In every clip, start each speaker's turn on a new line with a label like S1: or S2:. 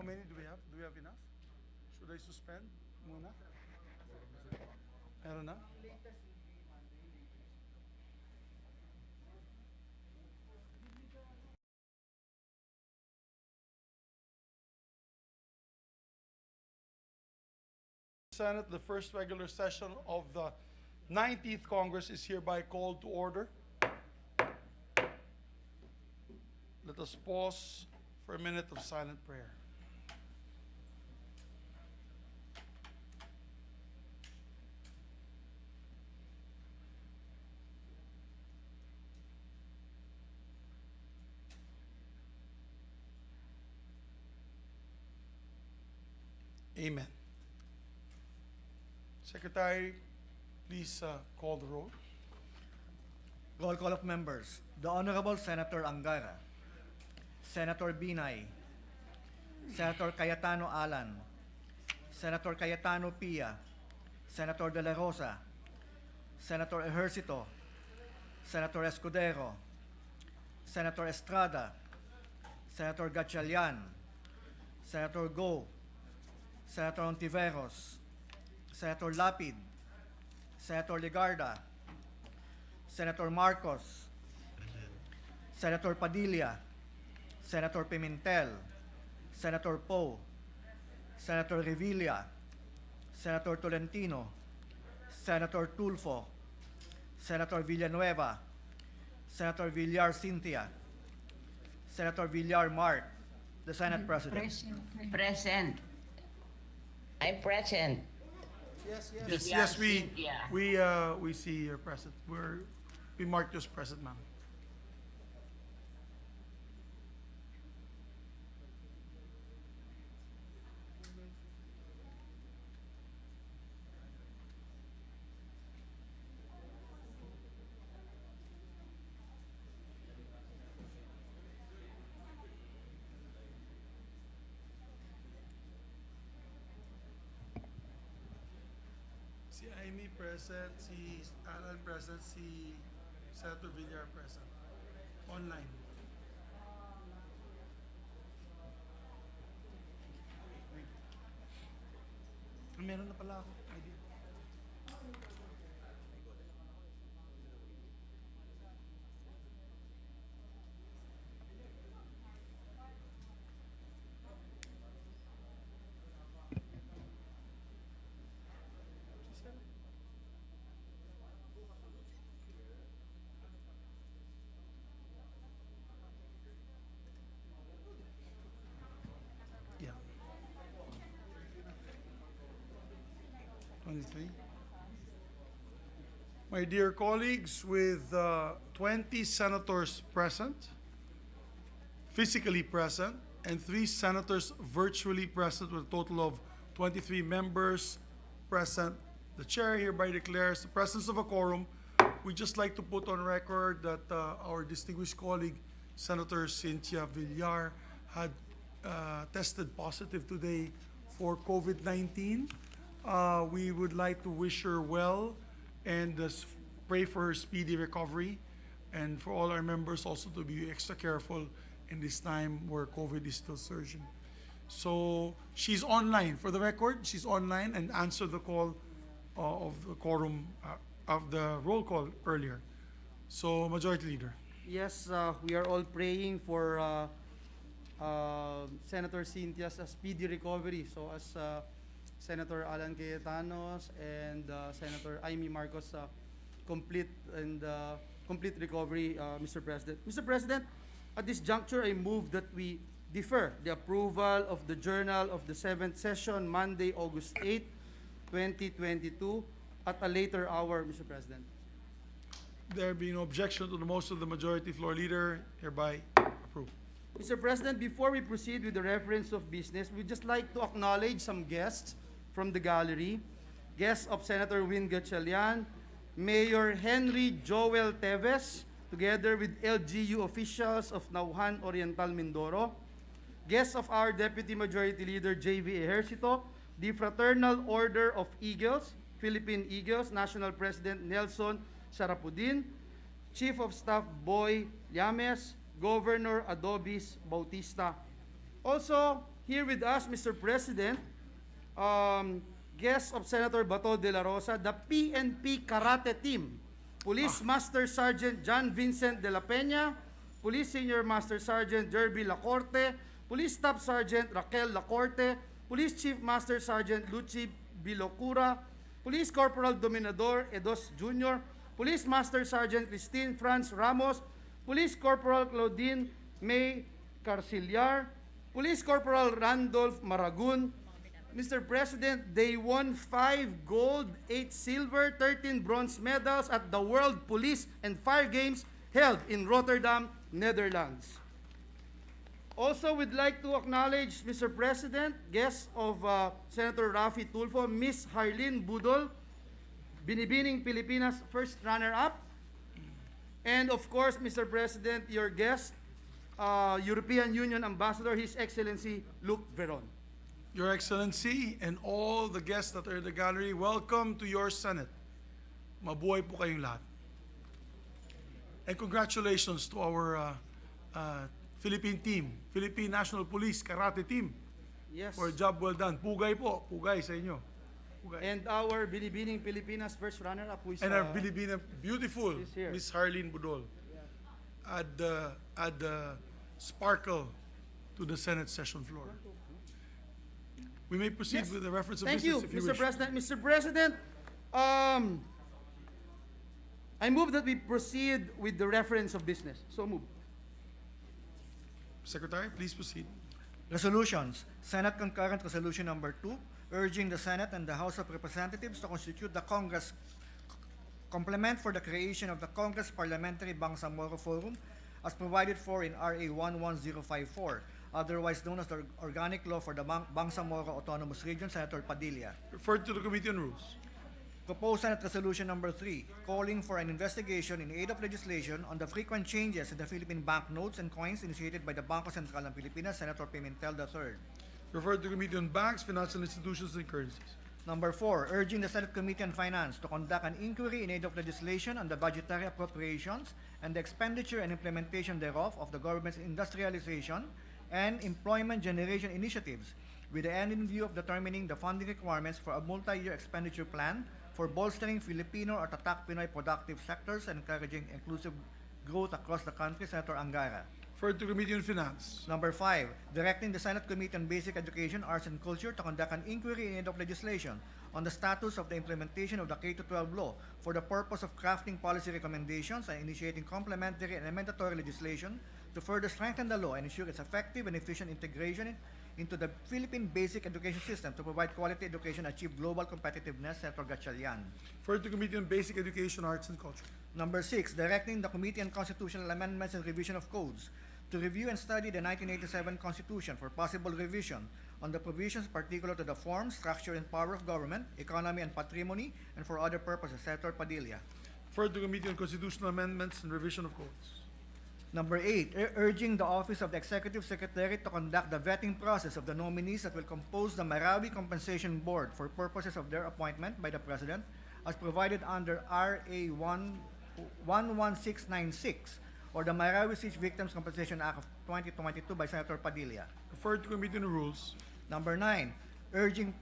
S1: many do we have? Do we have enough? Should I suspend muna? Meron na? Senate, the first regular session of the 19th Congress is hereby called to order. Let us pause for a minute of silent prayer. Amen. Secretary, please call the roll.
S2: Roll call of members. The Honorable Senator Angara, Senator Binay, Senator Cayetano Alan, Senator Cayetano Pia, Senator De La Rosa, Senator Ejercito, Senator Escudero, Senator Estrada, Senator Gatchalian, Senator Go, Senator Ontiveros, Senator Lapid, Senator Legarda, Senator Marcos, Senator Padilla, Senator Pimentel, Senator Poe, Senator Revilla, Senator Tolentino, Senator Tulfo, Senator Villanueva, Senator Villar Cynthia, Senator Villar Mark, the Senate President.
S3: Present. I'm present.
S1: Yes, we see you're present. We marked you as present, ma'am. Si Amy present, si Alan present, si Senator Villar present. Online. Meron na pala ako. ID. Yeah. 23. My dear colleagues, with 20 senators present, physically present, and 3 senators virtually present, with a total of 23 members present, the chair hereby declares the presence of a quorum. We'd just like to put on record that our distinguished colleague, Senator Cynthia Villar, had tested positive today for COVID-19. We would like to wish her well and pray for her speedy recovery, and for all our members also to be extra careful in this time where COVID is still surging. So she's online. For the record, she's online and answered the call of the quorum of the roll call earlier. So, Majority Leader.
S4: Yes, we are all praying for Senator Cynthia's speedy recovery. So as Senator Alan Cayetanos and Senator Amy Marcos complete recovery, Mr. President. Mr. President, at this juncture, I move that we defer the approval of the Journal of the 7th Session, Monday, August 8, 2022, at a later hour, Mr. President.
S1: There being no objection to the motion of the Majority Floor Leader, hereby approved.
S4: Mr. President, before we proceed with the reference of business, we'd just like to acknowledge some guests from the gallery. Guests of Senator Win Gatchalian, Mayor Henry Joel Teves, together with LGU officials of Nauhan Oriental Mindoro. Guests of our Deputy Majority Leader J.V. Ejercito, the Fraternal Order of Eagles, Philippine Eagles, National President Nelson Sarapudin, Chief of Staff Boy Llames, Governor Adobis Bautista. Also, here with us, Mr. President, guest of Senator Bato de la Rosa, the PNP Karate Team, Police Master Sergeant John Vincent de la Peña, Police Senior Master Sergeant Derby Lacorte, Police Staff Sergeant Raquel Lacorte, Police Chief Master Sergeant Luchi Bilocura, Police Corporal Dominador Edos Jr., Police Master Sergeant Christine Franz Ramos, Police Corporal Claudine May Carcillar, Police Corporal Randolph Maragun. Mr. President, they won 5 gold, 8 silver, 13 bronze medals at the World Police and Fire Games held in Rotterdam, Netherlands. Also, we'd like to acknowledge, Mr. President, guest of Senator Rafi Tulfo, Miss Harlene Budol, Binibining Pilipinas first runner-up. And of course, Mr. President, your guest, European Union Ambassador, His Excellency Luc Veron.
S1: Your Excellency and all the guests that are in the gallery, welcome to your Senate. Mabuhay po kayong lahat. And congratulations to our Philippine team, Philippine National Police Karate Team,
S4: Yes.
S1: for a job well done. Pugay po, pugay sa inyo. Pugay.
S4: And our Binibining Pilipinas first runner-up, who is
S1: And our Filipina, beautiful
S4: She's here.
S1: Miss Harlene Budol. Add sparkle to the Senate session floor. We may proceed
S4: Yes.
S1: with the reference of
S4: Thank
S1: business
S4: you,
S1: if you
S4: Mr.
S1: wish.
S4: President. Mr. President, I move that we proceed with the reference of business. So move.
S1: Secretary, please proceed.
S2: Resolutions. Senate Concurrent Resolution Number 2, urging the Senate and the House of Representatives to constitute the Congress complement for the creation of the Congress Parliamentary Bangsamoro Forum as provided for in RA 11054, otherwise known as the Organic Law for the Bangsamoro Autonomous Region, Senator Padilla.
S1: Referred to the Committee on Rules.
S2: Proposed Senate Resolution Number 3, calling for an investigation in aid of legislation on the frequent changes in the Philippine banknotes and coins initiated by the Bangko Sentral ng Pilipinas, Senator Pimentel III.
S1: Referred to the Committee on Banks, Financial Institutions, and Currencies.
S2: Number 4, urging the Senate Committee on Finance to conduct an inquiry in aid of legislation on the budgetary appropriations and the expenditure and implementation thereof of the government's industrialization and employment generation initiatives, with the end in view of determining the funding requirements for a multi-year expenditure plan for bolstering Filipino or Tatak Pinoy productive sectors and encouraging inclusive growth across the country, Senator Angara.
S1: Referred to Committee on Finance.
S2: Number 5, directing the Senate Committee on Basic Education, Arts and Culture to conduct an inquiry in aid of legislation on the status of the implementation of the K-12 law for the purpose of crafting policy recommendations and initiating complementary and amendatory legislation to further strengthen the law and ensure its effective and efficient integration into the Philippine basic education system to provide quality education and achieve global competitiveness, Senator Gatchalian.
S1: Referred to Committee on Basic Education, Arts and Culture.
S2: Number 6, directing the Committee on Constitutional Amendments and Revision of Codes to review and study the 1987 Constitution for possible revision on the provisions particular to the form, structure, and power of government, economy, and patrimony, and for other purposes, Senator Padilla.
S1: Referred to Committee on Constitutional Amendments and Revision of Codes.
S2: Number 8, urging the Office of the Executive Secretary to conduct the vetting process of the nominees that will compose the Marawi Compensation Board for purposes of their appointment by the President as provided under RA 11696 or the Marawi Siege Victims Compensation Act of 2022 by Senator Padilla.
S1: Referred to Committee on Rules.
S2: Number 9, urging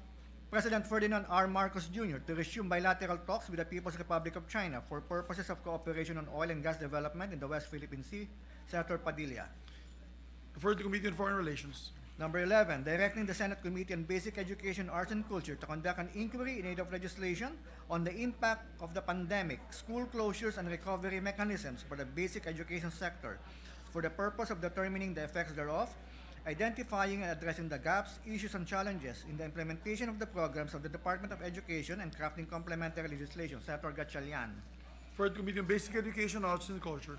S2: President Ferdinand R. Marcos Jr. to resume bilateral talks with the People's Republic of China for purposes of cooperation on oil and gas development in the West Philippine Sea, Senator Padilla.
S1: Referred to Committee on Foreign Relations.
S2: Number 11, directing the Senate Committee on Basic Education, Arts and Culture to conduct an inquiry in aid of legislation on the impact of the pandemic, school closures, and recovery mechanisms for the basic education sector for the purpose of determining the effects thereof, identifying and addressing the gaps, issues, and challenges in the implementation of the programs of the Department of Education and crafting complementary legislation, Senator Gatchalian.
S1: Referred to Committee on Basic Education, Arts and Culture.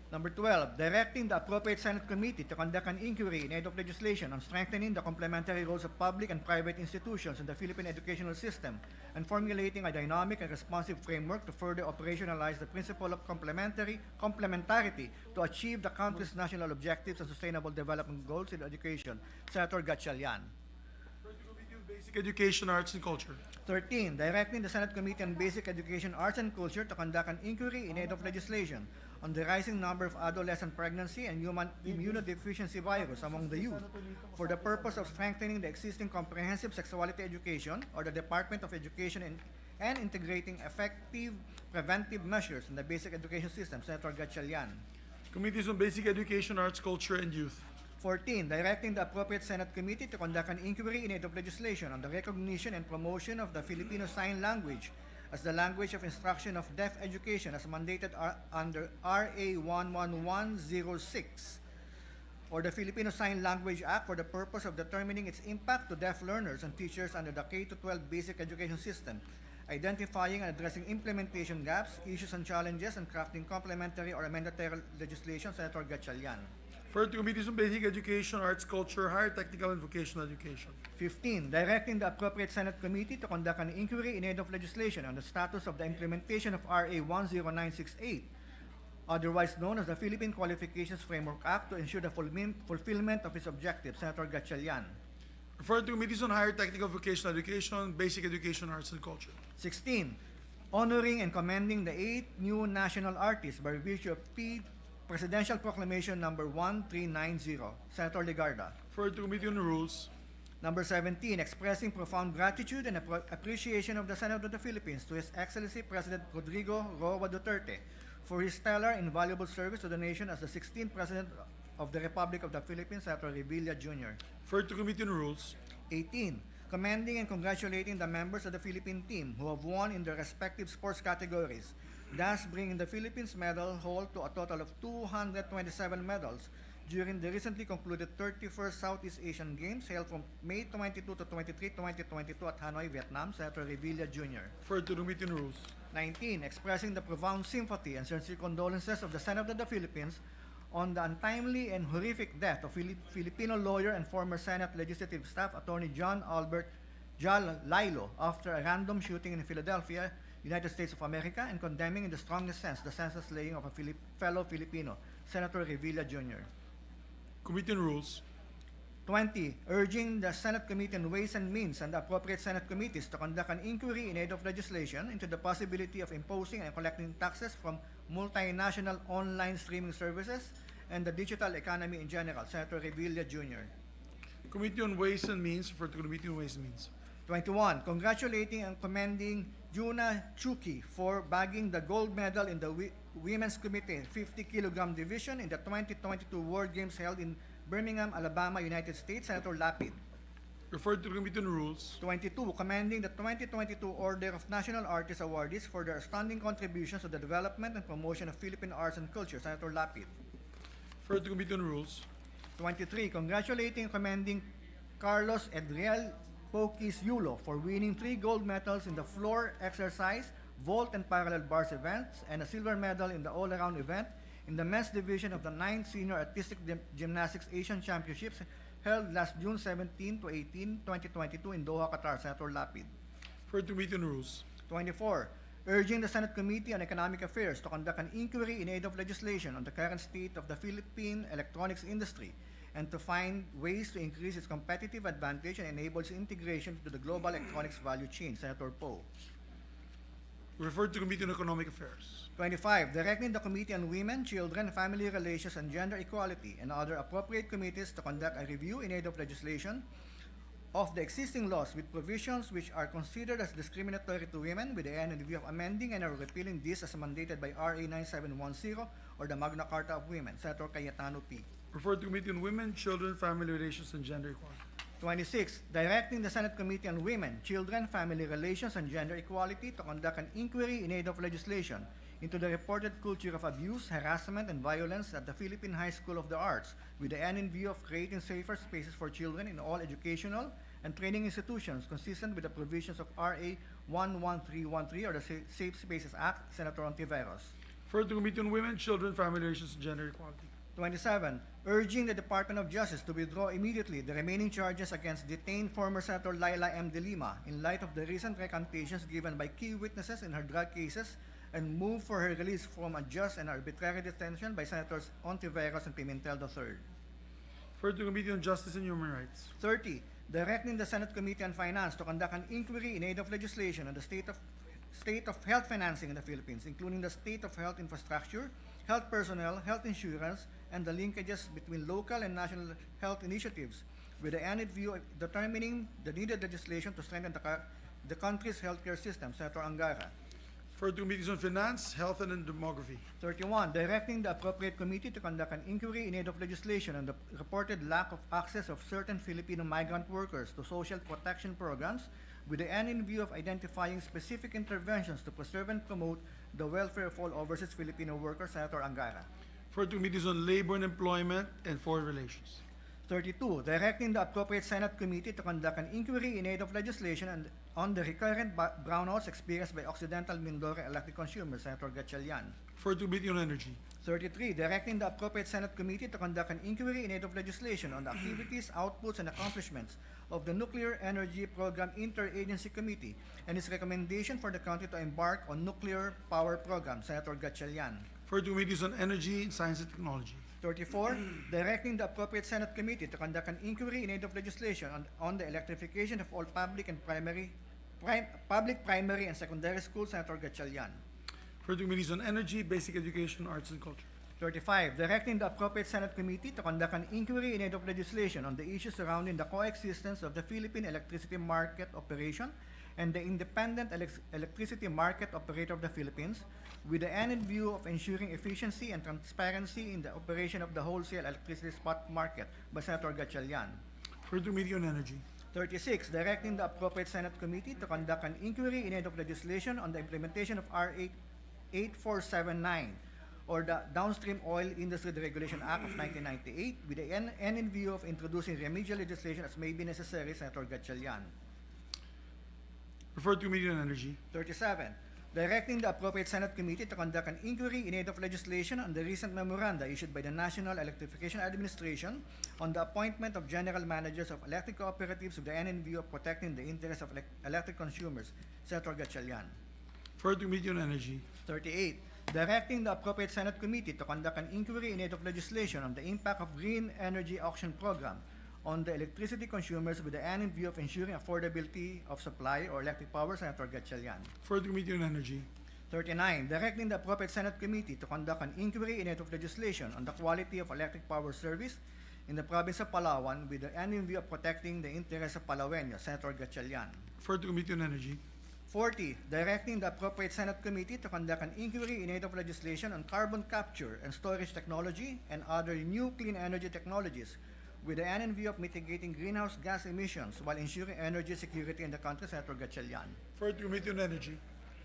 S2: Number 12, directing the appropriate Senate committee to conduct an inquiry in aid of legislation on strengthening the complementary roles of public and private institutions in the Philippine educational system and formulating a dynamic and responsive framework to further operationalize the principle of complementarity to achieve the country's national objectives and sustainable development goals in education. Senator Gatchalian.
S1: Referred to Committee on Basic Education, Arts, and Culture.
S2: 13, directing the Senate Committee on Basic Education, Arts, and Culture to conduct an inquiry in aid of legislation on the rising number of adolescent pregnancy and human immunodeficiency virus among the youth for the purpose of strengthening the existing comprehensive sexuality education or the Department of Education and integrating effective preventive measures in the basic education system. Senator Gatchalian.
S1: Committees on Basic Education, Arts, Culture, and Youth.
S2: 14, directing the appropriate Senate committee to conduct an inquiry in aid of legislation on the recognition and promotion of the Filipino Sign Language as the language of instruction of deaf education as mandated under RA 11106 or the Filipino Sign Language Act for the purpose of determining its impact to deaf learners and teachers under the K-12 basic education system, identifying and addressing implementation gaps, issues and challenges, and crafting complementary or amendatory legislation. Senator Gatchalian.
S1: Referred to Committees on Basic Education, Arts, Culture, Higher Technical and Vocational Education.
S2: 15, directing the appropriate Senate committee to conduct an inquiry in aid of legislation on the status of the implementation of RA 10968, otherwise known as the Philippine Qualifications Framework Act, to ensure the fulfillment of its objectives. Senator Gatchalian.
S1: Referred to Committees on Higher Technical Vocational Education, Basic Education, Arts, and Culture.
S2: 16, honoring and commending the 8 new national artists by virtue of Presidential Proclamation number 1390. Senator Legarda.
S1: Referred to Committee on Rules.
S2: Number 17, expressing profound gratitude and appreciation of the Senate of the Philippines to His Excellency President Rodrigo Roa Duterte for his stellar and invaluable service to the nation as the 16th President of the Republic of the Philippines. Senator Revilla Jr.
S1: Referred to Committee on Rules.
S2: 18, commending and congratulating the members of the Philippine team who have won in their respective sports categories, thus bringing the Philippines medal haul to a total of 227 medals during the recently concluded 31st Southeast Asian Games held from May 22 to 23, 2022 at Hanoi, Vietnam. Senator Revilla Jr.
S1: Referred to Committee on Rules.
S2: 19, expressing the profound sympathy and sincere condolences of the Senate of the Philippines on the untimely and horrific death of Filipino lawyer and former Senate Legislative Staff Attorney John Albert Jal Lilo after a random shooting in Philadelphia, United States of America, and condemning in the strongest sense the senseless slaying of a fellow Filipino. Senator Revilla Jr.
S1: Committee on Rules.
S2: 20, urging the Senate Committee on Ways and Means and the appropriate Senate committees to conduct an inquiry in aid of legislation into the possibility of imposing and collecting taxes from multinational online streaming services and the digital economy in general. Senator Revilla Jr.
S1: Committee on Ways and Means. Referred to Committee on Ways and Means.
S2: 21, congratulating and commending Juna Chuki for bagging the gold medal in the Women's Committee 50 kilogram division in the 2022 World Games held in Birmingham, Alabama, United States. Senator Lapid.
S1: Referred to Committee on Rules.
S2: 22, commending the 2022 Order of National Artists awardees for their outstanding contributions to the development and promotion of Philippine arts and culture. Senator Lapid.
S1: Referred to Committee on Rules.
S2: 23, congratulating and commending Carlos Edriel Pokis Yulo for winning 3 gold medals in the floor exercise, vault, and parallel bars events, and a silver medal in the all-around event in the men's division of the 9th Senior Artistic Gymnastics Asian Championships held last June 17 to 18, 2022 in Doha, Qatar. Senator Lapid.
S1: Referred to Committee on Rules.
S2: 24, urging the Senate Committee on Economic Affairs to conduct an inquiry in aid of legislation on the current state of the Philippine electronics industry and to find ways to increase its competitive advantage and enable its integration to the global electronics value chain. Senator Poe.
S1: Referred to Committee on Economic Affairs.
S2: 25, directing the Committee on Women, Children, Family Relations, and Gender Equality and other appropriate committees to conduct a review in aid of legislation of the existing laws with provisions which are considered as discriminatory to women with the end in view of amending and or repealing this as mandated by RA 9710 or the Magna Carta of Women. Senator Cayetano P.
S1: Referred to Committee on Women, Children, Family Relations, and Gender Equality.
S2: 26, directing the Senate Committee on Women, Children, Family Relations, and Gender Equality to conduct an inquiry in aid of legislation into the reported culture of abuse, harassment, and violence at the Philippine High School of the Arts with the end in view of creating safer spaces for children in all educational and training institutions consistent with the provisions of RA 11313 or the Safe Spaces Act. Senator Ontiveros.
S1: Referred to Committee on Women, Children, Family Relations, and Gender Equality.
S2: 27, urging the Department of Justice to withdraw immediately the remaining charges against detained former Senator Laila M. De Lima in light of the recent recantations given by key witnesses in her drug cases and move for her release from unjust and arbitrary detention by Senators Ontiveros and Pimentel III.
S1: Referred to Committee on Justice and Human Rights.
S2: 30, directing the Senate Committee on Finance to conduct an inquiry in aid of legislation on the state of health financing in the Philippines, including the state of health infrastructure, health personnel, health insurance, and the linkages between local and national health initiatives, with the ended view of determining the needed legislation to strengthen the country's healthcare system. Senator Angara.
S1: Referred to Committees on Finance, Health, and Demography.
S2: 31, directing the appropriate committee to conduct an inquiry in aid of legislation on the reported lack of access of certain Filipino migrant workers to social protection programs, with the end in view of identifying specific interventions to preserve and promote the welfare of all overseas Filipino workers. Senator Angara.
S1: Referred to Committees on Labor and Employment and Foreign Relations.
S2: 32, directing the appropriate Senate committee to conduct an inquiry in aid of legislation on the recurrent brownouts experienced by Occidental Mindoro electric consumers. Senator Gatchalian.
S1: Referred to Committee on Energy.
S2: 33, directing the appropriate Senate committee to conduct an inquiry in aid of legislation on the activities, outputs, and accomplishments of the Nuclear Energy Program Interagency Committee and its recommendation for the country to embark on nuclear power program. Senator Gatchalian.
S1: Referred to Committees on Energy, Science, and Technology.
S2: 34, directing the appropriate Senate committee to conduct an inquiry in aid of legislation on the electrification of all public primary and secondary schools. Senator Gatchalian.
S1: Referred to Committees on Energy, Basic Education, Arts, and Culture.
S2: 35, directing the appropriate Senate committee to conduct an inquiry in aid of legislation on the issues surrounding the coexistence of the Philippine electricity market operation and the independent electricity market operator of the Philippines, with the end in view of ensuring efficiency and transparency in the operation of the wholesale electricity spot market. By Senator Gatchalian.
S1: Referred to Committee on Energy.
S2: 36, directing the appropriate Senate committee to conduct an inquiry in aid of legislation on the implementation of R 8479, or the Downstream Oil Industry Deregulation Act of 1998, with the end in view of introducing remedial legislation as may be necessary. Senator Gatchalian.
S1: Referred to Committee on Energy.
S2: 37, directing the appropriate Senate committee to conduct an inquiry in aid of legislation on the recent memoranda issued by the National Electrification Administration on the appointment of general managers of electric cooperatives with the end in view of protecting the interests of electric consumers. Senator Gatchalian.
S1: Referred to Committee on Energy.
S2: 38, directing the appropriate Senate committee to conduct an inquiry in aid of legislation on the impact of Green Energy Auction Program on the electricity consumers with the end in view of ensuring affordability of supply or electric power. Senator Gatchalian.
S1: Referred to Committee on Energy.
S2: 39, directing the appropriate Senate committee to conduct an inquiry in aid of legislation on the quality of electric power service in the province of Palawan with the end in view of protecting the interests of Palaweños. Senator Gatchalian.
S1: Referred to Committee on Energy.
S2: 40, directing the appropriate Senate committee to conduct an inquiry in aid of legislation on carbon capture and storage technology and other new clean energy technologies with the end in view of mitigating greenhouse gas emissions while ensuring energy security in the country. Senator Gatchalian.
S1: Referred to Committee on Energy.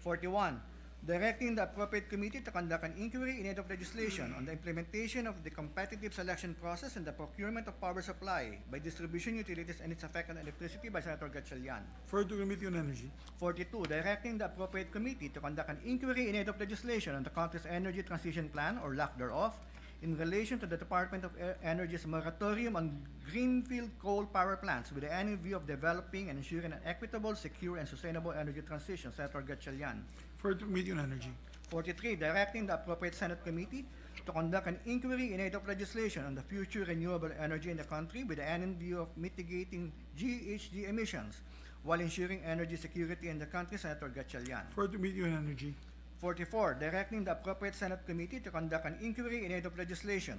S2: 41, directing the appropriate committee to conduct an inquiry in aid of legislation on the implementation of the competitive selection process and the procurement of power supply by distribution utilities and its effect on electricity. By Senator Gatchalian.
S1: Referred to Committee on Energy.
S2: 42, directing the appropriate committee to conduct an inquiry in aid of legislation on the country's energy transition plan or lack thereof in relation to the Department of Energy's moratorium on greenfield coal power plants with the end in view of developing and ensuring an equitable, secure, and sustainable energy transition. Senator Gatchalian.
S1: Referred to Committee on Energy.
S2: 43, directing the appropriate Senate committee to conduct an inquiry in aid of legislation on the future renewable energy in the country with the end in view of mitigating GHG emissions while ensuring energy security in the country. Senator Gatchalian.
S1: Referred to Committee on Energy.
S2: 44, directing the appropriate Senate committee to conduct an inquiry in aid of legislation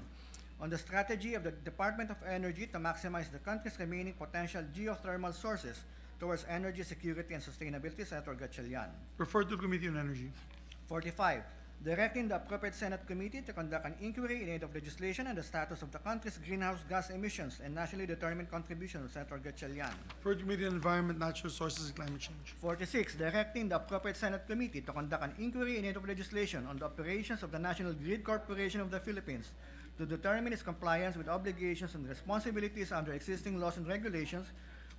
S2: on the strategy of the Department of Energy to maximize the country's remaining potential geothermal sources towards energy security and sustainability. Senator Gatchalian.
S1: Referred to Committee on Energy.
S2: 45, directing the appropriate Senate committee to conduct an inquiry in aid of legislation on the status of the country's greenhouse gas emissions and nationally determined contributions. Senator Gatchalian.
S1: Referred to Committee on Environment, Natural Resources, and Climate Change.
S2: 46, directing the appropriate Senate committee to conduct an inquiry in aid of legislation on the operations of the National Grid Corporation of the Philippines to determine its compliance with obligations and responsibilities under existing laws and regulations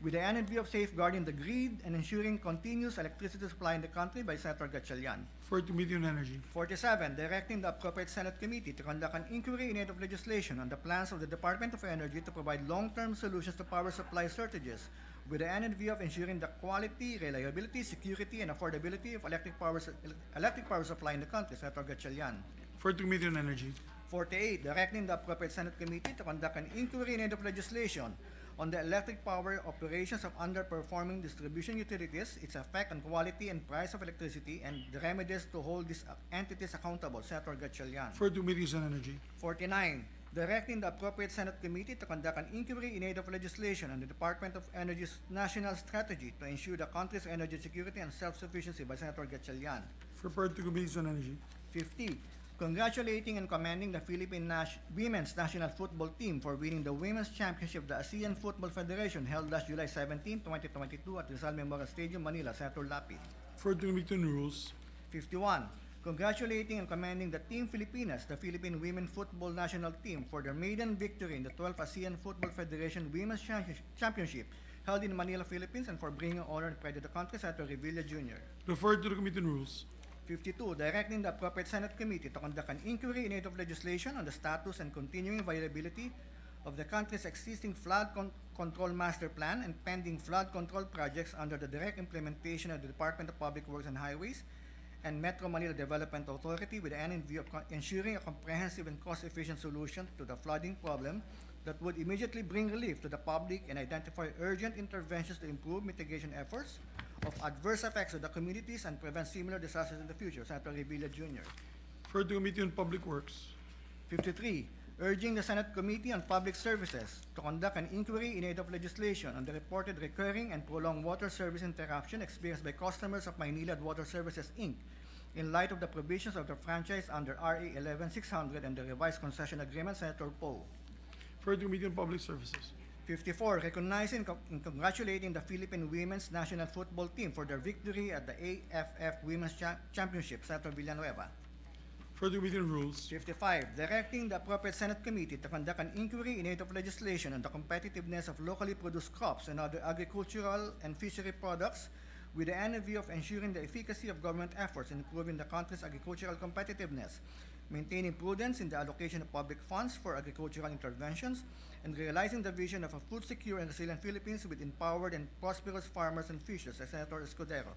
S2: with the end in view of safeguarding the grid and ensuring continuous electricity supply in the country. By Senator Gatchalian.
S1: Referred to Committee on Energy.
S2: 47, directing the appropriate Senate committee to conduct an inquiry in aid of legislation on the plans of the Department of Energy to provide long-term solutions to power supply shortages with the end in view of ensuring the quality, reliability, security, and affordability of electric power supply in the country. Senator Gatchalian.
S1: Referred to Committee on Energy.
S2: 48, directing the appropriate Senate committee to conduct an inquiry in aid of legislation on the electric power operations of underperforming distribution utilities, its effect on quality and price of electricity, and the remedies to hold these entities accountable. Senator Gatchalian.
S1: Referred to Committees on Energy.
S2: 49, directing the appropriate Senate committee to conduct an inquiry in aid of legislation on the Department of Energy's national strategy to ensure the country's energy security and self-sufficiency by Senator Gatchalian.
S1: Referred to Committees on Energy.
S2: 50, congratulating and commending the Philippine women's national football team for winning the Women's Championship of the ASEAN Football Federation held last July 17, 2022 at Rizal Memorial Stadium, Manila. Senator Lapid.
S1: Referred to Committee on Rules.
S2: 51, congratulating and commending the Team Filipinas, the Philippine Women Football National Team, for their maiden victory in the 12th ASEAN Football Federation Women's Championship held in Manila, Philippines, and for bringing honor and pride to the country. Senator Revilla Jr.
S1: Referred to the Committee on Rules.
S2: 52, directing the appropriate Senate committee to conduct an inquiry in aid of legislation on the status and continuing viability of the country's existing flood control master plan and pending flood control projects under the direct implementation of the Department of Public Works and Highways and Metro Manila Development Authority with the end in view of ensuring a comprehensive and cost-efficient solution to the flooding problem that would immediately bring relief to the public and identify urgent interventions to improve mitigation efforts of adverse effects of the communities and prevent similar disasters in the future. Senator Revilla Jr.
S1: Referred to Committee on Public Works.
S2: 53, urging the Senate Committee on Public Services to conduct an inquiry in aid of legislation on the reported recurring and prolonged water service interruption experienced by customers of Maynilad Water Services, Inc. in light of the provisions of the franchise under RA 11600 and the revised concession agreement. Senator Poe.
S1: Referred to Committee on Public Services.
S2: 54, recognizing and congratulating the Philippine Women's National Football Team for their victory at the AFF Women's Championship. Senator Villanueva.
S1: Referred to Committee on Rules.
S2: 55, directing the appropriate Senate committee to conduct an inquiry in aid of legislation on the competitiveness of locally produced crops and other agricultural and fishery products with the end view of ensuring the efficacy of government efforts in improving the country's agricultural competitiveness, maintaining prudence in the allocation of public funds for agricultural interventions, and realizing the vision of a food-secure and resilient Philippines with empowered and prosperous farmers and fishers. Senator Escudero.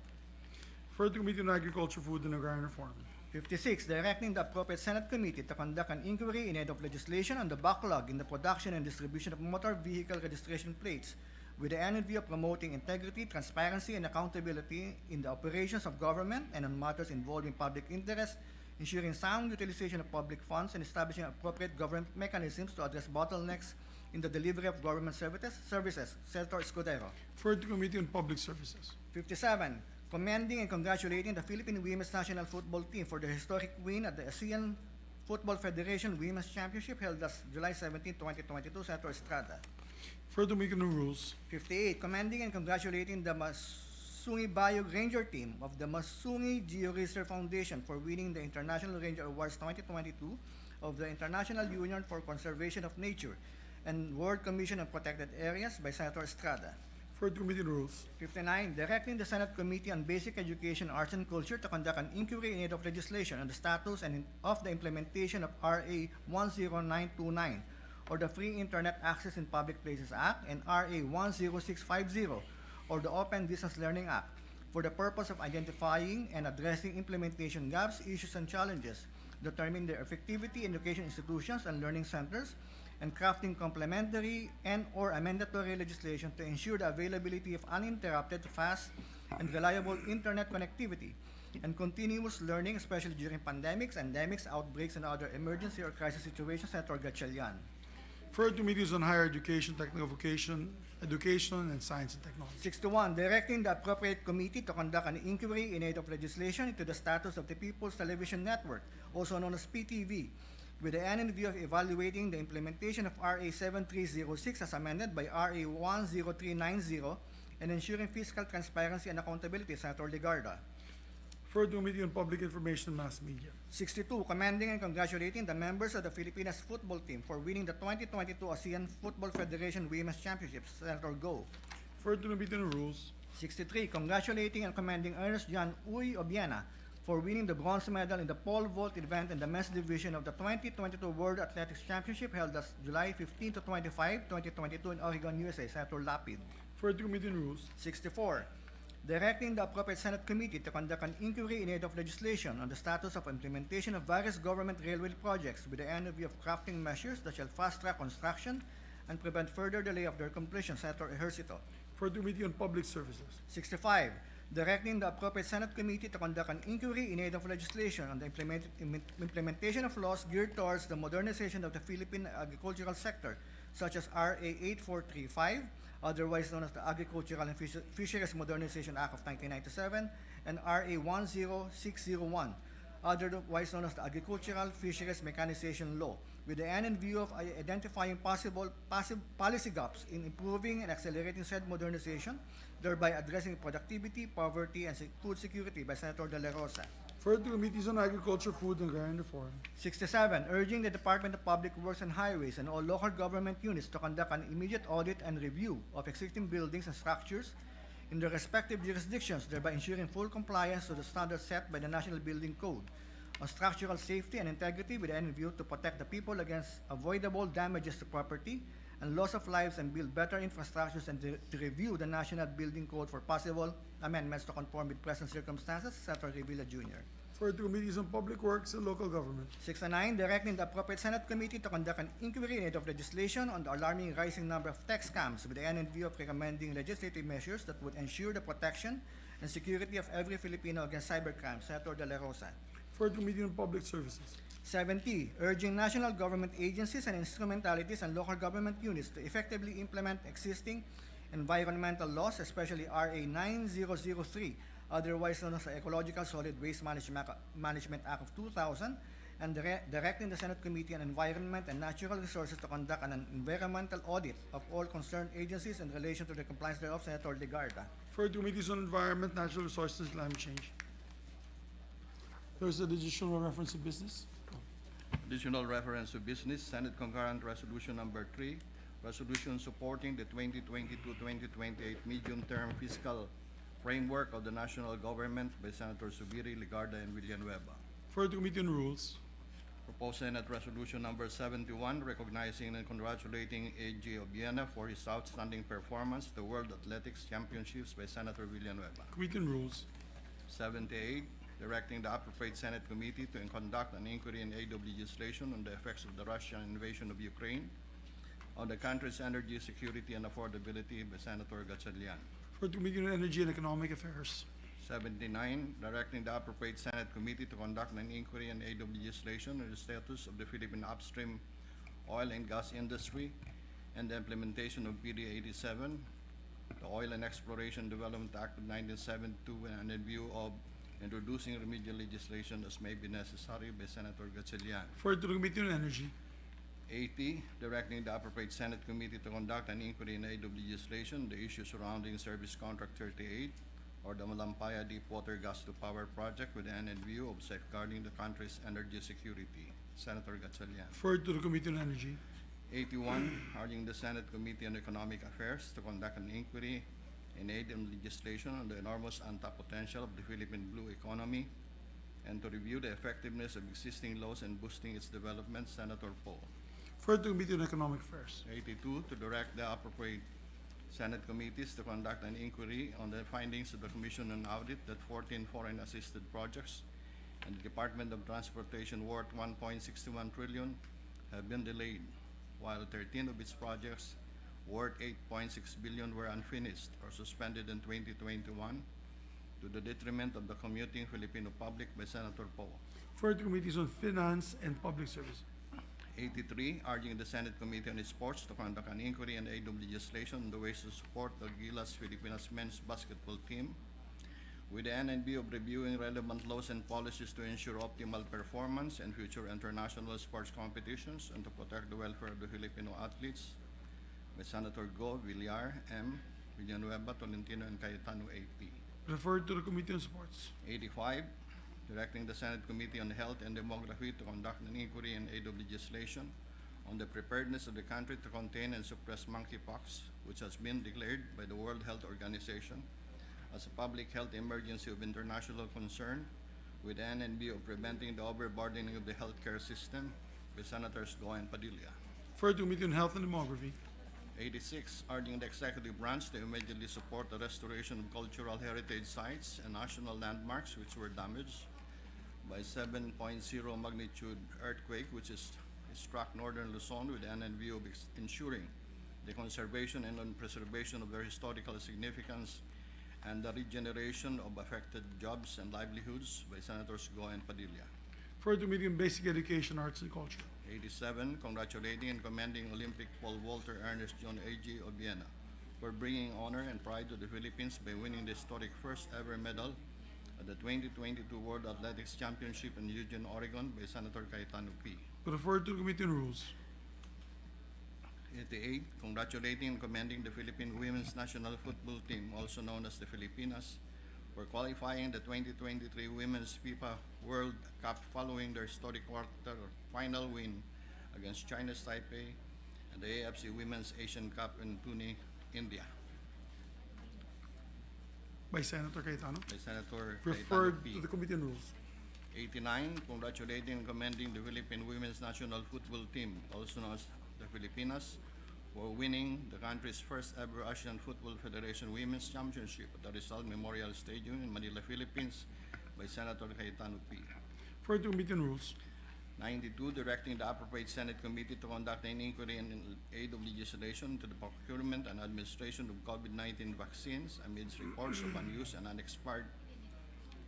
S1: Referred to Committee on Agriculture, Food, and Agrarian Reform.
S2: 56, directing the appropriate Senate committee to conduct an inquiry in aid of legislation on the backlog in the production and distribution of motor vehicle registration plates with the end in view of promoting integrity, transparency, and accountability in the operations of government and on matters involving public interest, ensuring sound utilization of public funds, and establishing appropriate government mechanisms to address bottlenecks in the delivery of government services. Senator Escudero.
S1: Referred to Committee on Public Services.
S2: 57, commending and congratulating the Philippine Women's National Football Team for their historic win at the ASEAN Football Federation Women's Championship held last July 17, 2022. Senator Estrada.
S1: Referred to Committee on Rules.
S2: 58, commending and congratulating the Masungi Bayog Ranger Team of the Masungi Geo Reserve Foundation for winning the International Ranger Awards 2022 of the International Union for Conservation of Nature and World Commission on Protected Areas by Senator Estrada.
S1: Referred to Committee on Rules.
S2: 59, directing the Senate Committee on Basic Education, Arts, and Culture to conduct an inquiry in aid of legislation on the status and of the implementation of RA 10929, or the Free Internet Access in Public Places Act, and RA 10650, or the Open Distance Learning Act, for the purpose of identifying and addressing implementation gaps, issues, and challenges, determining their effectivity in education institutions and learning centers, and crafting complementary and/or mandatory legislation to ensure the availability of uninterrupted, fast, and reliable internet connectivity and continuous learning, especially during pandemics, endemics, outbreaks, and other emergency or crisis situations. Senator Gatchalian.
S1: Referred to Committees on Higher Education, Technical Vocation, Education, and Science and Technology.
S2: 61, directing the appropriate committee to conduct an inquiry in aid of legislation into the status of the People's Television Network, also known as PTV, with the end in view of evaluating the implementation of RA 7306 as amended by RA 10390 and ensuring fiscal transparency and accountability. Senator Legarda.
S1: Referred to Committee on Public Information and Mass Media.
S2: 62, commending and congratulating the members of the Filipinas football team for winning the 2022 ASEAN Football Federation Women's Championships. Senator Go.
S1: Referred to Committee on Rules.
S2: 63, congratulating and commending Ernest John Uy Obiena for winning the bronze medal in the pole vault event in the men's division of the 2022 World Athletics Championship held last July 15 to 25, 2022 in Oregon, USA. Senator Lapid.
S1: Referred to Committee on Rules.
S2: 64, directing the appropriate Senate committee to conduct an inquiry in aid of legislation on the status of implementation of various government railway projects with the end of view of crafting measures that shall fast-track construction, and prevent further delay of their completion, Senator Ejercito.
S1: For the Committee on Public Services.
S2: 65, directing the appropriate Senate committee to conduct an inquiry in aid of legislation on the implementation of laws geared towards the modernization of the Philippine agricultural sector, such as RA 8435, otherwise known as the Agricultural and Fisheries Modernization Act of 1997, and RA 10601, otherwise known as the Agricultural Fisheries Mechanization Law, with the end in view of identifying possible policy gaps in improving and accelerating said modernization, thereby addressing productivity, poverty, and food security by Senator De La Rosa.
S1: For the Committees on Agriculture, Food, and Agrarian Reform.
S2: 67, urging the Department of Public Works and Highways and all local government units to conduct an immediate audit and review of existing buildings and structures in their respective jurisdictions, thereby ensuring full compliance to the standards set by the National Building Code on structural safety and integrity with the end in view to protect the people against avoidable damages to property and loss of lives and build better infrastructures, and to review the National Building Code for possible amendments to conform with present circumstances, Senator Revilla Jr.
S1: For the Committees on Public Works and Local Government.
S2: 69, directing the appropriate Senate committee to conduct an inquiry in aid of legislation on the alarming rising number of tech scams with the end in view of recommending legislative measures that would ensure the protection and security of every Filipino against cybercrime, Senator De La Rosa.
S1: For the Committee on Public Services.
S2: 70, urging national government agencies and instrumentalities and local government units to effectively implement existing environmental laws, especially RA 9003, otherwise known as the Ecological Solid Waste Management Act of 2000, and directing the Senate Committee on Environment and Natural Resources to conduct an environmental audit of all concerned agencies in relation to the compliance thereof, Senator Legarda.
S1: For the Committees on Environment, Natural Resources, and Climate Change. There's an additional reference to business.
S5: Additional reference to business, Senate Concurrent Resolution Number 3, resolution supporting the 2022-2028 medium-term fiscal framework of the national government by Senator Subiri, Legarda, and Villanueva.
S1: For the Committee on Rules.
S5: Proposed Senate Resolution Number 71, recognizing and congratulating A.G. Obiena for his outstanding performance at the World Athletics Championships by Senator Villanueva.
S1: Committee on Rules.
S5: 78, directing the appropriate Senate committee to conduct an inquiry in aid of legislation on the effects of the Russian invasion of Ukraine on the country's energy security and affordability by Senator Gatchalian.
S1: For the Committee on Energy and Economic Affairs.
S5: 79, directing the appropriate Senate committee to conduct an inquiry in aid of legislation on the status of the Philippine upstream oil and gas industry and the implementation of PD 87, the Oil and Exploration Development Act of 1972, and in view of introducing remedial legislation as may be necessary by Senator Gatchalian.
S1: For the Committee on Energy.
S5: 80, directing the appropriate Senate committee to conduct an inquiry in aid of legislation, the issue surrounding Service Contract 38, or the Malampaya Deepwater Gas to Power Project with the end in view of safeguarding the country's energy security. Senator Gatchalian.
S1: For the Committee on Energy.
S5: 81, urging the Senate Committee on Economic Affairs to conduct an inquiry in aid of legislation on the enormous untapped potential of the Philippine blue economy and to review the effectiveness of existing laws and boosting its development. Senator Poe.
S1: For the Committee on Economic Affairs.
S5: 82, to direct the appropriate Senate committees to conduct an inquiry on the findings of the Commission on Audit that 14 foreign assisted projects and the Department of Transportation worth 1.61 trillion have been delayed, while 13 of its projects worth 8.6 billion were unfinished or suspended in 2021 to the detriment of the commuting Filipino public by Senator Poe.
S1: For the Committees on Finance and Public Service.
S5: 83, urging the Senate Committee on Sports to conduct an inquiry in aid of legislation on the ways to support the Gilas Filipinas men's basketball team with the end in view of reviewing relevant laws and policies to ensure optimal performance in future international sports competitions and to protect the welfare of the Filipino athletes by Senator Go, Villar, M, Villanueva, Tolentino, and Cayetano, AP.
S1: Referred to the Committee on Sports.
S5: 85, directing the Senate Committee on Health and Demography to conduct an inquiry in aid of legislation on the preparedness of the country to contain and suppress monkeypox, which has been declared by the World Health Organization as a public health emergency of international concern with an end in view of preventing the overburdening of the healthcare system by Senators Go and Padilla.
S1: For the Committee on Health and Demography.
S5: 86, urging the executive branch to immediately support the restoration of cultural heritage sites and national landmarks which were damaged by 7.0 magnitude earthquake which is struck northern Luzon with an end view of ensuring the conservation and preservation of their historical significance, and the regeneration of affected jobs and livelihoods by Senators Go and Padilla.
S1: Referred to Committee on Basic Education, Arts and Culture.
S5: 87, congratulating and commending Olympic Paul Walter Ernest John A.G. Obiena for bringing honor and pride to the Philippines by winning the historic first ever medal at the 2022 World Athletics Championship in Eugene, Oregon by Senator Cayetano P.
S1: Referred to Committee on Rules.
S5: 88, congratulating and commending the Philippine Women's National Football Team, also known as the Filipinas, for qualifying the 2023 Women's FIFA World Cup following their historic quarter-final win against China's Taipei and the AFC Women's Asian Cup in Pune, India,
S1: By Senator Cayetano.
S5: by Senator Cayetano
S1: Referred
S5: P.
S1: to the Committee on Rules.
S5: 89, congratulating and commending the Philippine Women's National Football Team, also known as the Filipinas, for winning the country's first ever Asian Football Federation Women's Championship at the Rizal Memorial Stadium in Manila, Philippines, by Senator Cayetano P.
S1: Referred to Committee on Rules.
S5: 92, directing the appropriate Senate committee to conduct an inquiry in aid of legislation to the procurement and administration of COVID-19 vaccines amidst reports of unused and unexpired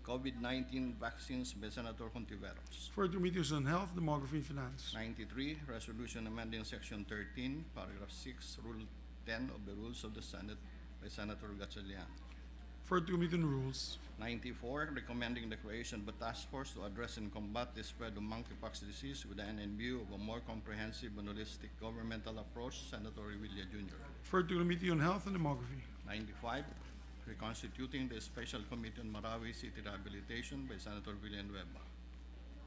S5: COVID-19 vaccines by Senator Contiveros.
S1: Referred to Committees on Health, Demography, and Finance.
S5: 93, resolution amending Section 13, Paragraph 6, Rule 10 of the Rules of the Senate by Senator Gatchalian.
S1: Referred to Committee on Rules.
S5: 94, recommending the creation of a task force to address and combat the spread of monkeypox disease with the end in view of a more comprehensive and holistic governmental approach, Senator Revilla Jr.
S1: Referred to Committee on Health and Demography.
S5: 95, reconstituting the Special Committee on Marawi City Rehabilitation by Senator Villanueva.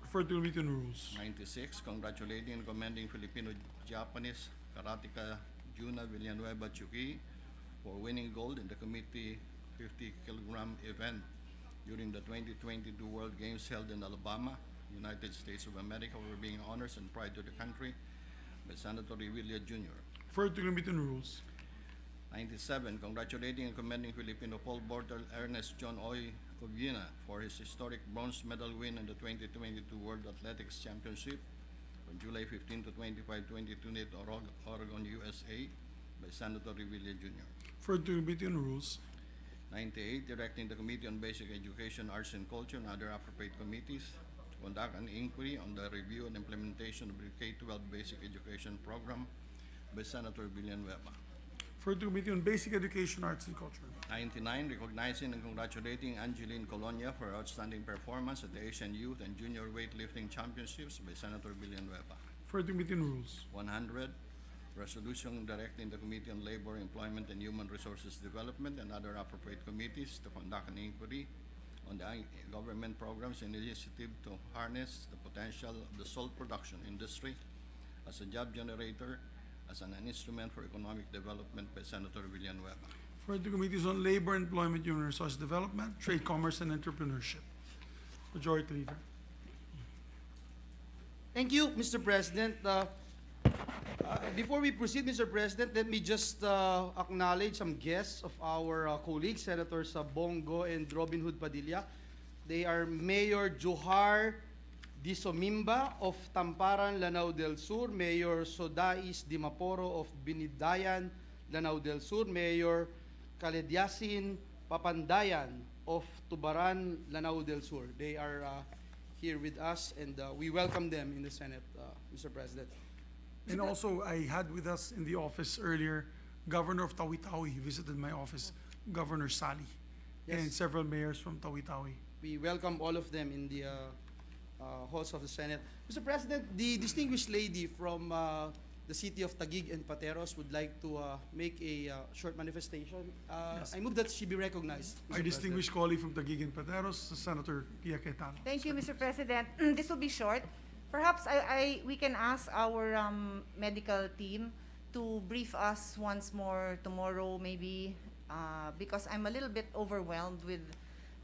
S1: Referred to Committee on Rules.
S5: 96, congratulating and commending Filipino-Japanese karateka Juna Villanueva Chuki for winning gold in the committee 50-kilogram event during the 2022 World Games held in Alabama, United States of America, for being honors and pride to the country by Senator Revilla Jr.
S1: Referred to Committee on Rules.
S5: 97, congratulating and commending Filipino pole vaulter Ernest John Oy Obiena for his historic bronze medal win in the 2022 World Athletics Championship from July 15 to 25, 2022 at Oregon, USA by Senator Revilla Jr.
S1: Referred to Committee on Rules.
S5: 98, directing the Committee on Basic Education, Arts and Culture and other appropriate committees to conduct an inquiry on the review and implementation of the K-12 Basic Education Program by Senator Villanueva.
S1: Referred to Committee on Basic Education, Arts and Culture.
S5: 99, recognizing and congratulating Angeline Colonia for outstanding performance at the Asian Youth and Junior Weightlifting Championships by Senator Villanueva.
S1: Referred to Committee on Rules.
S5: 100, resolution directing the Committee on Labor, Employment, and Human Resources Development and other appropriate committees to conduct an inquiry on the government programs and initiative to harness the potential of the salt production industry as a job generator, as an instrument for economic development by Senator Villanueva.
S1: Referred to Committees on Labor, Employment, Human Resource Development, Trade, Commerce, and Entrepreneurship. Majority Leader.
S4: Thank you, Mr. President. Before we proceed, Mr. President, let me just acknowledge some guests of our colleagues, Senators Bongo and Robin Hood Padilla. They are Mayor Johar Disomimba of Tamparan, Lanao del Sur, Mayor Sodais Dimaporo of Binidayan, Lanao del Sur, Mayor Kalediasin Papandayan of Tubaran, Lanao del Sur. They are here with us, and we welcome them in the Senate, Mr. President.
S1: And also, I had with us in the office earlier, Governor of Tawi-Tawi. He visited my office, Governor Sally, and
S4: Yes.
S1: several mayors from Tawi-Tawi.
S4: We welcome all of them in the halls of the Senate. Mr. President, the distinguished lady from the city of Taguig and Pateros would like to make a short manifestation.
S1: Yes.
S4: I move that she be recognized. Mr.
S1: Our distinguished colleague from Taguig and Pateros, Senator Pia Cayetano.
S6: Thank you, Mr. President. This will be short. Perhaps we can ask our medical team to brief us once more tomorrow, maybe, because I'm a little bit overwhelmed with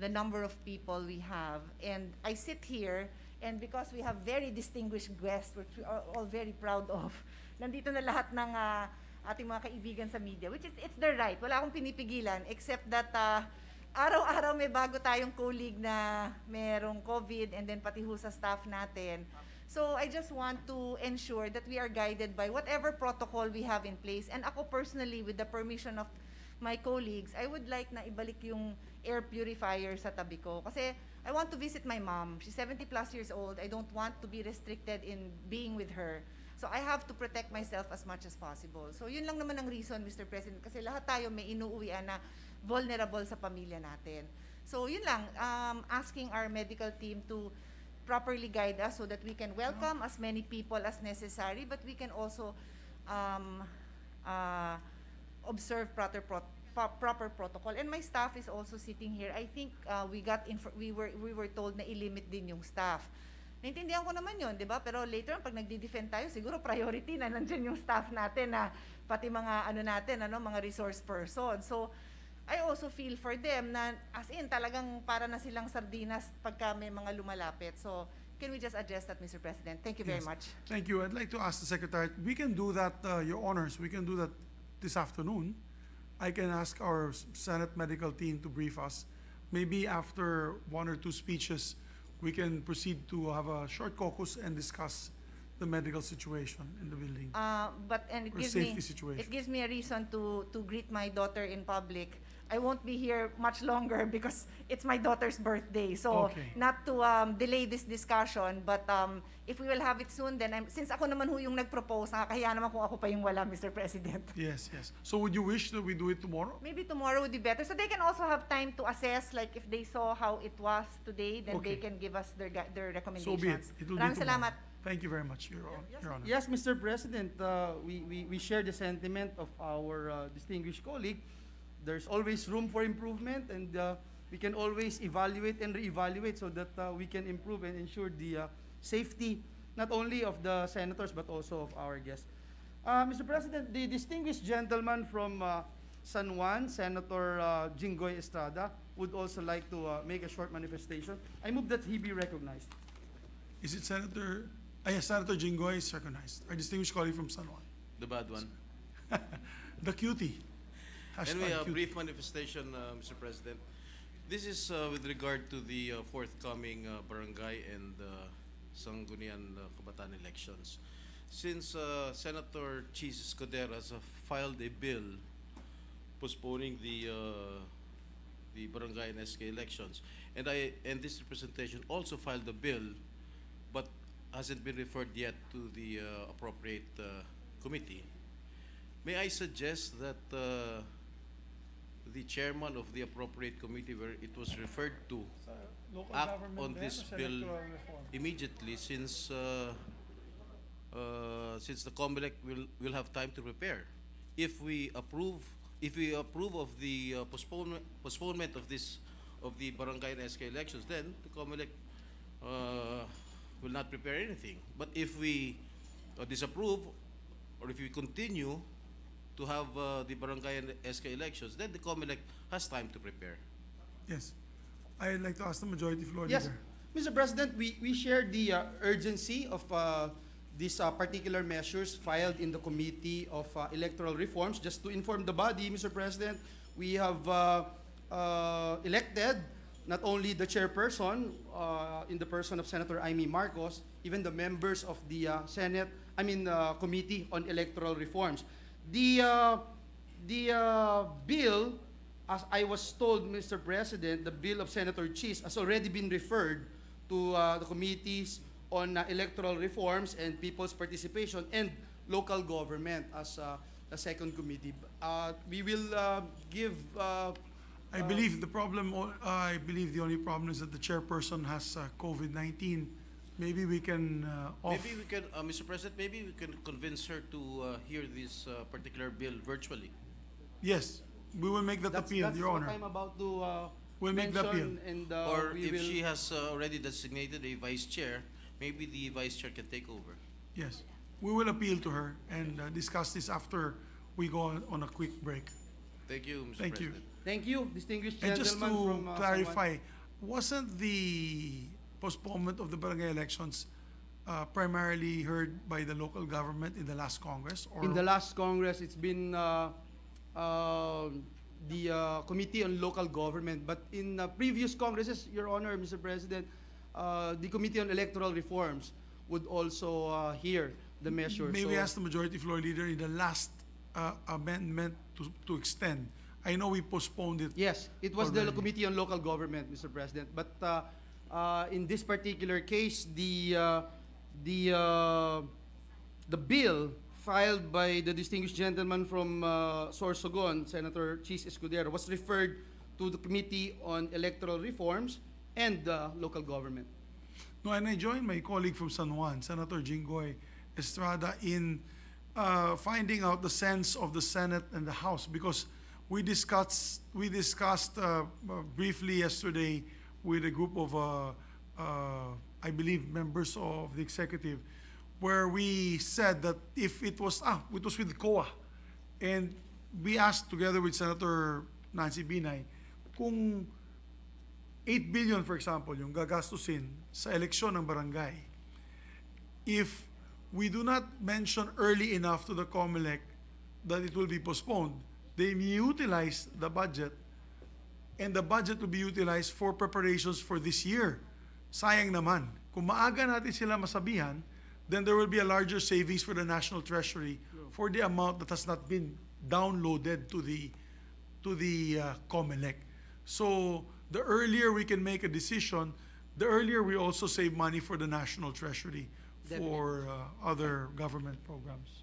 S6: the number of people we have. And I sit here, and because we have very distinguished guests, which we are all very proud of, nandito na lahat ng ating mga kaibigan sa media, which is, it's their right. Wala akong pinipigilan, except that araw-araw may bago tayong colleague na merong COVID and then pati ho sa staff natin. So I just want to ensure that we are guided by whatever protocol we have in place. And ako personally, with the permission of my colleagues, I would like na ibalik yung air purifier sa tabi ko. Kasi I want to visit my mom. She's 70 plus years old. I don't want to be restricted in being with her. So I have to protect myself as much as possible. So yun lang naman ang reason, Mr. President, kasi lahat tayo may inuuwian na vulnerable sa pamilya natin. So yun lang, asking our medical team to properly guide us so that we can welcome as many people as necessary, but we can also observe proper protocol. And my staff is also sitting here. I think we were told na i-limit din yung staff. Naintindihan ko naman yun, di ba? Pero later on, pag nagdi-defend tayo, siguro priority na nandyan yung staff natin na pati mga mga resource person. So, I also feel for them na as in talagang para na silang sardinas pagka may mga lumalapit. So, can we just address that, Mr. President? Thank you very
S1: Yes.
S6: much.
S1: Thank you. I'd like to ask the Secretary, we can do that, Your Honors, we can do that this afternoon. I can ask our Senate medical team to brief us. Maybe after one or two speeches, we can proceed to have a short caucus and discuss the medical situation in the building.
S6: It
S1: Or
S6: gives
S1: safety
S6: me
S1: situation.
S6: it gives me a reason to greet my daughter in public. I won't be here much longer because it's my daughter's birthday. So
S1: Okay.
S6: not to delay this discussion, but if we will have it soon, then since ako naman ho yung nag-propose, nakakahiya naman kung ako pa yung wala, Mr. President.
S1: Yes, yes. So would you wish that we do it tomorrow?
S6: Maybe tomorrow would be better. So they can also have time to assess, like if they saw how it was today, then they
S1: Okay.
S6: can give us their recommendations.
S1: So be it. It will be
S6: Maraming
S1: tomorrow.
S6: salamat.
S1: Thank you very much, Your Honor.
S4: Yes, Mr. President, we share the sentiment of our distinguished colleague. There's always room for improvement, and we can always evaluate and reevaluate so that we can improve and ensure the safety not only of the senators but also of our guests. Mr. President, the distinguished gentleman from San Juan, Senator Jinggoy Estrada, would also like to make a short manifestation. I move that he be recognized.
S1: Is it Senator? Yes, Senator Jinggoy is recognized. Our distinguished colleague from San Juan.
S7: The bad one.
S1: The cutie.
S7: Anyway, a
S1: Hashtag cutie.
S7: brief manifestation, Mr. President. This is with regard to the forthcoming barangay and Sangguniang Kabataan elections. Since Senator Chis Escudero has filed a bill postponing the barangay and SK elections, and this representation also filed a bill, but hasn't been referred yet to the appropriate committee. May I suggest that the chairman of the appropriate committee where it was referred to act on this bill immediately, since the COMELEC will have time to prepare. If we approve of the postponement of the barangay and SK elections, then the COMELEC will not prepare anything. But if we disapprove, or if we continue to have the barangay and SK elections, then the COMELEC has time to prepare.
S1: Yes. I'd like to ask the majority floor
S4: Yes,
S1: leader.
S4: Mr. President, we share the urgency of these particular measures filed in the Committee of Electoral Reforms. Just to inform the body, Mr. President, we have elected not only the chairperson in the person of Senator Amy Marcos, even the members of the Committee on Electoral Reforms. The bill, as I was told, Mr. President, the bill of Senator Chis has already been referred to the committees on electoral reforms and people's participation and local government as the second committee. We will give.
S1: I believe the only problem is that the chairperson has COVID-19. Maybe we can
S7: Maybe we can, Mr. President, maybe we can convince her to hear this particular bill virtually.
S1: Yes, we will make that appeal, Your
S4: what
S1: Honor.
S4: I'm about to
S1: We'll make the appeal.
S4: mention, and
S7: Or
S4: we
S7: if
S4: will.
S7: she has already designated a vice chair, maybe the vice chair can take over.
S1: Yes, we will appeal to her and discuss this after we go on a quick break.
S7: Thank you, Mr.
S1: Thank you.
S7: President.
S4: Thank you, distinguished
S1: And just
S4: gentleman
S1: to
S4: from San Juan.
S1: clarify, wasn't the postponement of the barangay elections primarily heard by the local government in the last Congress? Or
S4: In the last Congress, it's been the Committee on Local Government. But in previous Congresses, Your Honor, Mr. President, the Committee on Electoral Reforms would also hear the measure.
S1: May we
S4: So-
S1: ask the Majority Floor Leader in the last amendment to extend? I know we postponed it.
S4: Yes, it was the
S1: Already.
S4: Committee on Local Government, Mr. President. But in this particular case, the bill filed by the distinguished gentleman from Sorsogon, Senator Chis Escudero, was referred to the Committee on Electoral Reforms and Local Government.
S1: No, and I join my colleague from San Juan, Senator Jinggoy Estrada, in finding out the sense of the Senate and the House, because we discussed briefly yesterday with a group of, I believe, members of the executive, where we said that if it was with COA, and we asked together with Senator Nancy Binay, kung 8 billion, for example, yung gagastusin sa eleksyon ng barangay, if we do not mention early enough to the COMELEC that it will be postponed, they may utilize the budget, and the budget will be utilized for preparations for this year. Sayang naman. Kung maaga natin sila masabihan, then there will be a larger savings for the National Treasury for the amount that has not been downloaded to the COMELEC. So the earlier we can make a decision, the earlier we also save money for the National Treasury for other government programs.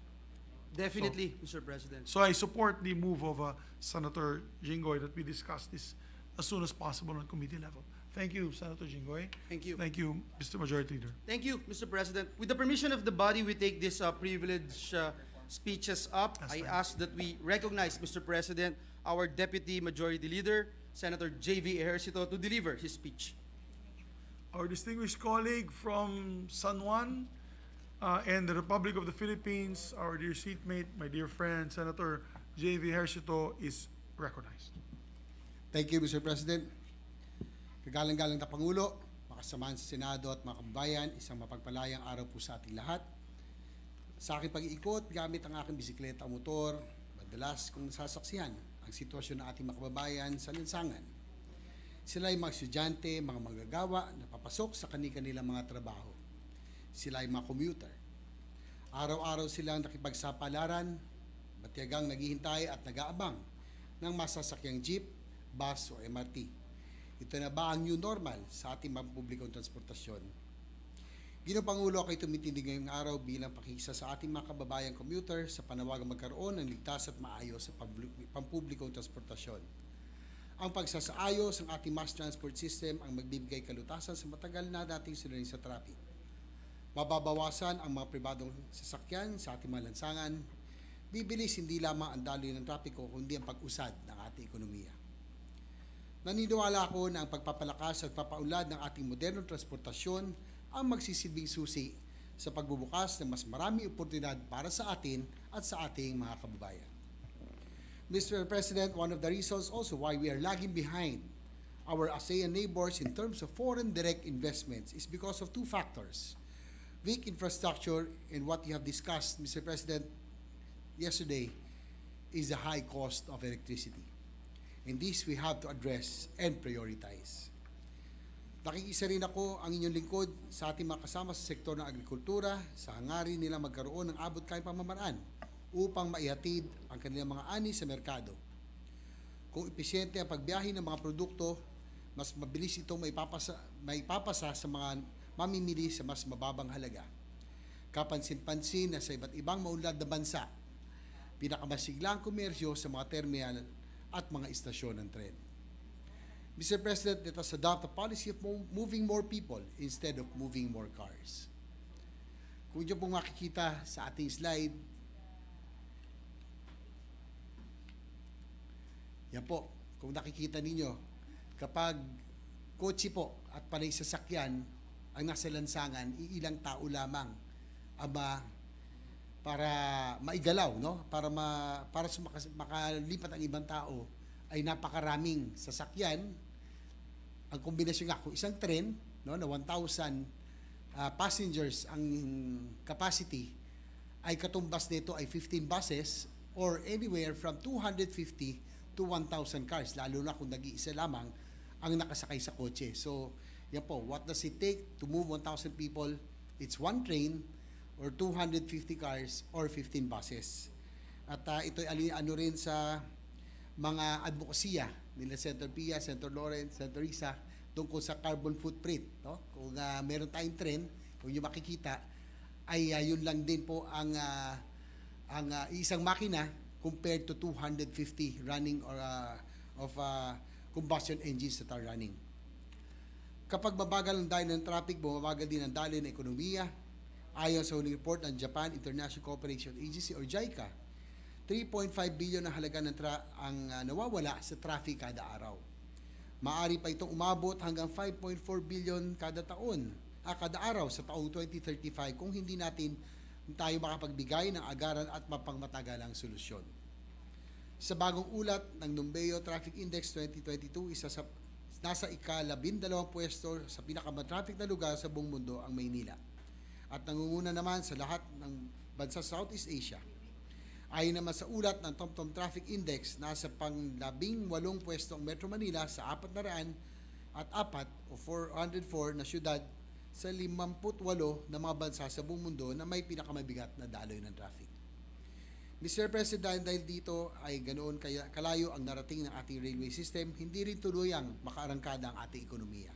S4: Definitely, Mr. President.
S1: So I support the move of Senator Jinggoy that we discuss this as soon as possible on committee level. Thank you, Senator Jinggoy.
S4: Thank you.
S1: Thank you, Mr. Majority Leader.
S4: Thank you, Mr. President. With the permission of the body, we take these privileged speeches up.
S1: That's
S4: I
S1: fine.
S4: ask that we recognize, Mr. President, our Deputy Majority Leader, Senator J.V. Ejercito, to deliver his speech.
S1: Our distinguished colleague from San Juan and the Republic of the Philippines, our dear seatmate, my dear friend, Senator J.V. Ejercito, is recognized.
S8: Thank you, Mr. President. Kagalang-galang na Pangulo, makasamahan sa Senado at mga kababayan, isang mapagpalayang araw po sa ating lahat. Sa aking pag-iikot, gamit ang aking bisikleta o motor, madalas kong nasasaksihan ang sitwasyon ng ating mga kababayan sa lansangan. Sila ay mga estudyante, mga manggagawa na papasok sa kani-kanilang mga trabaho. Sila ay mga commuter. Araw-araw silang nakipagsapalaran, matiyagang naghihintay at nag-aabang ng masasakyang jeep, bus o MRT. Ito na ba ang new normal sa ating mga publikong transportasyon? Ginoong Pangulo, ako'y tumitindig ngayong araw bilang pakisa sa ating mga kababayang commuter sa panawagang magkaroon ng ligtas at maayos sa pampublikong transportasyon. Ang pagsasaayos ng ating mass transport system ang magbibigay kalutasan sa matagal na dating suliranin sa traffic. Mababawasan ang mga pribadong sasakyan sa ating mga lansangan. Bibilis hindi lamang ang daloy ng trapiko kundi ang pag-usad ng ating ekonomiya. Naniniwala ako na ang pagpapalakas at papaunlad ng ating modernong transportasyon ang magsisilbing susi sa pagbubukas ng mas maraming oportunidad para sa atin at sa ating mga kababayan. Mr. President, one of the reasons also why we are lagging behind our ASEAN neighbors in terms of foreign direct investments is because of two factors: weak infrastructure and what you have discussed, Mr. President, yesterday, is the high cost of electricity. And this we have to address and prioritize. Nakikisa rin ako ang inyong lingkod sa ating mga kasama sa sektor ng agrikultura sa hangarin nila magkaroon ng abot-kayang pamamaraan upang maihatid ang kanilang mga ani sa merkado. Kung epesyente ang pagbiyahe ng mga produkto, mas mabilis itong maipapasa sa mga mamimili sa mas mababang halaga. Kapansin-pansin na sa iba't ibang maunlad na bansa, pinakamasiglang komersyo sa mga terminal at mga istasyon ng tren. Mr. President, let us adopt a policy of moving more people instead of moving more cars. Kung niyo pong makikita sa ating slide, yan po, kung nakikita ninyo, kapag kotse po at panay sasakyan ang nasa lansangan, iilang tao lamang ang para maigalaw, no? Para makalipat ang ibang tao ay napakaraming sasakyan. Ang kombinasyon nga kung isang tren, no, na 1,000 passengers ang capacity, ay katumbas nito ay 15 buses or anywhere from 250 to 1,000 cars, lalo na kung nag-iisa lamang ang nakasakay sa kotse. So, yan po, what does it take to move 1,000 people? It's one train or 250 cars or 15 buses. At ito ay ano rin sa mga advokasya nila Senator Pia, Senator Lawrence, Senator Risa tungkol sa carbon footprint. No? Kung meron tayong train, kung yung makikita, ay yun lang din po ang isang makina compared to 250 running or of combustion engines that are running. Kapag mabagal ang daloy ng traffic, bumabagal din ang daloy ng ekonomiya. Ayon sa huling report ng Japan International Cooperation Agency or JICA, 3.5 billion ang halaga ng ang nawawala sa traffic kada araw. Maaari pa itong umabot hanggang 5.4 billion kada araw sa taong 2035 kung hindi natin tayo makapagbigay ng agaran at mapangmatagalang solusyon. Sa bagong ulat ng Numbeo Traffic Index 2022, nasa ika-12 pwesto sa pinakamatraffic na lugar sa buong mundo ang Maynila. At nangunguna naman sa lahat ng bansa sa Southeast Asia. Ayon naman sa ulat ng TomTom Traffic Index, nasa pang-18 pwesto ang Metro Manila sa 404 na syudad sa 58 na mga bansa sa buong mundo na may pinakamabigat na daloy ng traffic. Mr. President, dahil dito ay ganoon kalayo ang narating ng ating railway system, hindi rin tuluyang makaarangkada ang ating ekonomiya.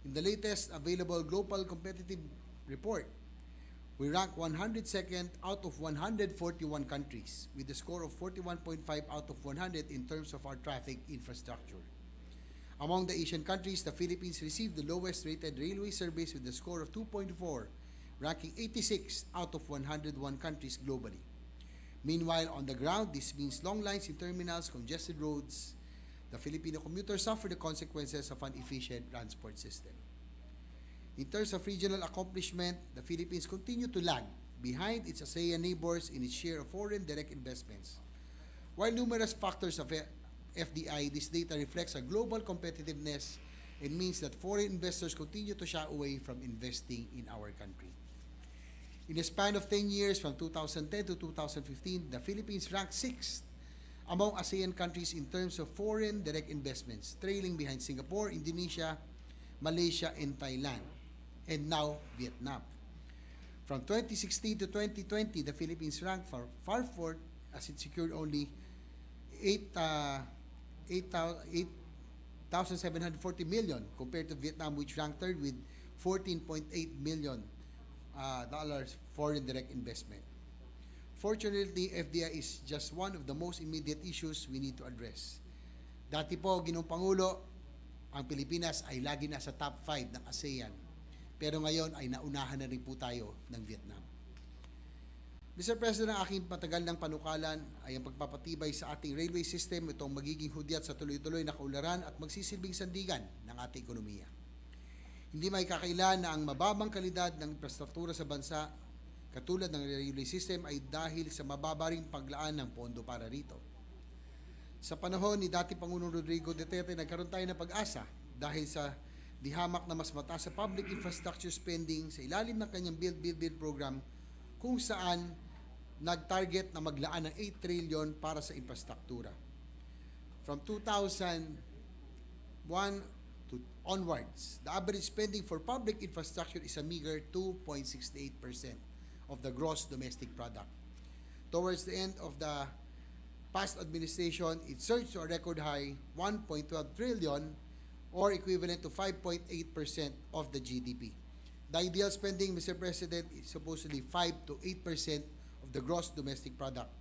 S8: In the latest available Global Competitive Report, we rank 102nd out of 141 countries with a score of 41.5 out of 100 in terms of our traffic infrastructure. Among the Asian countries, the Philippines received the lowest rated railway service with a score of 2.4, ranking 86 out of 101 countries globally. Meanwhile, on the ground, this means long lines in terminals, congested roads. The Filipino commuters suffer the consequences of an efficient transport system. In terms of regional accomplishment, the Philippines continue to lag behind its ASEAN neighbors in its share of foreign direct investments. While numerous factors of FDI, this data reflects a global competitiveness and means that foreign investors continue to shy away from investing in our country. In a span of 10 years, from 2010 to 2015, the Philippines ranked 6th among ASEAN countries in terms of foreign direct investments, trailing behind Singapore, Indonesia, Malaysia, and Thailand, and now Vietnam. From 2016 to 2020, the Philippines ranked far fourth as it secured only 8,740 million compared to Vietnam, which ranked third with 14.8 million dollars foreign direct investment. Fortunately, FDI is just one of the most immediate issues we need to address. Dati po, Ginoong Pangulo, ang Pilipinas ay lagi nasa top 5 ng ASEAN. Pero ngayon ay naunahan na rin po tayo ng Vietnam. Mr. President, ang aking patagal ng panukalan ay ang pagpapatibay sa ating railway system, itong magiging hudyat sa tuloy-tuloy na kaunlaran at magsisilbing sandigan ng ating ekonomiya. Hindi may kakailan na ang mababang kalidad ng infrastruktura sa bansa, katulad ng railway system, ay dahil sa mababaring paglaan ng pondo para rito. Sa panahon ni dating Pangulong Rodrigo Duterte, nagkaroon tayo ng pag-asa dahil sa dihamak na mas mataas sa public infrastructure spending sa ilalim ng kanyang Build program, kung saan nag-target na maglaan ng 8 trillion para sa infrastruktura. From 2001 onwards, the average spending for public infrastructure is a meager 2.68% of the gross domestic product. Towards the end of the past administration, it surged to a record high 1.12 trillion or equivalent to 5.8% of the GDP. The ideal spending, Mr. President, is supposedly 5 to 8% of the gross domestic product.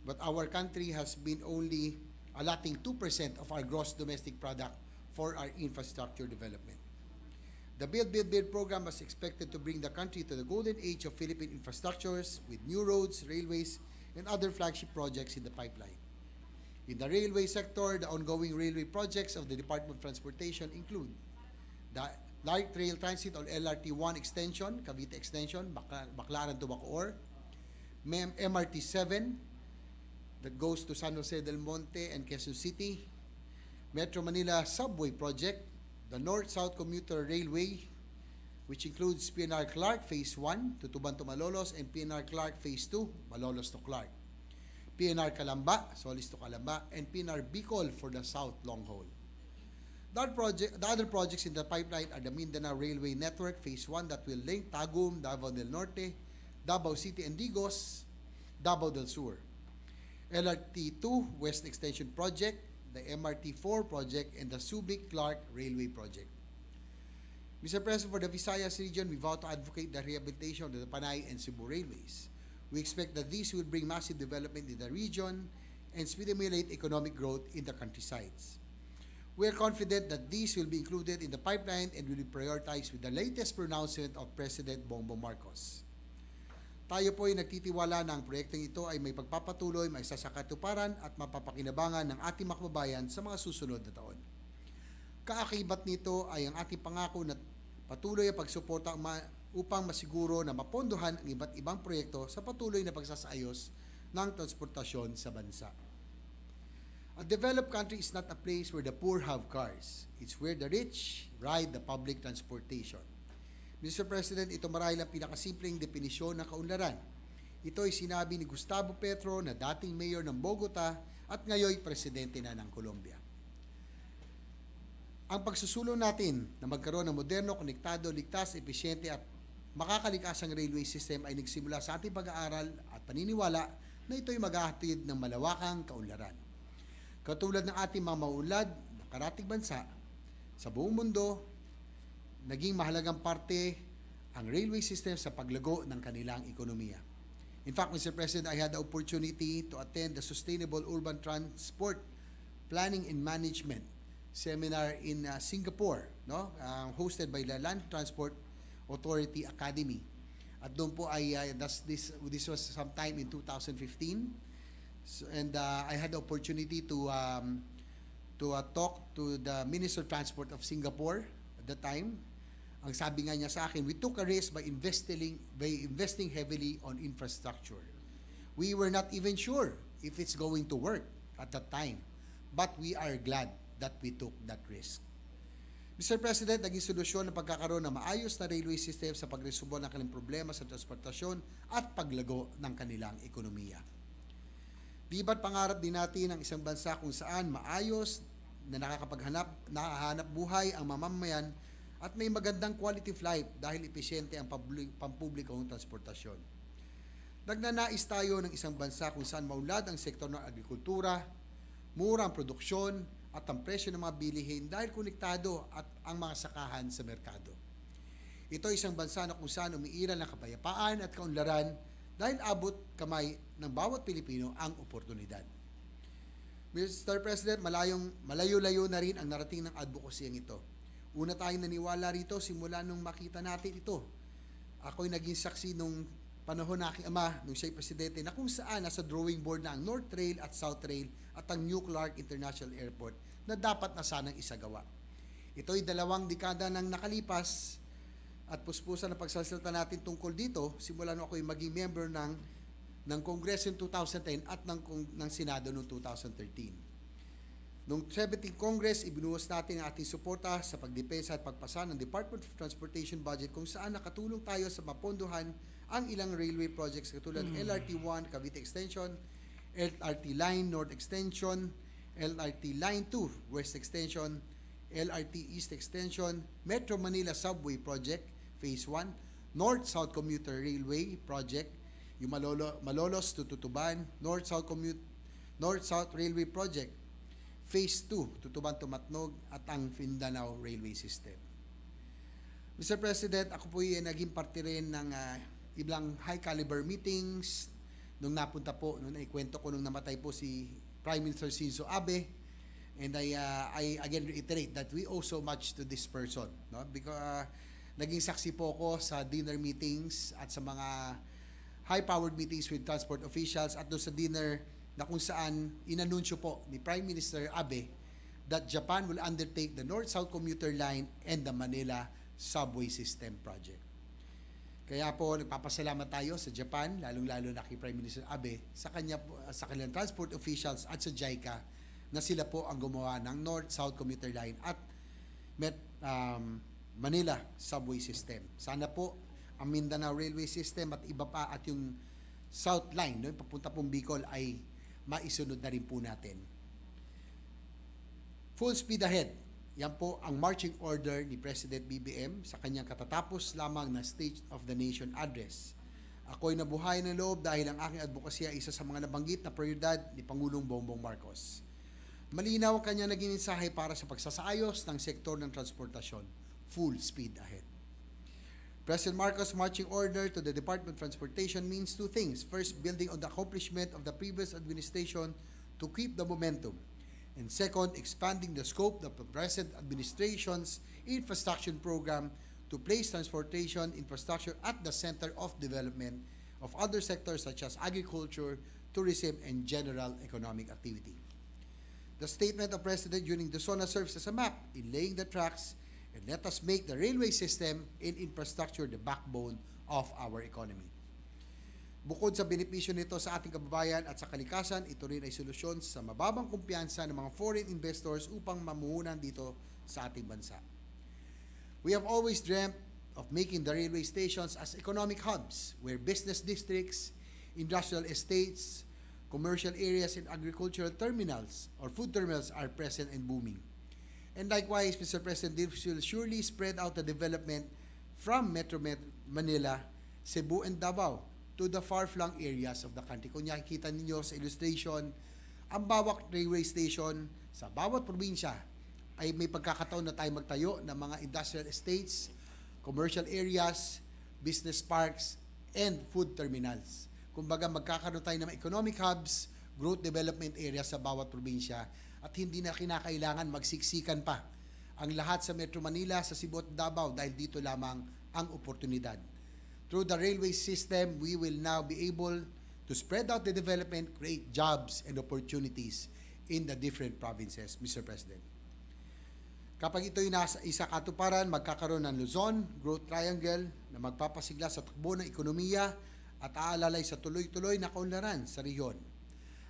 S8: But our country has been only allotting 2% of our gross domestic product for our infrastructure development. The Build program was expected to bring the country to the golden age of Philippine infrastructures with new roads, railways, and other flagship projects in the pipeline. In the railway sector, the ongoing railway projects of the Department of Transportation include the Light Rail Transit or LRT-1 extension, Cavite extension, Baclaran to Bacoor, MRT-7 that goes to San Jose del Monte and Quezon City, Metro Manila Subway Project, the North-South Commuter Railway, which includes PNR Clark Phase 1 to Tuban to Malolos and PNR Clark Phase 2, Malolos to Clark. PNR Calamba, Solis to Calamba, and PNR Bicol for the South Long Haul. The other projects in the pipeline are the Mindanao Railway Network Phase 1 that will link Tagum, Davao del Norte, Davao City and Digos, Davao del Sur. LRT-2 West Extension Project, the MRT-4 project, and the Subic-Clark Railway Project. Mr. President, for the Visayas region, we vow to advocate the rehabilitation of the Panay and Cebu railways. We expect that these will bring massive development in the region and stimulate economic growth in the countrysides. We are confident that these will be included in the pipeline and will be prioritized with the latest pronouncement of President Bongbong Marcos. Tayo po ay nagtitiwala na ang proyektong ito ay may pagpapatuloy, may sasakatuparan at mapapakinabangan ng ating mga kababayan sa mga susunod na taon. Kaakibat nito ay ang ating pangako na patuloy ang pagsuporta upang masiguro na mapondohan ang iba't ibang proyekto sa patuloy na pagsasaayos ng transportasyon sa bansa. A developed country is not a place where the poor have cars. It's where the rich ride the public transportation. Mr. President, ito marahil ang pinakasimpleng definisyon ng kaunlaran. Ito ay sinabi ni Gustavo Petro na dating mayor ng Bogota at ngayon presidente na ng Colombia. Ang pagsusulong natin na magkaroon ng moderno, konektado, ligtas, epesyente at makakalikasang railway system ay nagsimula sa ating pag-aaral at paniniwala na ito'y maghahatid ng malawakang kaunlaran. Katulad ng ating mga maunlad na karatig bansa sa buong mundo, naging mahalagang parte ang railway system sa paglago ng kanilang ekonomiya. In fact, Mr. President, I had the opportunity to attend the Sustainable Urban Transport Planning and Management seminar in Singapore, hosted by the Land Transport Authority Academy. At doon po ay this was sometime in 2015. And I had the opportunity to talk to the Minister of Transport of Singapore at the time. Ang sabi nga niya sa akin, we took a risk by investing heavily on infrastructure. We were not even sure if it's going to work at that time, but we are glad that we took that risk. Mr. President, naging solusyon ng pagkakaroon ng maayos na railway system sa pagresolba ng kanilang problema sa transportasyon at paglago ng kanilang ekonomiya. Di ba't pangarap din natin ang isang bansa kung saan maayos na nakahanap buhay ang mamamayan at may magandang quality of life dahil epesyente ang pampublikong transportasyon. Nagnanais tayo ng isang bansa kung saan maunlad ang sektor ng agrikultura, mura ang produksyon at ang presyo ng mga bilihin dahil konektado at ang mga sakahan sa merkado. Ito ay isang bansa na kung saan umiiral ng kapayapaan at kaunlaran dahil abot kamay ng bawat Pilipino ang oportunidad. Mr. President, malayo-layo na rin ang narating ng advocacy ito. Una tayong naniwala rito simula nung makita natin ito. Ako'y naging saksi nung panahon na aking ama, nung siya'y presidente, na kung saan nasa drawing board na ang North Rail at South Rail at ang New Clark International Airport na dapat na sanang isagawa. Ito'y 2 dekada nang nakalipas at puspusan na pagsasalita natin tungkol dito, simula nung ako'y maging member ng Kongreso in 2010 at ng Senado noong 2013. Noong 17th Congress, ibinuhos natin ang ating suporta sa pagdepensa at pagpasa ng Department of Transportation budget kung saan nakatulong tayo sa mapondohan ang ilang railway projects katulad LRT-1 Cavite Extension, LRT Line North Extension, LRT Line 2 West Extension, LRT East Extension, Metro Manila Subway Project Phase 1, North-South Commuter Railway Project, yung Malolos to Tutuban, North-South Railway Project Phase 2, Tutuban to Matnog at ang Mindanao Railway System. Mr. President, ako po ay naging parte rin ng ilang high-caliber meetings nung napunta po, nung naikwento ko nung namatay po si Prime Minister Shinzo Abe. And I again reiterate that we owe so much to this person. No? Because naging saksi po ako sa dinner meetings at sa mga high-powered meetings with transport officials at doon sa dinner na kung saan inanunsyo po ni Prime Minister Abe that Japan will undertake the North-South Commuter Line and the Manila Subway System Project. Kaya po nagpapasalamat tayo sa Japan, lalong-lalo na kay Prime Minister Abe, sa kanilang transport officials at sa JICA na sila po ang gumawa ng North-South Commuter Line at Manila Subway System. Sana po ang Mindanao Railway System at iba pa at yung South Line, no, papunta pong Bicol ay maisunod na rin po natin. Full speed ahead. Yan po ang marching order ni President BBM sa kanyang katatapos lamang na State of the Nation address. Ako'y nabuhay ng loob dahil ang aking advokasya ay isa sa mga nabanggit na prioridad ni Pangulong Bongbong Marcos. Malinaw ang kanyang naging mensahe para sa pagsasaayos ng sektor ng transportasyon. Full speed ahead. President Marcos' marching order to the Department of Transportation means two things. First, building on the accomplishment of the previous administration to keep the momentum. And second, expanding the scope of the present administration's infrastructure program to place transportation infrastructure at the center of development of other sectors such as agriculture, tourism, and general economic activity. The statement of President during the SONA serves as a map in laying the tracks and let us make the railway system and infrastructure the backbone of our economy. Bukod sa benepisyo nito sa ating kababayan at sa kalikasan, ito rin ay solusyon sa mababang kumpiyansa ng mga foreign investors upang mamuhunan dito sa ating bansa. We have always dreamt of making the railway stations as economic hubs where business districts, industrial estates, commercial areas, and agricultural terminals or food terminals are present and booming. And likewise, Mr. President, this will surely spread out the development from Metro Manila, Cebu, and Davao to the far-flung areas of the country. Kung nakikita ninyo sa illustration, ang bawat railway station sa bawat probinsya ay may pagkakataon na tayo magtayo ng mga industrial estates, commercial areas, business parks, and food terminals. Kumbaga magkakaroon tayo ng economic hubs, growth development areas sa bawat probinsya at hindi na kinakailangan magsiksikan pa ang lahat sa Metro Manila, sa Cebu at Davao dahil dito lamang ang oportunidad. Through the railway system, we will now be able to spread out the development, create jobs and opportunities in the different provinces, Mr. President. Kapag ito'y nasa isa katuparan, magkakaroon ng Luzon Growth Triangle na magpapasigla sa takbo ng ekonomiya at aalalay sa tuloy-tuloy na kaunlaran sa rehiyon.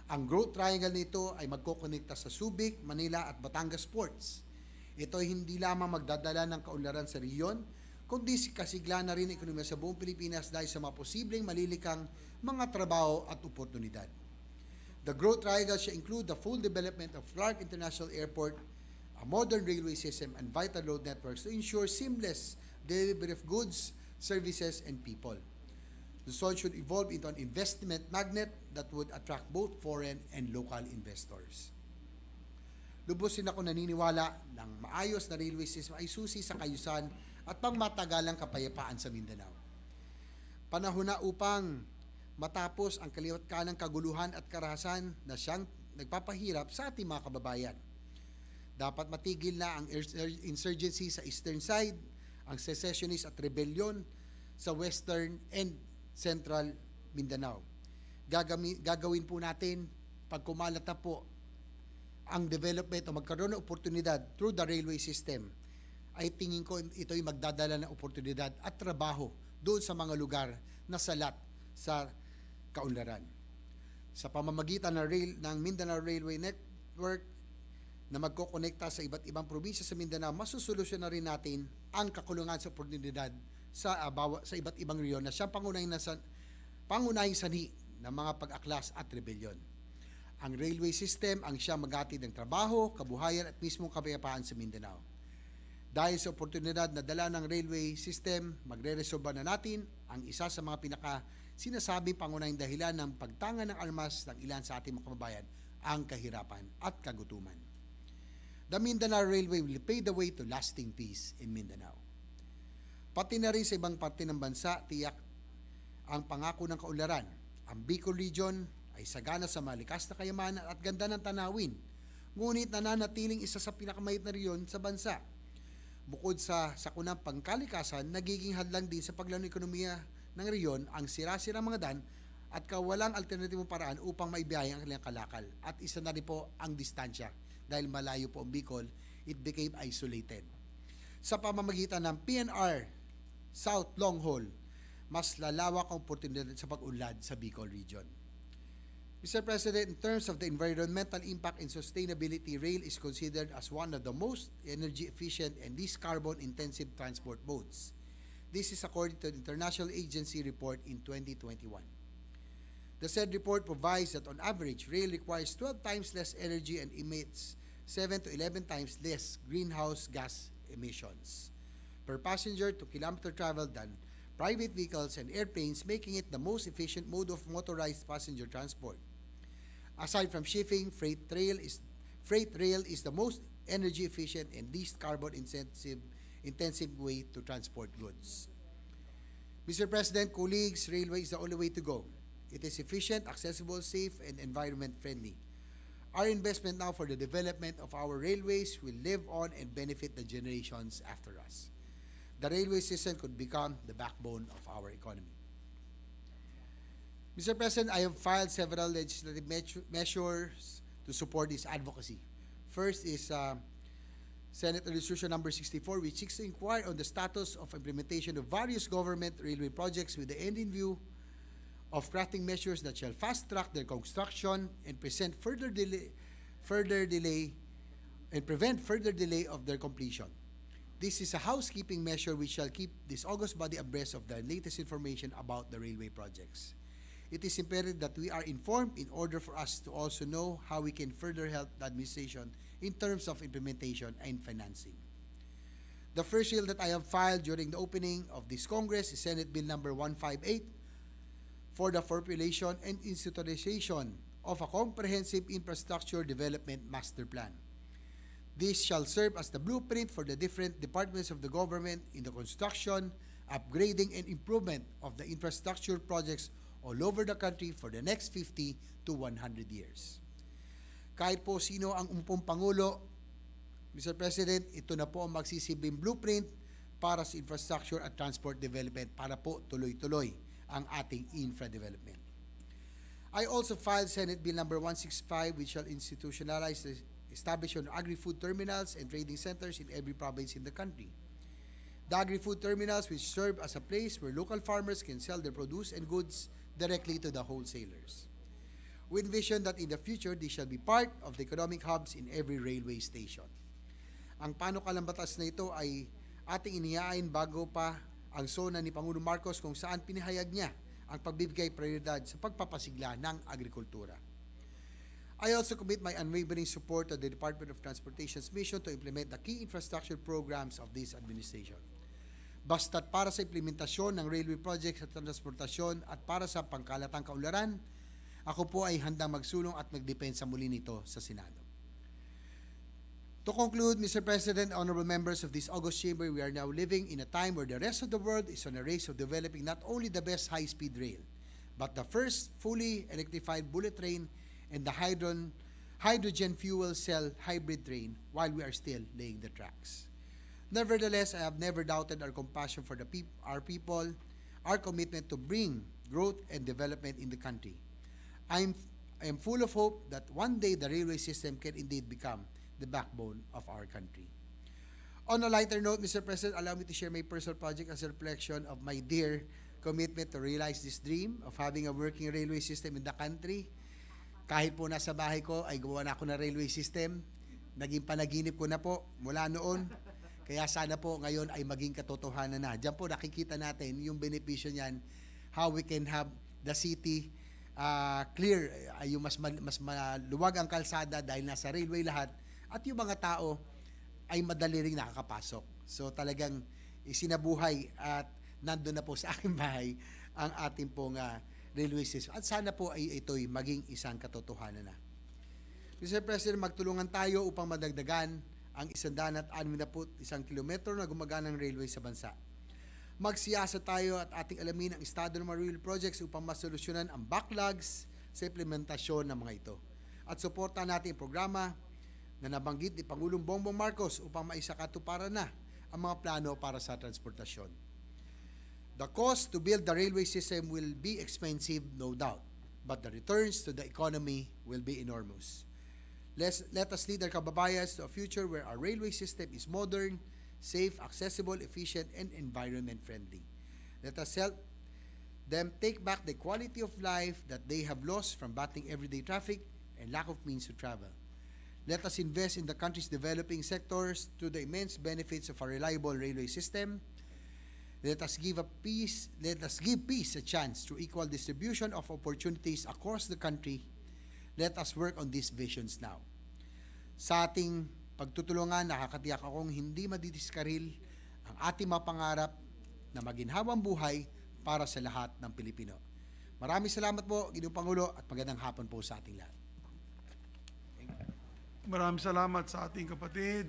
S8: Ang Growth Triangle nito ay magkokonekta sa Subic, Manila at Batangas ports. Ito ay hindi lamang magdadala ng kaunlaran sa rehiyon, kundi kasigla na rin ang ekonomiya sa buong Pilipinas dahil sa mga posibleng malilikang mga trabaho at oportunidad. The Growth Triangle shall include the full development of Clark International Airport, a modern railway system, and vital road networks to ensure seamless delivery of goods, services, and people. Luzon should evolve into an investment magnet that would attract both foreign and local investors. Lubos din ako naniniwala ng maayos na railway system ay susi sa kayusan at pangmatagalang kapayapaan sa Mindanao. Panahon na upang matapos ang kaliwat-kanang kaguluhan at karahasan na siyang nagpapahirap sa ating mga kababayan. Dapat matigil na ang insurgency sa eastern side, ang secessionist at rebellion sa western and central Mindanao. Gagawin po natin pag kumalat na po ang development o magkaroon ng oportunidad through the railway system, ay tingin ko ito'y magdadala ng oportunidad at trabaho doon sa mga lugar na salat sa kaunlaran. Sa pamamagitan ng Mindanao Railway Network na magkokonekta sa iba't ibang probinsya sa Mindanao, masusolusyon na rin natin ang kakulungan sa oportunidad sa iba't ibang rehiyon na siyang pangunahing sanhi ng mga pag-aklas at rebelyon. Ang railway system ang siyang maghatid ng trabaho, kabuhayan at mismong kapayapaan sa Mindanao. Dahil sa oportunidad na dala ng railway system, magre-resolba na natin ang isa sa mga sinasabing pangunahing dahilan ng pagtanga ng armas ng ilan sa ating mga kababayan, ang kahirapan at kagutuman. The Mindanao Railway will pave the way to lasting peace in Mindanao. Pati na rin sa ibang parte ng bansa, tiyak ang pangako ng kaunlaran. Ang Bicol Region ay sagana sa malikas na kayamanan at ganda ng tanawin, ngunit nananatiling isa sa pinakamahit na rehiyon sa bansa. Bukod sa sakunang pangkalikasan, nagiging hadlang din sa paglago ng ekonomiya ng rehiyon ang sira-sirang mga daan at kawalang alternatibong paraan upang maibiyahe ang kanilang kalakal. At isa na rin po ang distansya. Dahil malayo po ang Bicol, it became isolated. Sa pamamagitan ng PNR South Long Haul, mas lalawak ang oportunidad sa pag-unlad sa Bicol Region. Mr. President, in terms of the environmental impact and sustainability, rail is considered as one of the most energy-efficient and least carbon-intensive transport modes. This is according to the International Agency report in 2021. The said report provides that on average, rail requires 12 times less energy and emits 7 to 11 times less greenhouse gas emissions per passenger to kilometer traveled than private vehicles and airplanes, making it the most efficient mode of motorized passenger transport. Aside from shipping, freight rail is the most energy efficient and least carbon intensive way to transport goods. Mr. President, colleagues, railway is the only way to go. It is efficient, accessible, safe, and environment friendly. Our investment now for the development of our railways will live on and benefit the generations after us. The railway system could become the backbone of our economy. Mr. President, I have filed several legislative measures to support this advocacy. First is Senate Resolution number 64, which seeks to inquire on the status of implementation of various government railway projects with the end in view of crafting measures that shall fast-track their construction and prevent further delay of their completion. This is a housekeeping measure which shall keep this august body abreast of the latest information about the railway projects. It is imperative that we are informed in order for us to also know how we can further help the administration in terms of implementation and financing. The first bill that I have filed during the opening of this Congress is Senate Bill number 158 for the formulation and institutionalization of a comprehensive infrastructure development master plan. This shall serve as the blueprint for the different departments of the government in the construction, upgrading, and improvement of the infrastructure projects all over the country for the next 50 to 100 years. Kahit po sino ang umpong Pangulo, Mr. President, ito na po ang magsisilbing blueprint para sa infrastructure at transport development para po tuloy-tuloy ang ating infra development. I also filed Senate Bill number 165, which shall institutionalize the establishment of agri-food terminals and trading centers in every province in the country. The agri-food terminals which serve as a place where local farmers can sell their produce and goods directly to the wholesalers. We envision that in the future, they shall be part of the economic hubs in every railway station. Ang panukalang batas na ito ay ating inihain bago pa ang SONA ni Pangulong Marcos kung saan pinahayag niya ang pagbibigay prioridad sa pagpapasigla ng agrikultura. I also commit my unwavering support to the Department of Transportation's mission to implement the key infrastructure programs of this administration. Basta't para sa implementasyon ng railway projects at transportasyon at para sa pangkalatang kaunlaran, ako po ay handang magsulong at magdepensa muli nito sa Senado. To conclude, Mr. President, honorable members of this august chamber, we are now living in a time where the rest of the world is on a race of developing not only the best high-speed rail, but the first fully electrified bullet train and the hydrogen fuel cell hybrid train while we are still laying the tracks. Nevertheless, I have never doubted our compassion for our people, our commitment to bring growth and development in the country. I am full of hope that one day the railway system can indeed become the backbone of our country. On a lighter note, Mr. President, allow me to share my personal project as a reflection of my dear commitment to realize this dream of having a working railway system in the country. Kahit po nasa bahay ko ay gawa na ako ng railway system. Naging panaginip ko na po mula noon. Kaya sana po ngayon ay maging katotohanan na. Diyan po nakikita natin yung benepisyo niyan, how we can have the city clear, yung mas maluwag ang kalsada dahil nasa railway lahat, at yung mga tao ay madali ring nakakapasok. So talagang isinabuhay at nandun na po sa aking bahay ang ating pong railway system. At sana po ay ito'y maging isang katotohanan na. Mr. President, magtulungan tayo upang madagdagan ang 161 kilometro na gumaganang railway sa bansa. Magsiyasa tayo at ating alamin ang estado ng mga railway projects upang masolusyonan ang backlogs sa implementasyon ng mga ito. At suportahan natin ang programa na nabanggit ni Pangulong Bongbong Marcos upang maisakatuparan na ang mga plano para sa transportasyon. The cost to build the railway system will be expensive, no doubt, but the returns to the economy will be enormous. Let us lead our kababayans to a future where our railway system is modern, safe, accessible, efficient, and environment-friendly. Let us help them take back the quality of life that they have lost from battling everyday traffic and lack of means to travel. Let us invest in the country's developing sectors to the immense benefits of a reliable railway system. Let us give peace a chance through equal distribution of opportunities across the country. Let us work on these visions now. Sa ating pagtutulungan, nakakatiyak akong hindi madidiskaril ang ating mga pangarap na maginhawang buhay para sa lahat ng Pilipino. Maraming salamat po, Ginoong Pangulo, at magandang hapon po sa ating lahat.
S1: Maraming salamat sa ating kapatid,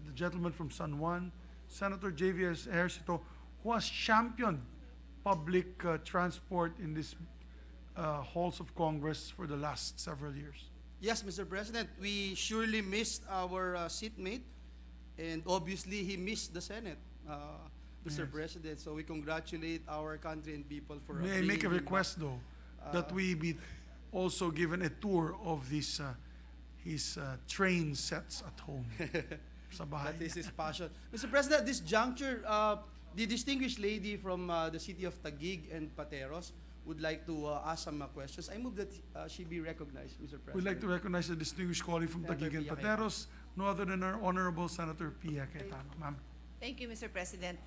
S1: the gentleman from San Juan, Senator J.V.S. Ejercito, who has championed public transport in these halls of Congress for the last several years.
S4: Yes, Mr. President, we surely missed our seatmate, and obviously he missed the Senate, Mr.
S1: Yes.
S4: President. So we congratulate our country and people for
S1: May I make a
S4: bringing him
S1: request though, that we be also given a tour of this, his train sets at home sa bahay.
S4: That is his passion. Mr. President, this juncture, the distinguished lady from the city of Taguig and Pateros would like to ask some questions. I move that she be recognized, Mr. President.
S1: We'd like to recognize the distinguished colleague from
S4: Senator
S1: Taguig and
S4: Pia
S1: Pateros, no other than our Honorable Senator Pia Cayetano. Ma'am.
S9: Thank you, Mr. President.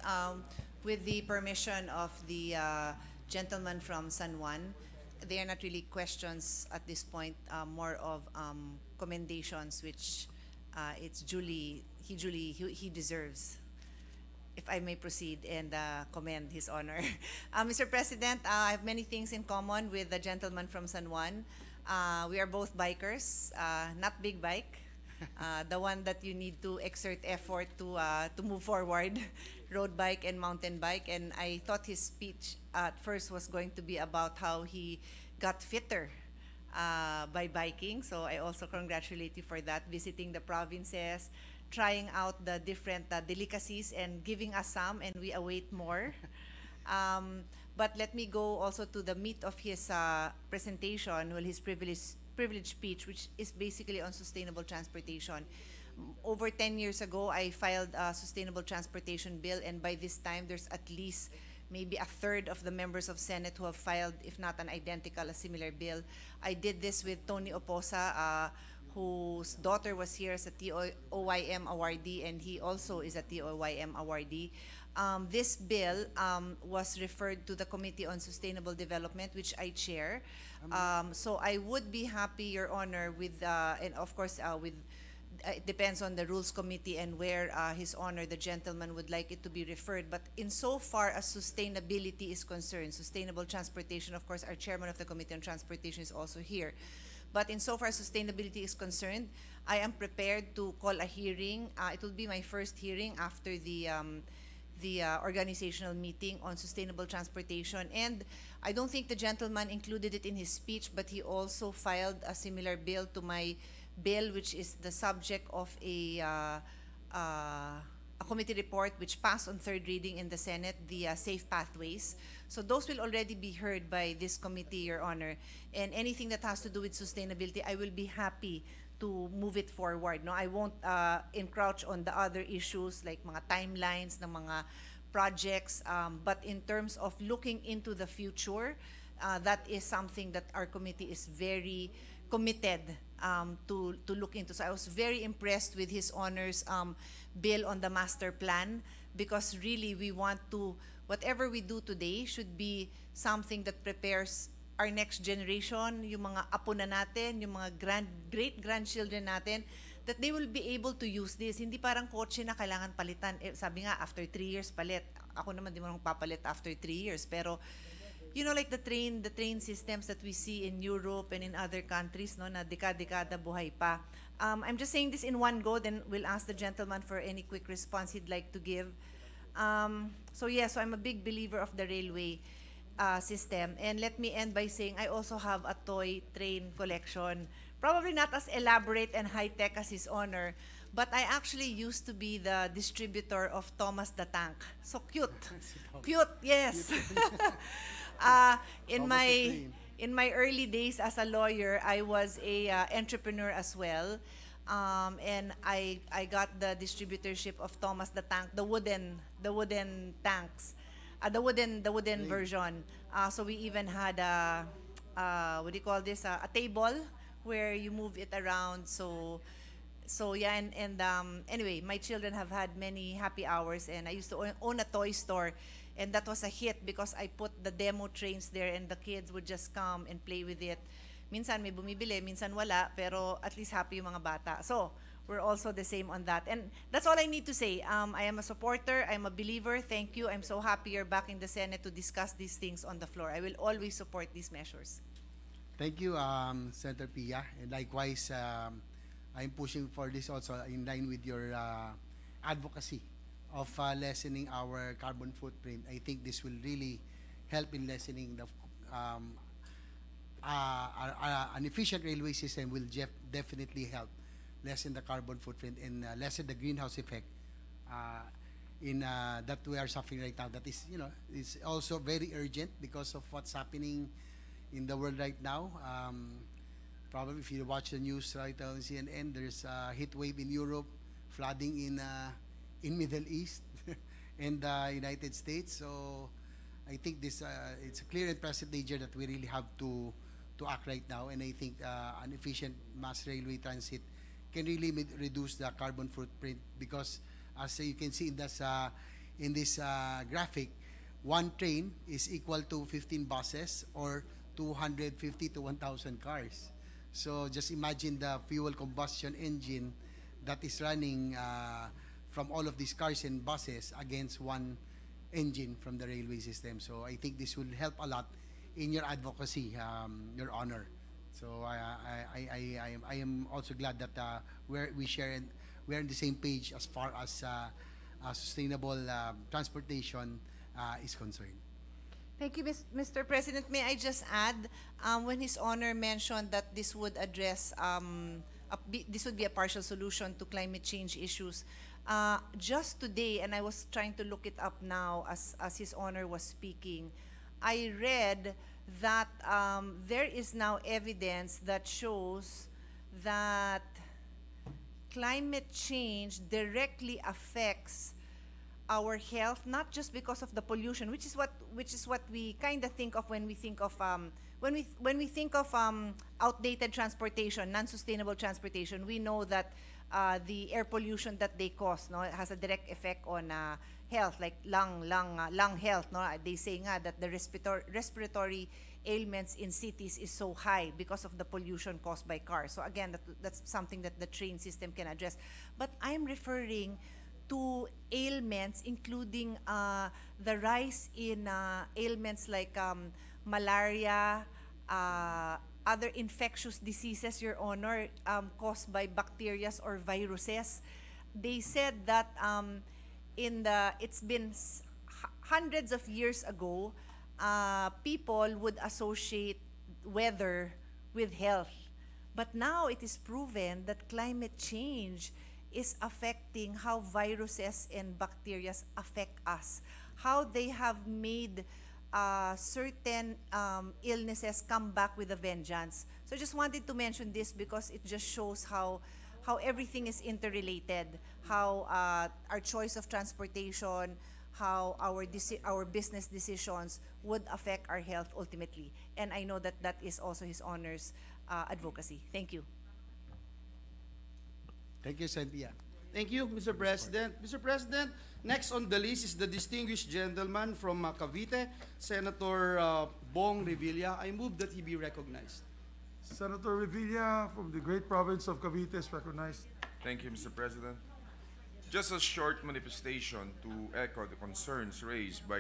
S9: With the permission of the gentleman from San Juan, they are not really questions at this point, more of commendations, which he deserves. If I may proceed and commend His Honor. Mr. President, I have many things in common with the gentleman from San Juan. We are both bikers, not big bike. The one that you need to exert effort to move forward, road bike and mountain bike. And I thought his speech at first was going to be about how he got fitter by biking. So I also congratulate you for that, visiting the provinces, trying out the different delicacies and giving us some, and we await more. But let me go also to the meat of his presentation, his privilege speech, which is basically on sustainable transportation. Over 10 years ago, I filed a sustainable transportation bill, and by this time, there's at least maybe a third of the members of Senate who have filed, if not an identical, a similar bill. I did this with Tony Oposa, whose daughter was here as a TOYM awardee, and he also is a TOYM awardee. This bill was referred to the Committee on Sustainable Development, which I chair. So I would be happy, Your Honor, with, and of course, with, it depends on the Rules Committee and where His Honor, the gentleman, would like it to be referred. But insofar as sustainability is concerned, sustainable transportation, of course, our chairman of the Committee on Transportation is also here. But insofar as sustainability is concerned, I am prepared to call a hearing. It will be my first hearing after the organizational meeting on sustainable transportation. And I don't think the gentleman included it in his speech, but he also filed a similar bill to my bill, which is the subject of a committee report which passed on third reading in the Senate, the Safe Pathways. So those will already be heard by this committee, Your Honor. And anything that has to do with sustainability, I will be happy to move it forward. No, I won't encroach on the other issues like mga timelines ng mga projects. But in terms of looking into the future, that is something that our committee is very committed to look into. So I was very impressed with His Honor's bill on the master plan, because really we want to, whatever we do today should be something that prepares our next generation, yung mga apo na natin, yung mga great-grandchildren natin, that they will be able to use this. Hindi parang kotse na kailangan palitan. Sabi nga, after 3 years palit. Ako naman di mo nang papalit after 3 years. Pero, you know, like the train systems that we see in Europe and in other countries, no, na dekada buhay pa. I'm just saying this in one go, then we'll ask the gentleman for any quick response he'd like to give. So I'm a big believer of the railway system. And let me end by saying I also have a toy train collection. Probably not as elaborate and high-tech as His Honor, but I actually used to be the distributor of Thomas the Tank. So cute. Cute, yes. In my early days as a lawyer, I was a entrepreneur as well. And I got the distributorship of Thomas the Tank, the wooden tanks, the wooden version. So we even had a table where you move it around. Anyway, my children have had many happy hours, and I used to own a toy store And that was a hit because I put the demo trains there and the kids would just come and play with it. Minsan may bumibili, minsan wala, pero at least happy yung mga bata. So, we're also the same on that. And that's all I need to say. I am a supporter, I'm a believer. Thank you. I'm so happy you're back in the Senate to discuss these things on the floor. I will always support these measures.
S8: Thank you, Senator Pia. And likewise, I'm pushing for this also in line with your advocacy of lessening our carbon footprint. I think this will really help in lessening the an efficient railway system will definitely help lessen the carbon footprint and lessen the greenhouse effect in that we are suffering right now. That is, is also very urgent because of what's happening in the world right now. Probably if you watch the news right on CNN, there's a heat wave in Europe, flooding in Middle East and the United States. So I think this it's a clear and present danger that we really have to act right now. And I think an efficient mass railway transit can really reduce the carbon footprint because, as you can see in this graphic, one train is equal to 15 buses or 250 to 1,000 cars. So just imagine the fuel combustion engine that is running from all of these cars and buses against one engine from the railway system. So I think this will help a lot in your advocacy, Your Honor. So I am also glad that we're on the same page as far as sustainable transportation is concerned.
S9: Thank you, Mr. President. May I just add, when His Honor mentioned that this would address, this would be a partial solution to climate change issues. Just today, and I was trying to look it up now as His Honor was speaking, I read that there is now evidence that shows that climate change directly affects our health, not just because of the pollution, which is what we kind of think of when we think of when we think of outdated transportation, non-sustainable transportation. We know that the air pollution that they cause, it has a direct effect on health, like lung health. They say nga that the respiratory ailments in cities is so high because of the pollution caused by cars. So again, that's something that the train system can address. But I'm referring to ailments, including the rise in ailments like malaria, other infectious diseases, Your Honor, caused by bacteria or viruses. They said that it's been hundreds of years ago, people would associate weather with health. But now it is proven that climate change is affecting how viruses and bacteria affect us, how they have made certain illnesses come back with a vengeance. So I just wanted to mention this because it just shows how everything is interrelated, how our choice of transportation, how our business decisions would affect our health ultimately. And I know that that is also His Honor's advocacy. Thank you.
S8: Thank you, Cynthia.
S4: Thank you, Mr. President. Mr. President, next on the list is the distinguished gentleman from Cavite, Senator Bong Revilla. I move that he be recognized.
S1: Senator Revilla from the great province of Cavite is recognized.
S10: Thank you, Mr. President. Just a short manifestation to echo the concerns raised by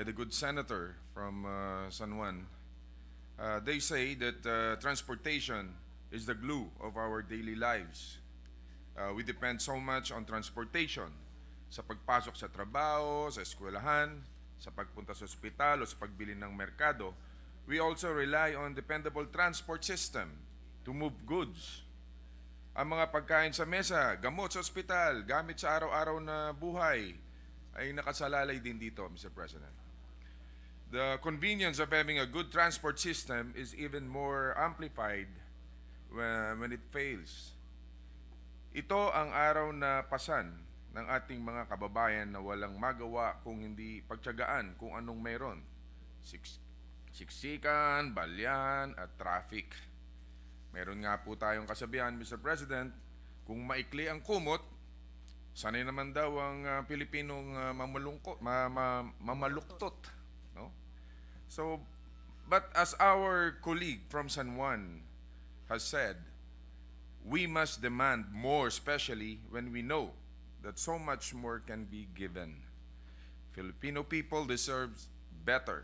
S10: the good senator from San Juan. They say that transportation is the glue of our daily lives. We depend so much on transportation sa pagpasok sa trabaho, sa eskwelahan, sa pagpunta sa ospital o sa pagbili ng merkado. We also rely on dependable transport system to move goods. Ang mga pagkain sa mesa, gamot sa ospital, gamit sa araw-araw na buhay ay nakasalalay din dito, Mr. President. The convenience of having a good transport system is even more amplified when it fails. Ito ang araw na pasan ng ating mga kababayan na walang magawa kung hindi pagtiyagaan kung anong meron. Siksikan, balyan, at traffic. Meron nga po tayong kasabihan, Mr. President, kung maikli ang kumot, Sanay naman daw ang Pilipinong mamaluktot, no? So, but as our colleague from San Juan has said, we must demand more, especially when we know that so much more can be given. Filipino people deserves better.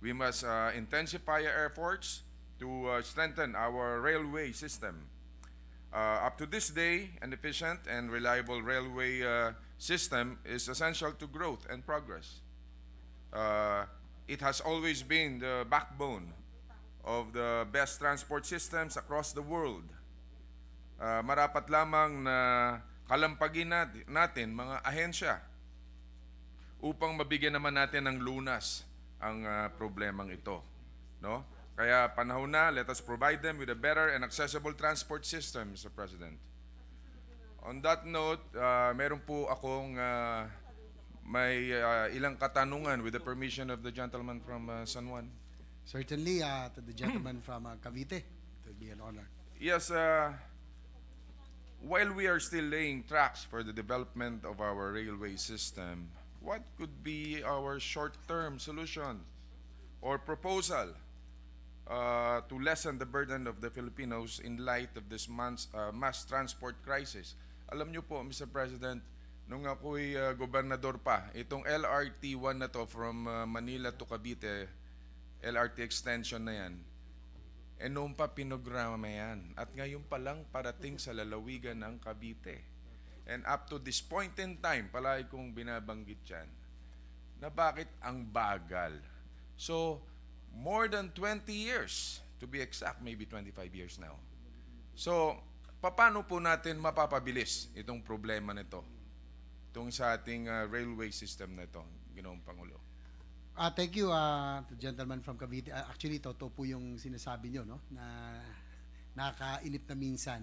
S10: We must intensify our efforts to strengthen our railway system. Up to this day, an efficient and reliable railway system is essential to growth and progress. It has always been the backbone of the best transport systems across the world. Marapat lamang na kalampagin natin mga ahensya upang mabigyan naman natin ng lunas ang problemang ito, no? Kaya panahon na, let us provide them with a better and accessible transport system, Mr. President. On that note, meron po akong may ilang katanungan with the permission of the gentleman from San Juan.
S8: Certainly, to the gentleman from Cavite, it will be an honor.
S10: Yes, while we are still laying tracks for the development of our railway system, what could be our short-term solution or proposal to lessen the burden of the Filipinos in light of this mass transport crisis? Alam niyo po, Mr. President, nung ako'y gobernador pa, itong LRT1 na to from Manila to Cavite, LRT extension na yan, noon pa pinograma yan. At ngayon pa lang parating sa lalawigan ng Cavite. And up to this point in time, palagi kong binabanggit yan, na bakit ang bagal. So, more than 20 years, to be exact, maybe 25 years now. So, paano po natin mapapabilis itong problema nito? Itong sa ating railway system na ito, Ginoong Pangulo.
S8: Thank you, to gentleman from Cavite. Actually, totoo po yung sinasabi nyo, no? Na nakakainip na minsan.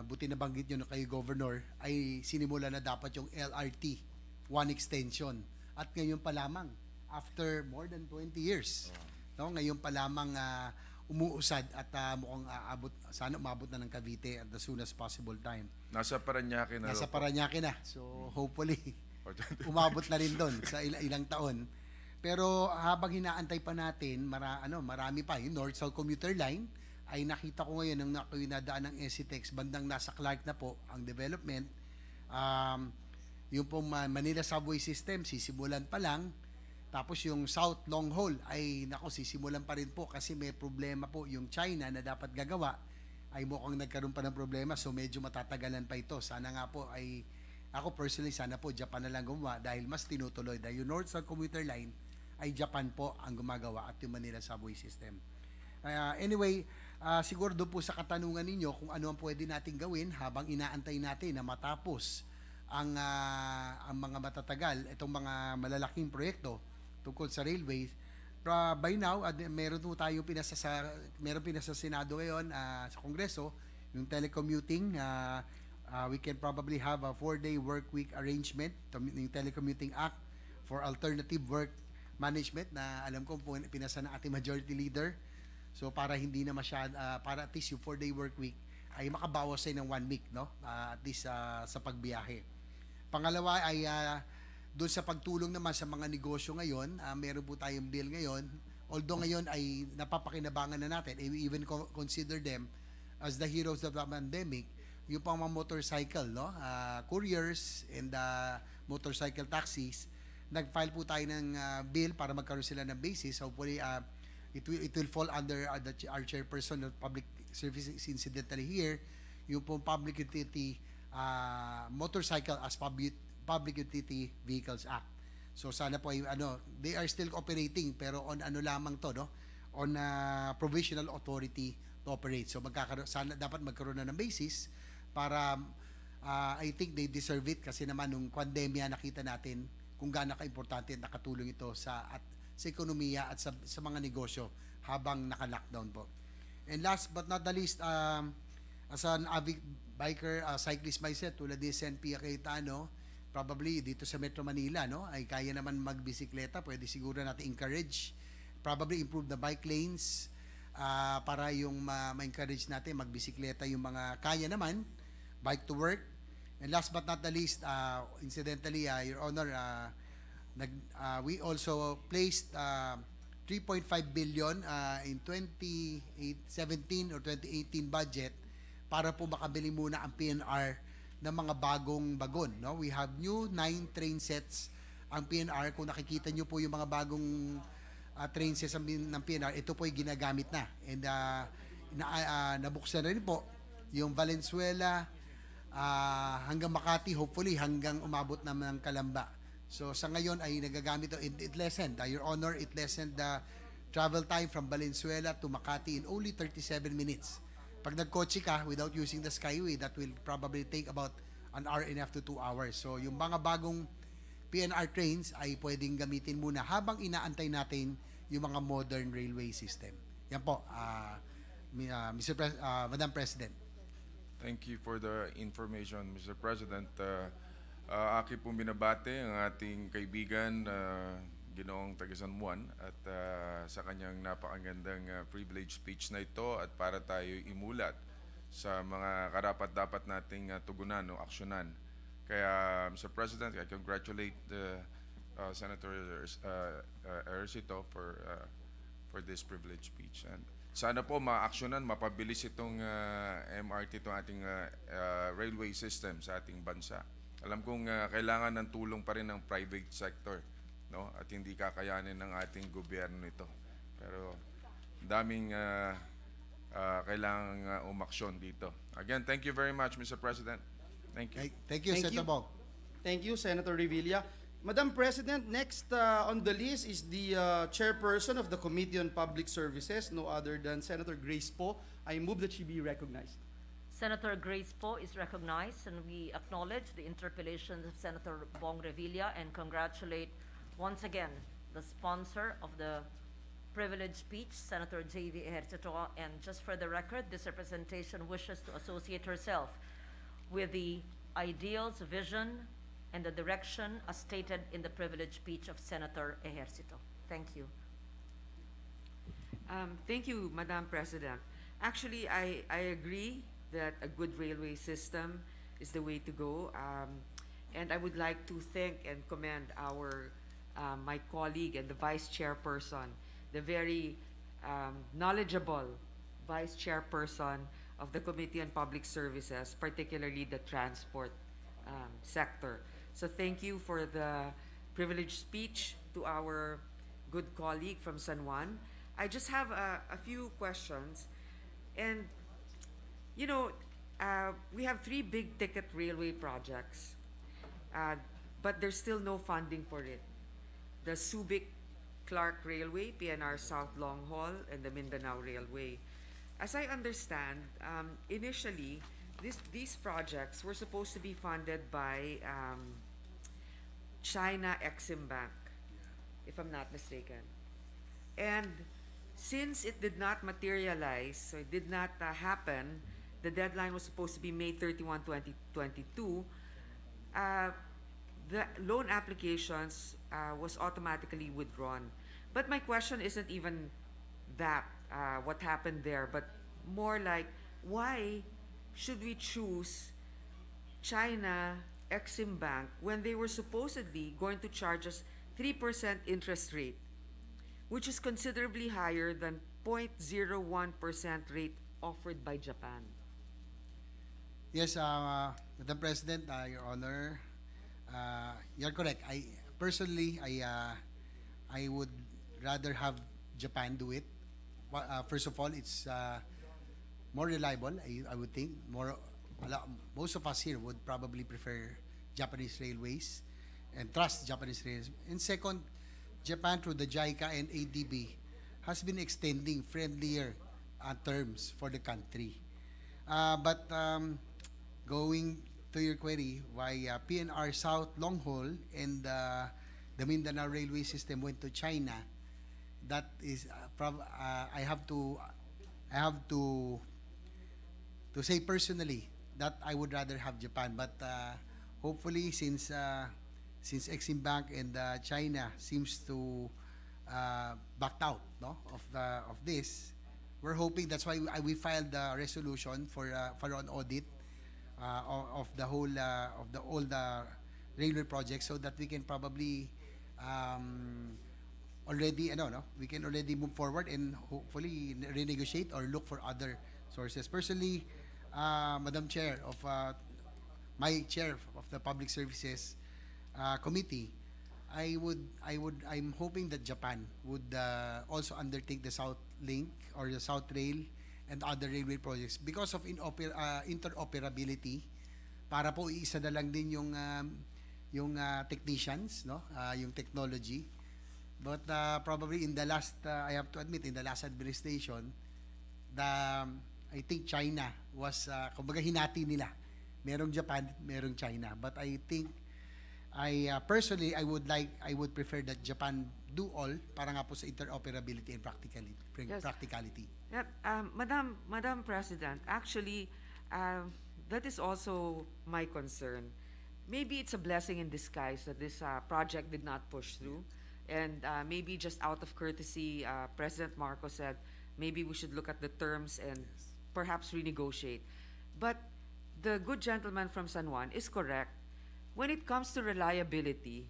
S8: Buti na banggit nyo na kayo, Governor, ay sinimula na dapat yung LRT, one extension. At ngayon pa lamang, after more than 20 years, no? Ngayon pa lamang umuusad at mukhang sana umabot na ng Cavite at the soonest possible time.
S10: Nasa Parañaque na.
S8: Nasa Parañaque na. So, hopefully, umabot na rin doon sa ilang taon. Pero habang hinaantay pa natin, marami pa. Yung North-South Commuter Line, ay nakita ko ngayon nang ako'y nadaan ng SCTEX, bandang nasa Clark na po ang development. Yung pong Manila Subway System, sisimulan pa lang. Tapos yung South Long Haul ay sisimulan pa rin po kasi may problema po yung China na dapat gagawa ay mukhang nagkaroon pa ng problema, so medyo matatagalan pa ito. Sana nga po ay, ako personally, sana po Japan na lang gumawa dahil mas tinutuloy. Dahil yung North-South Commuter Line ay Japan po ang gumagawa at yung Manila Subway System. Anyway, siguro doon po sa katanungan ninyo kung ano ang pwede natin gawin habang inaantay natin na matapos ang mga matatagal, itong mga malalaking proyekto tungkol sa railways. By now, meron po tayong pinasa sa Senado ngayon, sa Kongreso, yung telecommuting. We can probably have a 4-day work week arrangement, yung Telecommuting Act for Alternative Work Management na alam ko pinasa ng ating Majority Leader. So para hindi na para at least yung 4-day work week ay makabawas tayo ng 1 week, no? At least sa pagbiyahe. Pangalawa ay doon sa pagtulong naman sa mga negosyo ngayon, meron po tayong bill ngayon. Although ngayon ay napapakinabangan na natin, we even consider them as the heroes of the pandemic, yung pang mga motorcycle, no? Couriers and motorcycle taxis. Nag-file po tayo ng bill para magkaroon sila ng basis. Hopefully, it will fall under our chairperson of public services incidentally here, yung pong public utility motorcycle as public utility vehicles act. So sana po ay they are still operating pero on lamang to, no? On provisional authority to operate. So sana dapat magkaroon na ng basis para I think they deserve it kasi naman nung pandemya nakita natin kung gaano ka-importante at nakatulong ito sa ekonomiya at sa mga negosyo habang naka-lockdown po. And last but not the least, as an avid biker, cyclist myself, tulad ni SNP Cayetano, probably dito sa Metro Manila, no, ay kaya naman magbisikleta, pwede siguro natin encourage, probably improve the bike lanes, para yung ma-encourage natin magbisikleta yung mga kaya naman, bike to work, And last but not the least, incidentally, Your Honor, we also placed 3.5 billion in 2017 or 2018 budget para po makabili muna ang PNR ng mga bagong bagon. No? We have new 9 train sets ang PNR. Kung nakikita nyo po yung mga bagong train sets ng PNR, ito po yung ginagamit na. And nabuksan na rin po yung Valenzuela hanggang Makati, hopefully hanggang umabot naman ng Calamba. So sa ngayon ay nagagamit ito. It lessened, Your Honor, it lessened the travel time from Valenzuela to Makati in only 37 minutes. Pag nagkotse ka without using the Skyway, that will probably take about an hour and a half to 2 hours. So yung mga bagong PNR trains ay pwedeng gamitin muna habang inaantay natin yung mga modern railway system. Yan po, Madam President.
S10: Thank you for the information, Mr. President. Aki pong binabate ang ating kaibigan, Ginoong taga San Juan, at sa kanyang napakagandang privilege speech na ito at para tayo imulat sa mga karapat-dapat nating tugunan o aksyonan. Kaya, Mr. President, I congratulate Senator Ejercito for this privilege speech. And sana po maaksyonan, mapabilis itong MRT, itong ating railway system sa ating bansa. Alam kong kailangan ng tulong pa rin ng private sector, no? At hindi kakayanin ng ating gobyerno nito. Pero daming kailangang umaksyon dito. Again, thank you very much, Mr. President. Thank you.
S8: Thank you, Senator Bong.
S4: Thank you, Senator Revilla. Madam President, next on the list is the chairperson of the Committee on Public Services, no other than Senator Grace Poe. I move that she be recognized.
S11: Senator Grace Poe is recognized, and we acknowledge the interpellations of Senator Bong Revilla and congratulate once again the sponsor of the privilege speech, Senator J.V. Ejercito. And just for the record, this representation wishes to associate herself with the ideals, vision, and the direction as stated in the privilege speech of Senator Ejercito. Thank you.
S12: Thank you, Madam President. Actually, I agree that a good railway system is the way to go. And I would like to thank and commend my colleague and the Vice Chairperson, the very knowledgeable Vice Chairperson of the Committee on Public Services, particularly the transport sector. So thank you for the privileged speech to our good colleague from San Juan. I just have a few questions. And, you know, we have 3 big ticket railway projects, but there's still no funding for it. The Subic-Clark Railway, PNR South Long Haul, and the Mindanao Railway. As I understand, initially, these projects were supposed to be funded by China Exim Bank, if I'm not mistaken. And since it did not materialize, so it did not happen, the deadline was supposed to be May 31, 2022, the loan applications was automatically withdrawn. But my question isn't even that, what happened there, but more like, why should we choose China Exim Bank when they were supposedly going to charge us 3% interest rate, which is considerably higher than 0.01% rate offered by Japan?
S8: Yes, Madam President, Your Honor, you're correct. I would rather have Japan do it. First of all, it's more reliable. I would think most of us here would probably prefer Japanese railways and trust Japanese railways. And second, Japan through the JICA and ADB has been extending friendlier terms for the country. But going to your query, why PNR South Long Haul and the Mindanao Railway System went to China, that is, I have to say personally that I would rather have Japan. But hopefully, since Exim Bank and China seems to backed out, no, of this, we're hoping. That's why we filed the resolution for an audit of the whole of the all the railway projects, so that we can probably already we can already move forward and hopefully renegotiate or look for other sources. Personally, Madam Chair of my chair of the Public Services Committee, I'm hoping that Japan would also undertake the South Link or the South Rail and other railway projects because of interoperability, para po isa na lang din yung technicians, no, yung technology. But probably in the last, I have to admit, in the last administration, I think China was, kumbaga hinati nila. Merong Japan, merong China. But I think, personally, I would prefer that Japan do all para nga po sa interoperability and
S12: Yes.
S8: practicality.
S12: Yeah, Madam President, actually, that is also my concern. Maybe it's a blessing in disguise that this project did not push through. And maybe just out of courtesy, President Marcos said, maybe we should look at the terms and perhaps renegotiate. But the good gentleman from San Juan is correct. When it comes to reliability,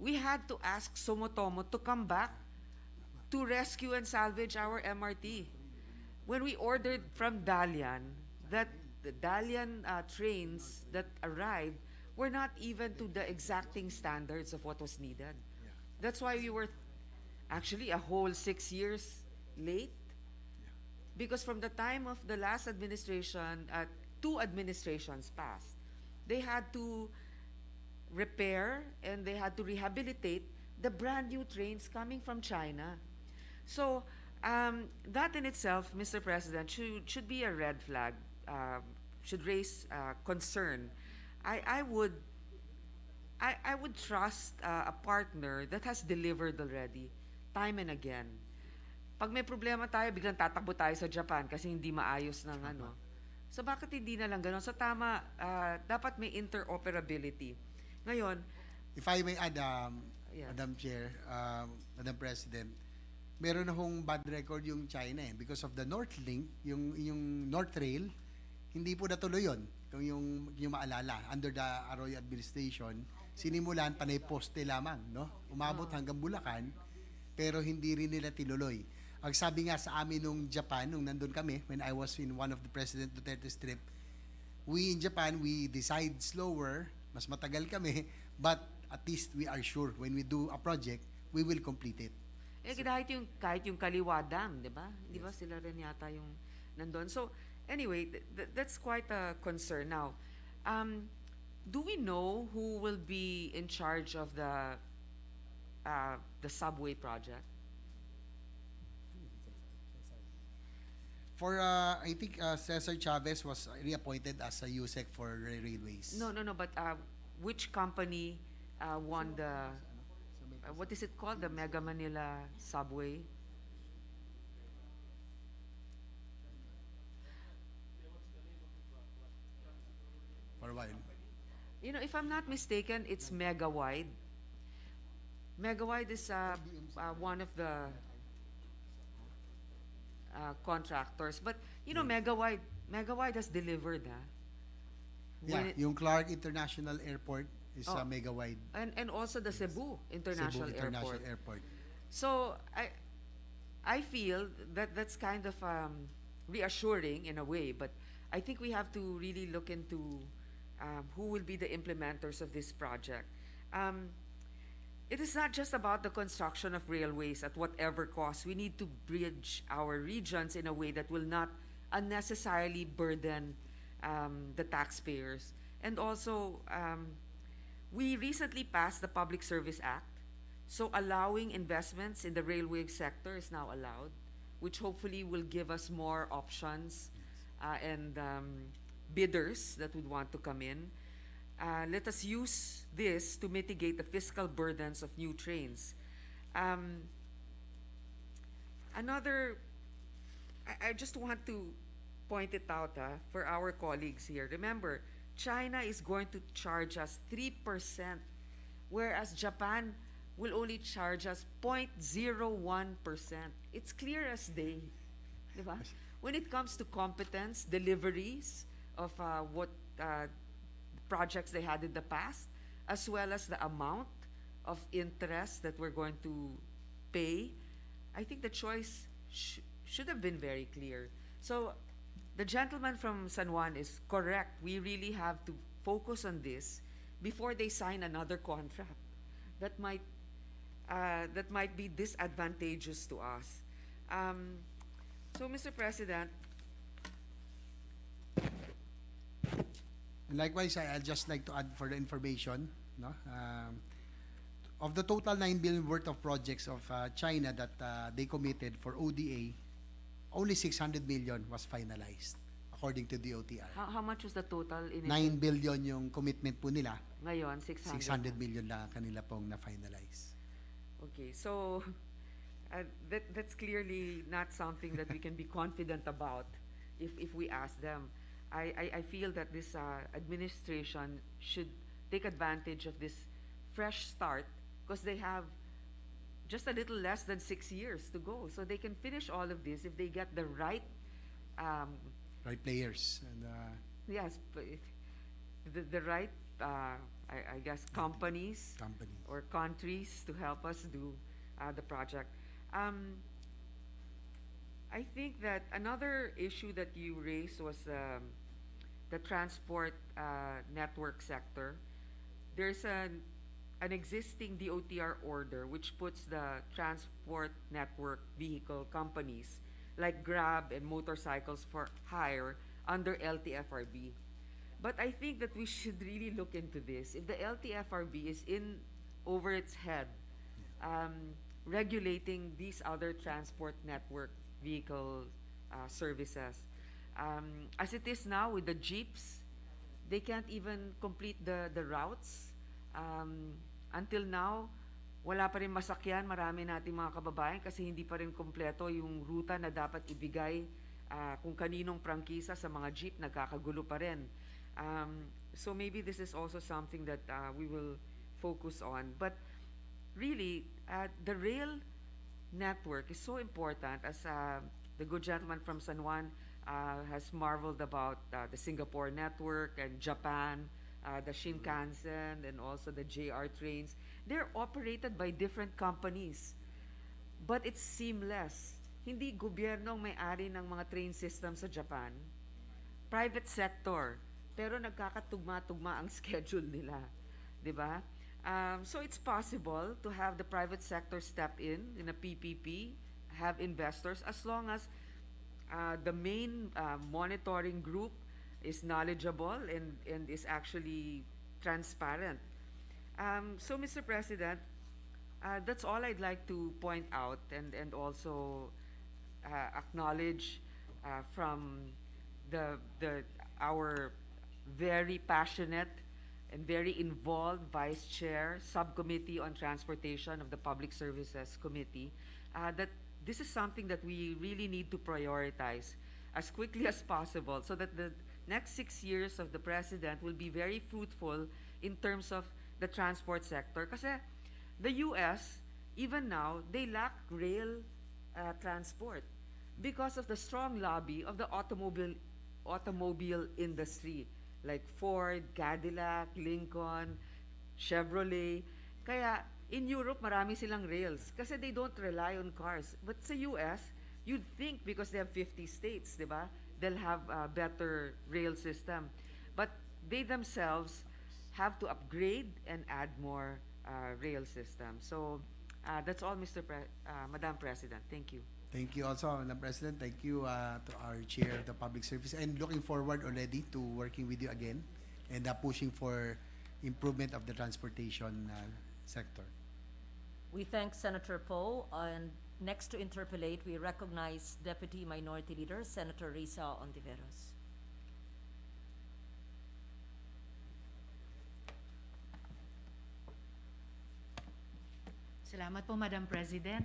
S12: we had to ask Somotomo to come back to rescue and salvage our MRT. When we ordered from Dalian, that the Dalian trains that arrived were not even to the exacting standards of what was needed. That's why we were actually a whole 6 years late. Because from the time of the last administration, 2 administrations passed. They had to repair and they had to rehabilitate the brand new trains coming from China. So that in itself, Mr. President, should be a red flag, should raise concern. I would trust a partner that has delivered already, time and again. Pag may problema tayo, biglang tatakbo tayo sa Japan kasi hindi maayos ng ano. So bakit hindi na lang ganun? So tama, dapat may interoperability. Ngayon,
S8: If I may add,
S12: Yes.
S8: Madam Chair, Madam President, meron na hong bad record yung China because of the North Link, yung North Rail, hindi po natuloy yun. Kung yung maalala, under the Arroyo administration, sinimulan panay poste lamang, no? Umabot hanggang Bulacan, pero hindi rin nila tinuloy. Ang sabi nga sa amin nung Japan, nung nandun kami, when I was in one of the President Duterte's trip, we in Japan, we decide slower, mas matagal kami, but at least we are sure when we do a project, we will complete it.
S12: kahit yung Kaliwa Dam, di ba? Di ba sila rin yata yung nandun? So, anyway, that's quite a concern. Now, do we know who will be in charge of the subway project?
S8: For, I think Cesar Chavez was reappointed as a USEC for railways.
S12: No, but which company won the, what is it called? The Mega Manila Subway?
S8: For a while.
S12: You know, if I'm not mistaken, it's Mega Wide. Mega Wide is one of the contractors. But, you know, Mega Wide has delivered,
S8: Yeah,
S12: When it-
S8: yung Clark International Airport is
S12: Oh.
S8: mega wide.
S12: and also the Cebu International
S8: Cebu International
S12: Airport.
S8: Airport.
S12: So I feel that that's kind of reassuring in a way, but I think we have to really look into who will be the implementers of this project. It is not just about the construction of railways at whatever cost. We need to bridge our regions in a way that will not unnecessarily burden the taxpayers. And also, we recently passed the Public Service Act, so allowing investments in the railway sector is now allowed, which hopefully will give us more options and bidders that would want to come in. Let us use this to mitigate the fiscal burdens of new trains. I just want to point it out for our colleagues here. Remember, China is going to charge us 3%, whereas Japan will only charge us 0.01%. It's clear as day. Diba? When it comes to competence, deliveries of what projects they had in the past, as well as the amount of interest that we're going to pay, I think the choice should have been very clear. So the gentleman from San Juan is correct. We really have to focus on this before they sign another contract that might be disadvantageous to us. So, Mr. President,
S8: And likewise, I'd just like to add for the information, no? Of the total 9 billion worth of projects of China that they committed for ODA, only 600 million was finalized according to the OTR.
S12: how much was the total in
S8: 9 billion yung commitment po nila,
S12: Ngayon, 600.
S8: 600 million lang ang kanila pong na-finalize.
S12: Okay, so that's clearly not something that we can be confident about if we ask them. I feel that this administration should take advantage of this fresh start because they have just a little less than 6 years to go. So they can finish all of this if they get the right,
S8: Right players. And,
S12: yes, but the right, I guess, companies
S8: company.
S12: or countries to help us do the project. I think that another issue that you raised was the transport network sector. There's an existing DOTR order which puts the transport network vehicle companies like Grab and motorcycles for hire under LTFRB. But I think that we should really look into this. If the LTFRB is in over its head, regulating these other transport network vehicle services. As it is now with the jeeps, they can't even complete the routes. Until now, wala pa rin masakyan marami nating mga kababayan kasi hindi pa rin kompleto yung ruta na dapat ibigay kung kaninong prangkisa sa mga jeep, nagkakagulo pa rin. So maybe this is also something that we will focus on. But really, the rail network is so important, as the good gentleman from San Juan has marveled about the Singapore network and Japan, the Shinkansen and also the JR trains. They're operated by different companies, but it's seamless. Hindi gobyerno ang may-ari ng mga train system sa Japan. Private sector. Pero nagkakatugma-tugma ang schedule nila. Diba? So it's possible to have the private sector step in a PPP, have investors, as long as the main monitoring group is knowledgeable and is actually transparent. So, Mr. President, that's all I'd like to point out and also acknowledge from our very passionate and very involved Vice Chair, Subcommittee on Transportation of the Public Services Committee, that this is something that we really need to prioritize as quickly as possible so that the next 6 years of the President will be very fruitful in terms of the transport sector. Kasi the US, even now, they lack rail transport because of the strong lobby of the automobile industry, like Ford, Cadillac, Lincoln, Chevrolet. Kaya in Europe, marami silang rails kasi they don't rely on cars. But sa US, you'd think because they have 50 states, di ba? They'll have a better rail system. But they themselves have to upgrade and add more rail systems. So that's all, Madam President. Thank you.
S8: Thank you also, Madam President. Thank you to our Chair of the Public Service, and looking forward already to working with you again and pushing for improvement of the transportation sector.
S11: We thank Senator Poe, and next to interpolate, we recognize Deputy Minority Leader Senator Risa Ontiveros.
S13: Salamat po, Madam President.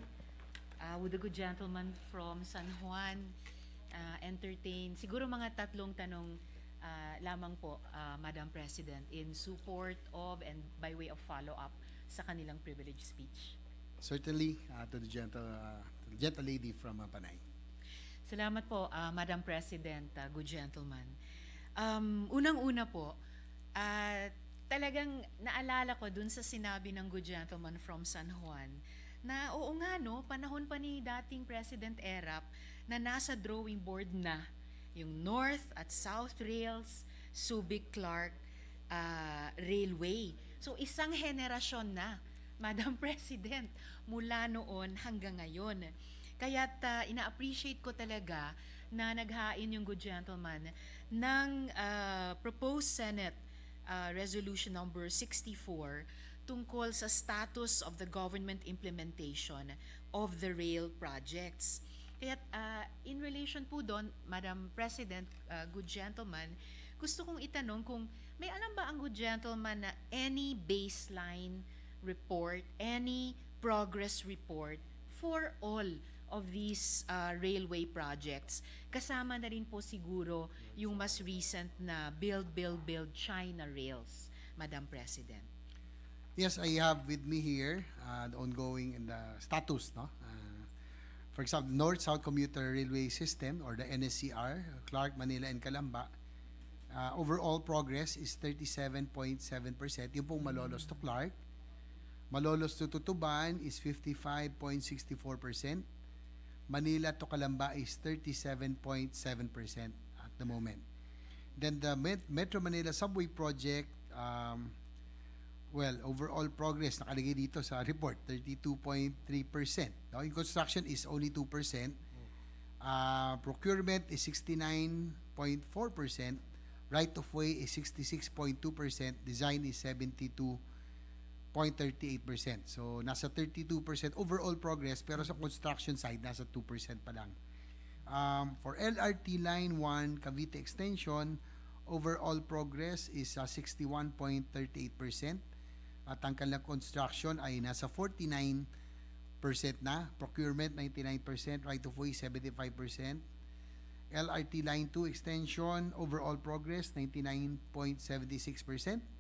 S13: Would the good gentleman from San Juan entertain siguro mga tatlong tanong lamang po, Madam President, in support of and by way of follow-up sa kanilang privilege speech.
S8: Certainly, to the gentle lady from Panay.
S13: Salamat po, Madam President, good gentleman. Unang-una po, talagang naalala ko dun sa sinabi ng good gentleman from San Juan na oo nga no, panahon pa ni dating President Erap na nasa drawing board na yung North at South Rails, Subic-Clark Railway. So isang henerasyon na, Madam President, mula noon hanggang ngayon. Kaya't ina-appreciate ko talaga na naghain yung good gentleman ng proposed Senate Resolution number 64 tungkol sa status of the government implementation of the rail projects. Kaya in relation po doon, Madam President, good gentleman, gusto kong itanong kung may alam ba ang good gentleman na any baseline report, any progress report for all of these railway projects. Kasama na rin po siguro yung mas recent na Build China Rails, Madam President.
S8: Yes, I have with me here the ongoing and the status, no? For example, North-South Commuter Railway System or the NSCR, Clark, Manila, and Calamba. Overall progress is 37.7%. Yung pong Malolos to Clark. Malolos to Tutuban is 55.64%. Manila to Calamba is 37.7% at the moment. Then the Metro Manila Subway Project, overall progress nakalagay dito sa report, 32.3%. No? Yung construction is only 2%. Procurement is 69.4%. Right of way is 66.2%. Design is 72.38%. So, nasa 32% overall progress, pero sa construction side, nasa 2% pa lang. For LRT Line 1, Cavite Extension, overall progress is 61.38%. At ang kanilang construction ay nasa 49% na. Procurement, 99%. Right of way, 75%. LRT Line 2 Extension, overall progress, 99.76%.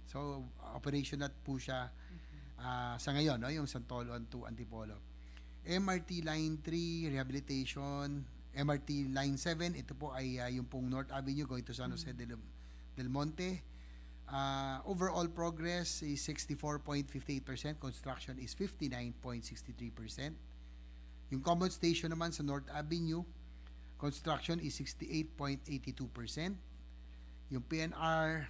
S8: So, operational po siya sa ngayon, no? Yung Santolon to Antipolo. MRT Line 3, Rehabilitation. MRT Line 7, ito po ay yung pong North Avenue going to San Jose del Monte. Overall progress is 64.58%. Construction is 59.63%. Yung common station naman sa North Avenue, construction is 68.82%. Yung PNR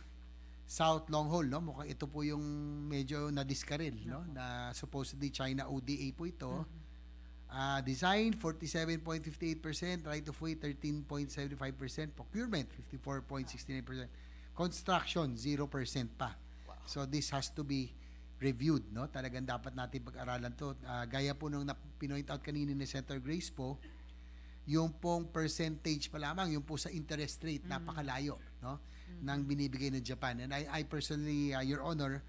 S8: South Long Haul, no? Mukhang ito po yung medyo na-discarril, no? Na supposedly China ODA po ito. Design, 47.58%. Right of way, 13.75%. Procurement, 54.69%. Construction, 0% pa. So this has to be reviewed, no? Talagang dapat natin pag-aralan to. Gaya po nung pinoint out kanina ni Senator Grace po, yung pong percentage pa lamang, yung po sa interest rate, napakalayo, no? Nang binibigay ng Japan. And I personally, Your Honor,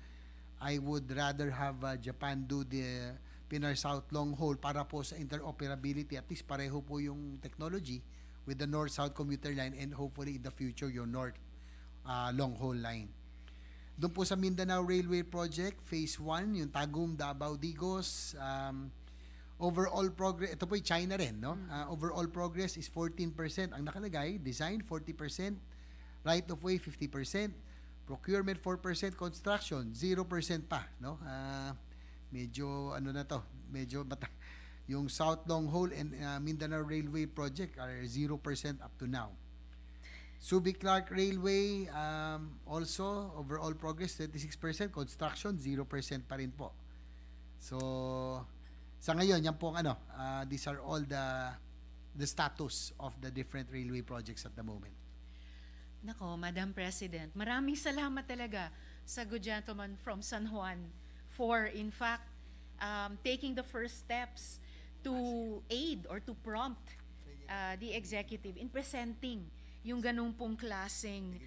S8: I would rather have Japan do the Pinar South Long Haul para po sa interoperability. At least pareho po yung technology with the North-South Commuter Line and hopefully in the future yung North Long Haul Line. Doon po sa Mindanao Railway Project, Phase 1, yung Tagum, Davao, Digos, overall progress, ito po yung China rin, no? Overall progress is 14%. Ang nakalagay, design 40%, right of way 50%, procurement 4%, construction 0% pa, no? Medyo ano na to, yung South Long Haul and Mindanao Railway Project are 0% up to now. Subic-Clark Railway, also overall progress 36%, construction 0% pa rin po. So, sa ngayon, yan po these are all the status of the different railway projects at the moment.
S13: Nako, Madam President, maraming salamat talaga sa good gentleman from San Juan for, in fact, taking the first steps to aid or to prompt the executive in presenting yung ganung pong klaseng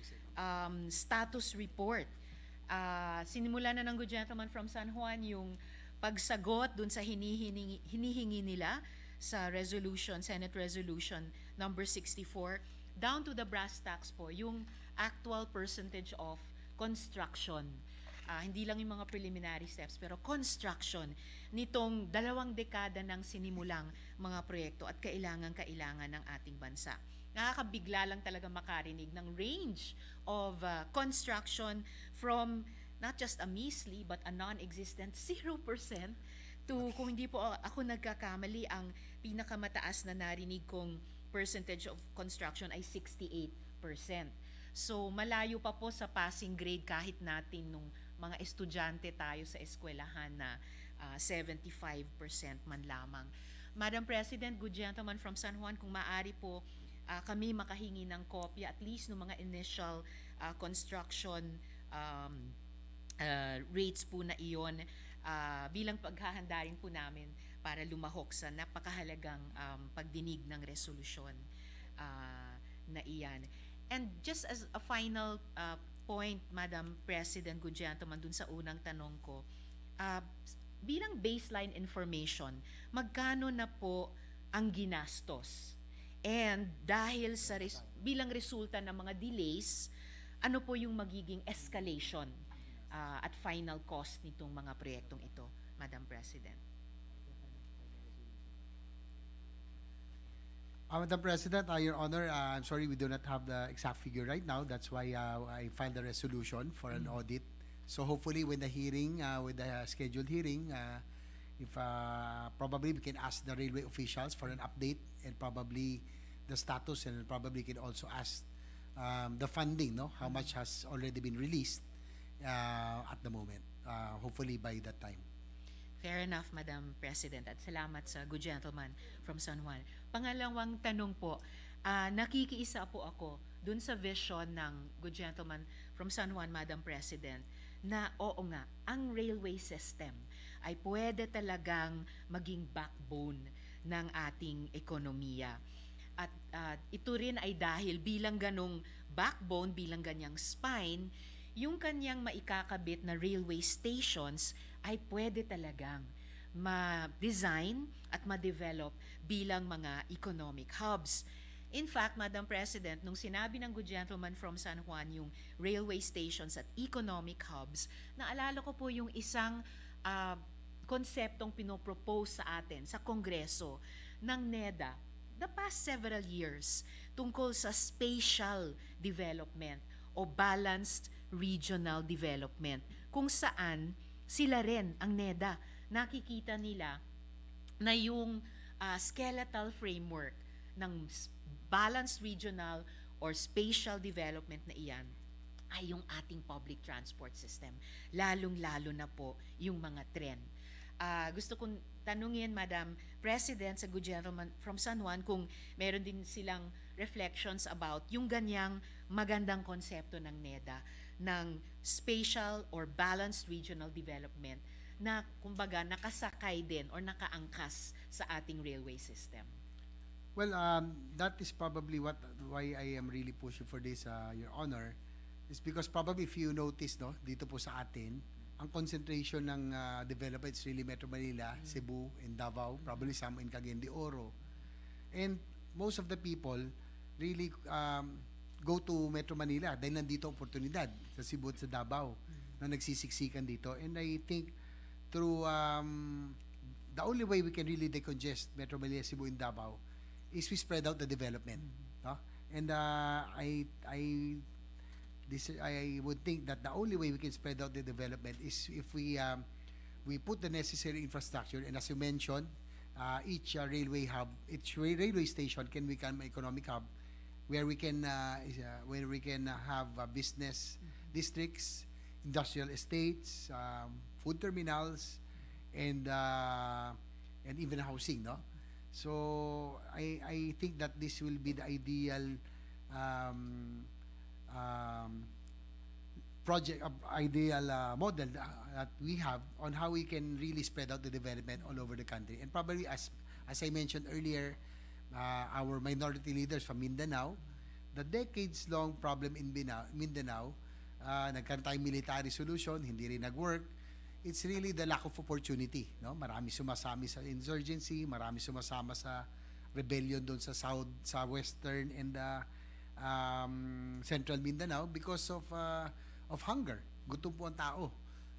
S13: status report. Sinimula na ng good gentleman from San Juan yung pagsagot dun sa hinihingi nila sa resolution, Senate Resolution number 64, down to the brass tacks po, yung actual percentage of construction. hindi lang yung mga preliminary steps, pero construction nitong 2 dekada ng sinimulang mga proyekto at kailangan ng ating bansa. Nakakabigla lang talaga makarinig ng range of construction from not just a measly but a non-existent 0% to, kung hindi po ako nagkakamali, ang pinakamataas na narinig kong percentage of construction ay 68%. So malayo pa po sa passing grade kahit natin nung mga estudyante tayo sa eskwelahan na 75% man lamang. Madam President, good gentleman from San Juan, kung maaari po kami makahingi ng kopya at least ng mga initial construction rates po na iyon bilang paghahanda rin po namin para lumahok sa napakahalagang pagdinig ng resolusyon na iyan. And just as a final point, Madam President, good gentleman, dun sa unang tanong ko, bilang baseline information, magkano na po ang ginastos? And dahil sa bilang resulta ng mga delays, ano po yung magiging escalation at final cost nitong mga proyektong ito, Madam President?
S8: Madam President, Your Honor, I'm sorry we do not have the exact figure right now. That's why I filed a resolution for an audit. So hopefully with the hearing, with the scheduled hearing, if probably we can ask the railway officials for an update and probably the status, and probably can also ask the funding, no, how much has already been released at the moment. Hopefully by that time.
S13: Fair enough, Madam President, at salamat sa good gentleman from San Juan. Pangalawang tanong po, nakikiisa po ako dun sa vision ng good gentleman from San Juan, Madam President, na oo nga, ang railway system ay pwede talagang maging backbone ng ating ekonomiya. At ito rin ay dahil bilang ganong backbone, bilang ganyang spine, yung kanyang maikakabit na railway stations ay pwede talagang ma-design at ma-develop bilang mga economic hubs. In fact, Madam President, nung sinabi ng good gentleman from San Juan yung railway stations at economic hubs, naalala ko po yung isang konseptong pinopropose sa atin sa Kongreso ng NEDA the past several years tungkol sa spatial development o balanced regional development, kung saan sila rin, ang NEDA, nakikita nila na yung skeletal framework ng balanced regional or spatial development na iyan ay yung ating public transport system, lalong-lalo na po yung mga tren. Gusto kong tanungin, Madam President, sa good gentleman from San Juan, kung meron din silang reflections about yung ganyang magandang konsepto ng NEDA ng spatial or balanced regional development na kumbaga nakasakay din or nakaangkas sa ating railway system.
S8: Well, that is probably why I am really pushing for this, Your Honor, is because probably if you notice, no, dito po sa atin, ang concentration ng development is really Metro Manila, Cebu, and Davao, probably some in Cagayan de Oro. And most of the people really go to Metro Manila dahil nandito oportunidad sa Cebu at sa Davao na nagsisiksikan dito. And I think through the only way we can really decongest Metro Manila, Cebu, and Davao is we spread out the development. No? And I would think that the only way we can spread out the development is if we put the necessary infrastructure, and as you mentioned, each railway railway station can become an economic hub where we can have business districts, industrial estates, food terminals, and even housing, no? So I think that this will be the ideal model that we have on how we can really spread out the development all over the country. And probably as I mentioned earlier, our minority leaders from Mindanao, the decades-long problem in Mindanao, nagkaroon tayong military solution, hindi rin nag-work. It's really the lack of opportunity, no? Marami sumasama sa insurgency, marami sumasama sa rebellion doon sa western and central Mindanao because of hunger. Gutom po ang tao.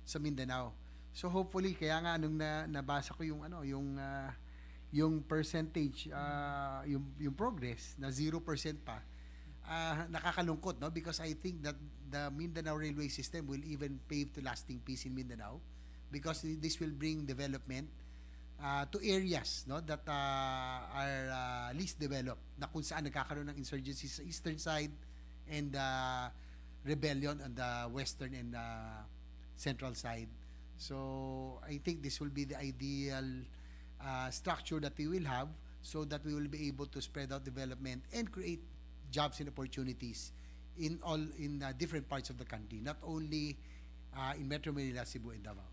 S8: sa Mindanao. So hopefully, kaya nga nung nabasa ko yung percentage, yung progress na 0% pa, nakakalungkot, no? Because I think that the Mindanao railway system will even pave to lasting peace in Mindanao, because this will bring development to areas, no, that are least developed, na kung saan nagkakaroon ng insurgency sa eastern side and rebellion on the western and central side. So I think this will be the ideal structure that we will have, so that we will be able to spread out development and create jobs and opportunities in different parts of the country, not only in Metro Manila, Cebu, and Davao.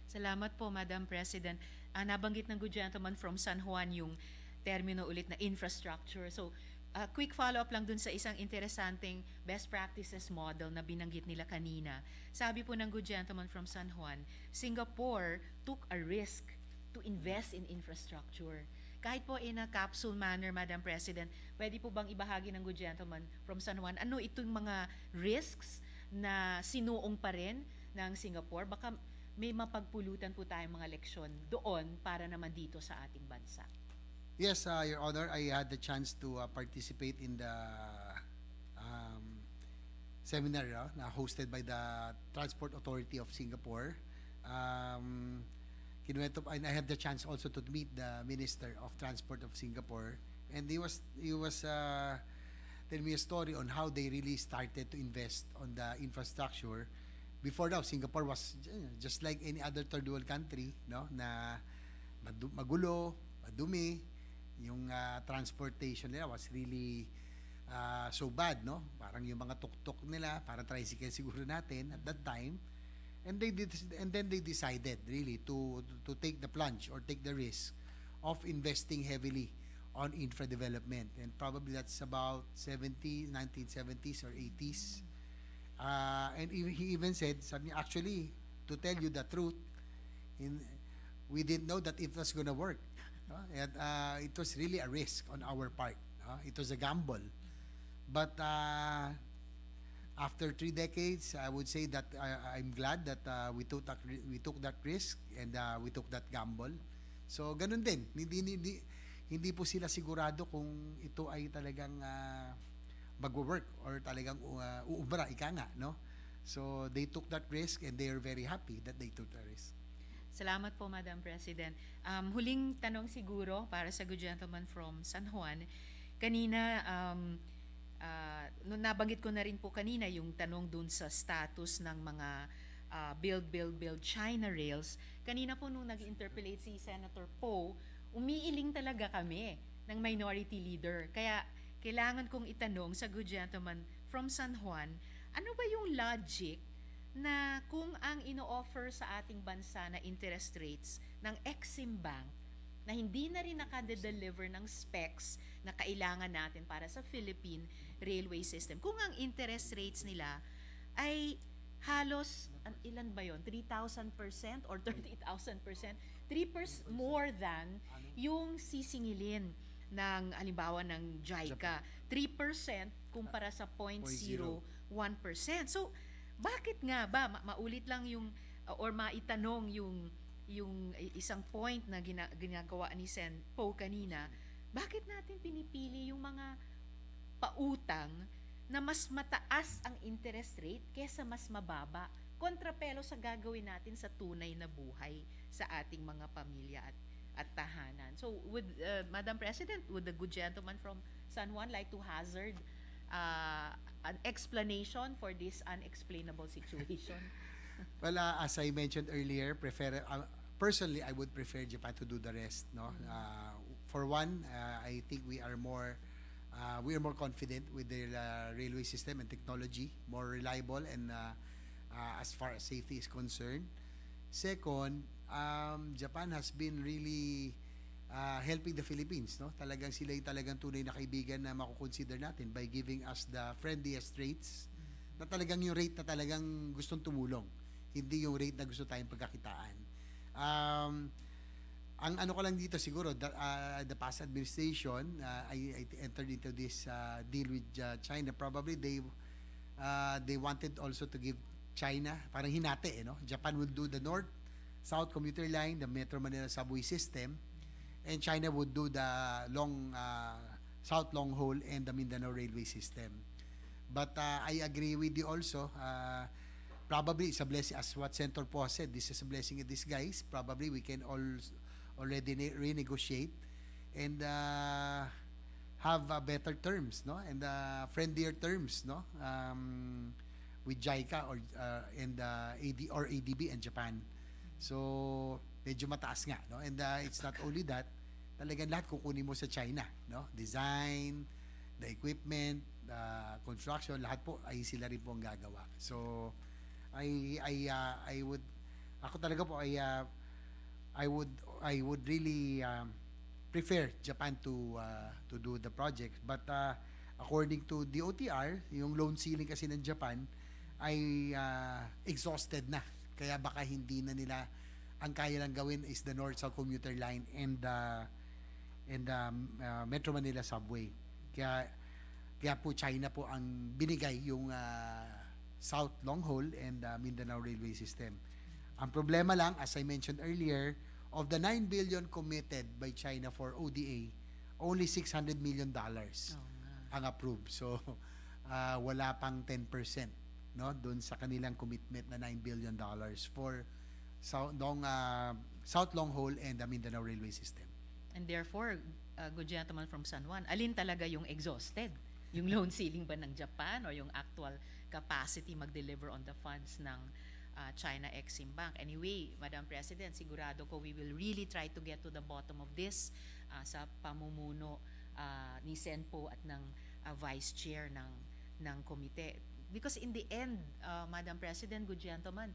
S13: Salamat po, Madam President. Nabanggit ng good gentleman from San Juan yung termino ulit na infrastructure. So, quick follow-up lang dun sa isang interesanteng best practices model na binanggit nila kanina. Sabi po ng good gentleman from San Juan, Singapore took a risk to invest in infrastructure. Kahit po in a capsule manner, Madam President, pwede po bang ibahagi ng good gentleman from San Juan, ano itong mga risks na sinuong pa rin ng Singapore? Baka may mapagpulutan po tayong mga leksyon doon para naman dito sa ating bansa.
S8: Yes, Your Honor, I had the chance to participate in the seminar na hosted by the Transport Authority of Singapore. And I had the chance also to meet the Minister of Transport of Singapore, and he was telling me a story on how they really started to invest on the infrastructure. Before now, Singapore was just like any other third world country, no, na magulo, madumi, yung transportation nila was really so bad, no? Parang yung mga tuk-tuk nila, parang tricycle siguro natin at that time. And then they decided really to take the plunge or take the risk of investing heavily on infra development. And probably that's about 1970s or 80s. And he even said, sabi niya, actually, to tell you the truth, we didn't know that it was gonna work. And it was really a risk on our part. It was a gamble. But after 3 decades, I would say that I'm glad that we took that risk and we took that gamble. So ganun din, hindi po sila sigurado kung ito ay talagang mag-work or talagang uubra, ika nga, no? So they took that risk and they are very happy that they took the risk.
S13: Salamat po, Madam President. Huling tanong siguro para sa good gentleman from San Juan. Kanina, nabanggit ko na rin po kanina yung tanong dun sa status ng mga build China rails. Kanina po nung nag-interpellate si Senator Poe, umiiling talaga kami ng minority leader. Kaya kailangan kong itanong sa good gentleman from San Juan, ano ba yung logic na kung ang ino-offer sa ating bansa na interest rates ng Exim Bank na hindi na rin nakade-deliver ng specs na kailangan natin para sa Philippine railway system, kung ang interest rates nila ay halos, ilan ba yon? 3,000% or 30,000%? 3% more than yung sisingilin ng halimbawa ng JICA. 3% kumpara sa 0.01%. So, bakit nga ba, maulit lang yung, or maitanong yung isang point na ginagawa ni Sen Poe kanina, bakit natin pinipili yung mga pautang na mas mataas ang interest rate kesa mas mababa, kontrapelo sa gagawin natin sa tunay na buhay sa ating mga pamilya at tahanan. So, Madam President, would the good gentleman from San Juan like to hazard an explanation for this unexplainable situation?
S8: Well, as I mentioned earlier, personally, I would prefer Japan to do the rest. No, for one, I think we are more confident with their railway system and technology, more reliable, and as far as safety is concerned. Second, Japan has been really helping the Philippines. No, talagang sila yung talagang tunay na kaibigan na makukonsider natin by giving us the friendliest rates. Na talagang yung rate na talagang gustong tumulong, hindi yung rate na gusto tayong pagkakitaan. Ang ano ko lang dito siguro, the past administration, I entered into this deal with China. Probably they wanted also to give China, parang hinati, no? Japan will do the north-south commuter line, the Metro Manila subway system, and China would do the south long haul and the Mindanao railway system. But I agree with you also. Probably it's a blessing, as what Senator Po said, this is a blessing in disguise. Probably we can already renegotiate and have better terms, no, and friendlier terms, no, with JICA and ADB and Japan. So medyo mataas nga, no, and it's not only that, talagang lahat kukunin mo sa China, no, design, the equipment, the construction, lahat po ay sila rin po ang gagawa. So I would, ako talaga po I would really prefer Japan to do the project, but according to the OTR, yung loan ceiling kasi ng Japan ay exhausted na, kaya baka hindi na nila, ang kaya lang gawin is the north-south commuter line and Metro Manila subway. Kaya po China po ang binigay yung South Long Haul and Mindanao Railway System. Ang problema lang, as I mentioned earlier, of the 9 billion committed by China for ODA, only $600 million ang approved. So wala pang 10%, no, doon sa kanilang commitment na $9 billion for South Long Haul and the Mindanao Railway System.
S13: And therefore, good gentleman from San Juan, alin talaga yung exhausted? Yung loan ceiling ba ng Japan o yung actual capacity mag-deliver on the funds ng China Exim Bank? Anyway, Madam President, sigurado ko we will really try to get to the bottom of this sa pamumuno ni Senpo at ng Vice Chair ng komite. Because in the end, Madam President, good gentleman,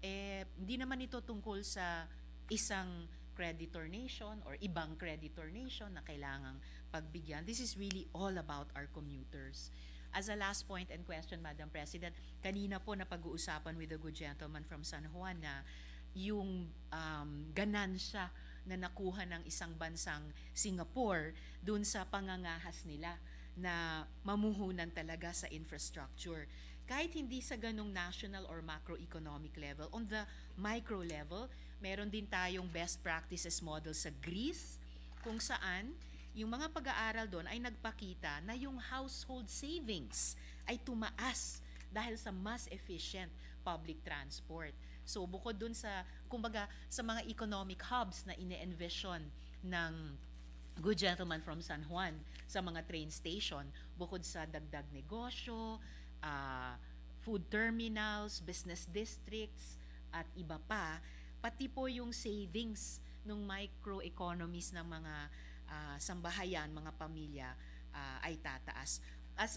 S13: hindi naman ito tungkol sa isang creditor nation or ibang creditor nation na kailangang pagbigyan. This is really all about our commuters. As a last point and question, Madam President, kanina po napag-uusapan with the good gentleman from San Juan na yung ganansya na nakuha ng isang bansang Singapore dun sa pangangahas nila na mamuhunan talaga sa infrastructure. Kahit hindi sa ganong national or macroeconomic level, on the micro level, meron din tayong best practices model sa Greece, kung saan yung mga pag-aaral doon ay nagpakita na yung household savings ay tumaas dahil sa mas efficient public transport. So bukod dun sa, kumbaga, sa mga economic hubs na ine-envision ng good gentleman from San Juan sa mga train station, bukod sa dagdag negosyo, food terminals, business districts, at iba pa, pati po yung savings ng microeconomies ng mga sambahayan, mga pamilya ay tataas.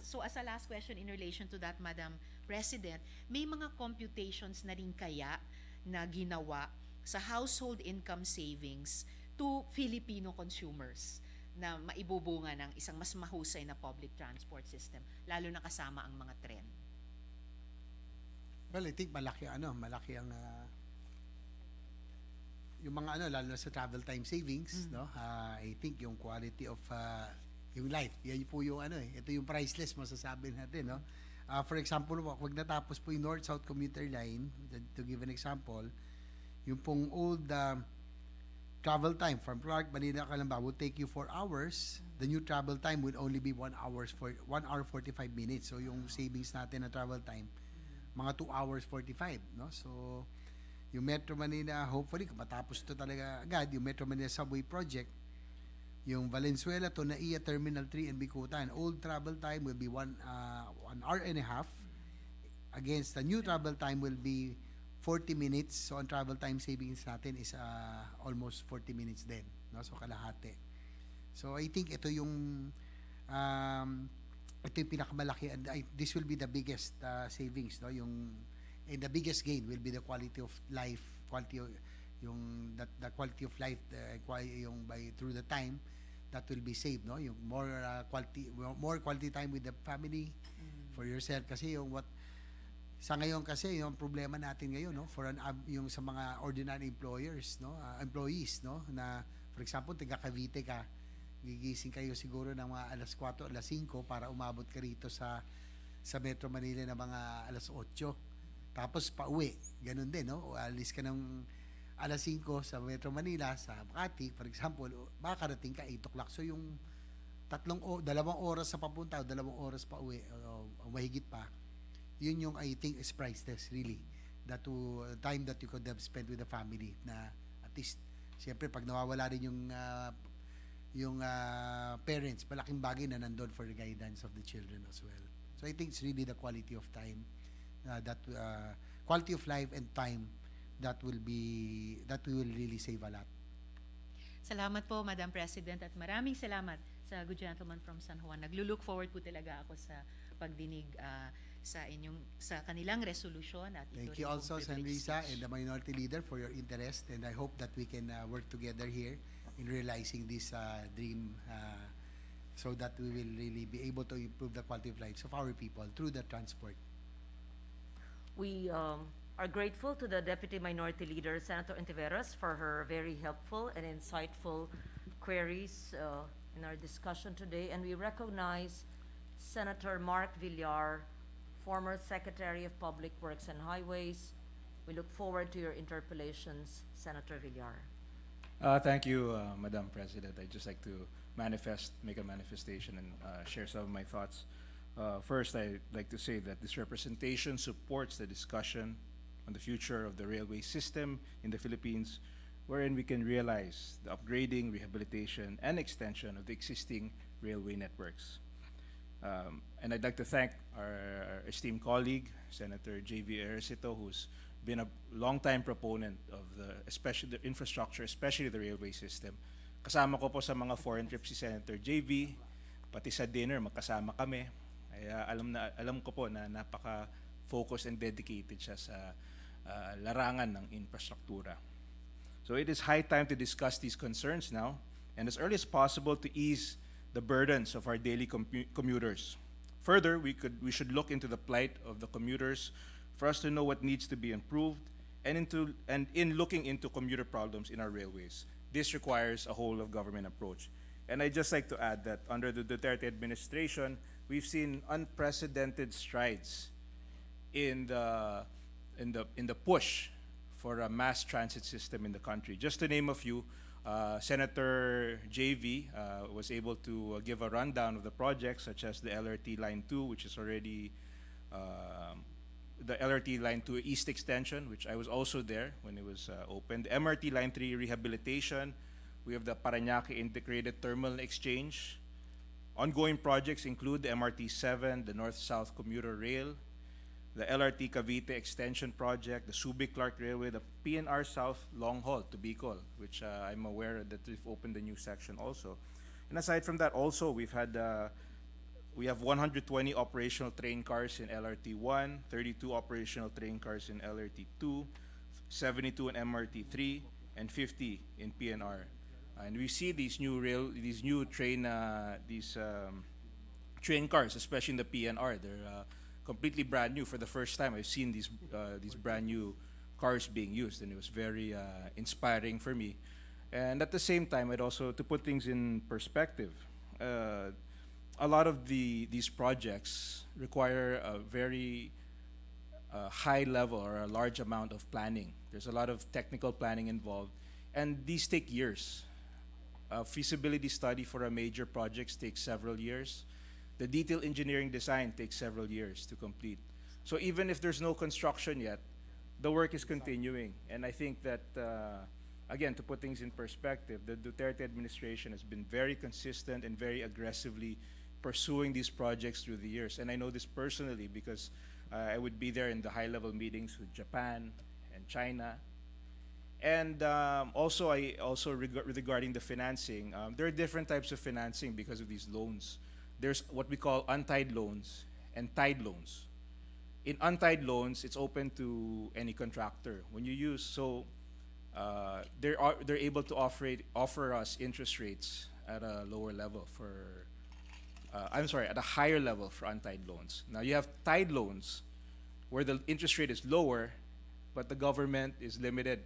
S13: So as a last question in relation to that, Madam President, may mga computations na rin kaya na ginawa sa household income savings to Filipino consumers na maibubunga ng isang mas mahusay na public transport system, lalo na kasama ang mga tren?
S8: Well, I think malaki ang yung mga lalo na sa travel time savings, no? I think yung quality of yung life, yan po yung ito yung priceless masasabi natin, no? For example, wag natapos po yung north-south commuter line, to give an example, yung pong old travel time from Clark, Manila, Calamba would take you 4 hours. The new travel time would only be 1 hour 45 minutes. So yung savings natin na travel time, mga 2 hours 45, no? So yung Metro Manila, hopefully matapos to talaga agad, yung Metro Manila Subway Project, yung Valenzuela to Naiya Terminal 3 and Bicutan, old travel time will be 1 hour and a half, against the new travel time will be 40 minutes. So ang travel time savings natin is almost 40 minutes din, no? So kalahati. So I think ito yung pinakamalaki, and this will be the biggest savings, no? And the biggest gain will be the quality of life, the quality of life, yung through the time that will be saved, no? Yung more quality time with the family, for yourself, kasi sa ngayon kasi yung problema natin ngayon, no, yung sa mga ordinary employees, no, na for example taga Cavite ka, gigising kayo siguro ng mga alas 4, alas 5 para umabot ka rito sa Metro Manila na mga alas 8. tapos pauwi. Ganun din, no? O alis ka ng alas 5 sa Metro Manila, sa Makati, for example, makakarating ka 8 o'clock. So yung 2 oras sa papunta o 2 oras pa uwi o mahigit pa, yun yung I think is priceless really. That time that you could have spent with the family na at least, siyempre pag nawawala rin yung parents, malaking bagay na nandun for the guidance of the children as well. So I think it's really the quality of time, quality of life and time that we will really save a lot.
S13: Salamat po, Madam President, at maraming salamat sa good gentleman from San Juan. Naglulook forward po talaga ako sa pagdinig sa kanilang resolusyon at ito
S8: Thank
S13: rin
S8: you
S13: pong
S8: also, Sen.
S13: privilege
S8: Risa
S13: speech.
S8: and the Minority Leader for your interest, and I hope that we can work together here in realizing this dream so that we will really be able to improve the quality of lives of our people through the transport.
S11: We are grateful to the Deputy Minority Leader, Senator Ontiveros, for her very helpful and insightful queries in our discussion today. And we recognize Senator Mark Villar, former Secretary of Public Works and Highways. We look forward to your interpellations, Senator Villar.
S14: Thank you, Madam President. I'd just like to make a manifestation and share some of my thoughts. First, I'd like to say that this representation supports the discussion on the future of the railway system in the Philippines, wherein we can realize the upgrading, rehabilitation, and extension of the existing railway networks. And I'd like to thank our esteemed colleague, Senator J.V. Ejercito, who's been a longtime proponent of especially the infrastructure, especially the railway system. Kasama ko po sa mga foreign trips si Senator J.V., pati sa dinner, magkasama kami. Kaya alam ko po na napaka-focused and dedicated siya sa larangan ng infrastruktura. So it is high time to discuss these concerns now, and as early as possible to ease the burdens of our daily commuters. Further, we should look into the plight of the commuters for us to know what needs to be improved, and in looking into commuter problems in our railways. This requires a whole of government approach. And I'd just like to add that under the Duterte administration, we've seen unprecedented strides in the push for a mass transit system in the country. Just to name a few, Senator JV was able to give a rundown of the projects such as the LRT Line 2, which is already the LRT Line 2 East Extension, which I was also there when it was opened. The MRT Line 3 rehabilitation. We have the Parañaque Integrated Terminal Exchange. Ongoing projects include the MRT 7, the North-South Commuter Rail, the LRT Cavite Extension Project, the Subic-Clark Railway, the PNR South Long Haul to Bicol, which I'm aware that we've opened a new section also. And aside from that, also we have 120 operational train cars in LRT 1, 32 operational train cars in LRT 2, 72 in MRT 3, and 50 in PNR. And we see these new train cars, especially in the PNR. They're completely brand new. For the first time, I've seen these brand new cars being used, and it was very inspiring for me. And at the same time, I'd also, to put things in perspective, a lot of these projects require a very high level or a large amount of planning. There's a lot of technical planning involved, and these take years. A feasibility study for a major project takes several years. The detailed engineering design takes several years to complete. So even if there's no construction yet, the work is continuing. And I think that, again, to put things in perspective, the Duterte administration has been very consistent and very aggressively pursuing these projects through the years. And I know this personally because I would be there in the high-level meetings with Japan and China. And regarding the financing, there are different types of financing because of these loans. There's what we call untied loans and tied loans. In untied loans, it's open to any contractor. When you use, they're able to offer us interest rates at a lower level at a higher level for untied loans. Now you have tied loans where the interest rate is lower, but the government is limited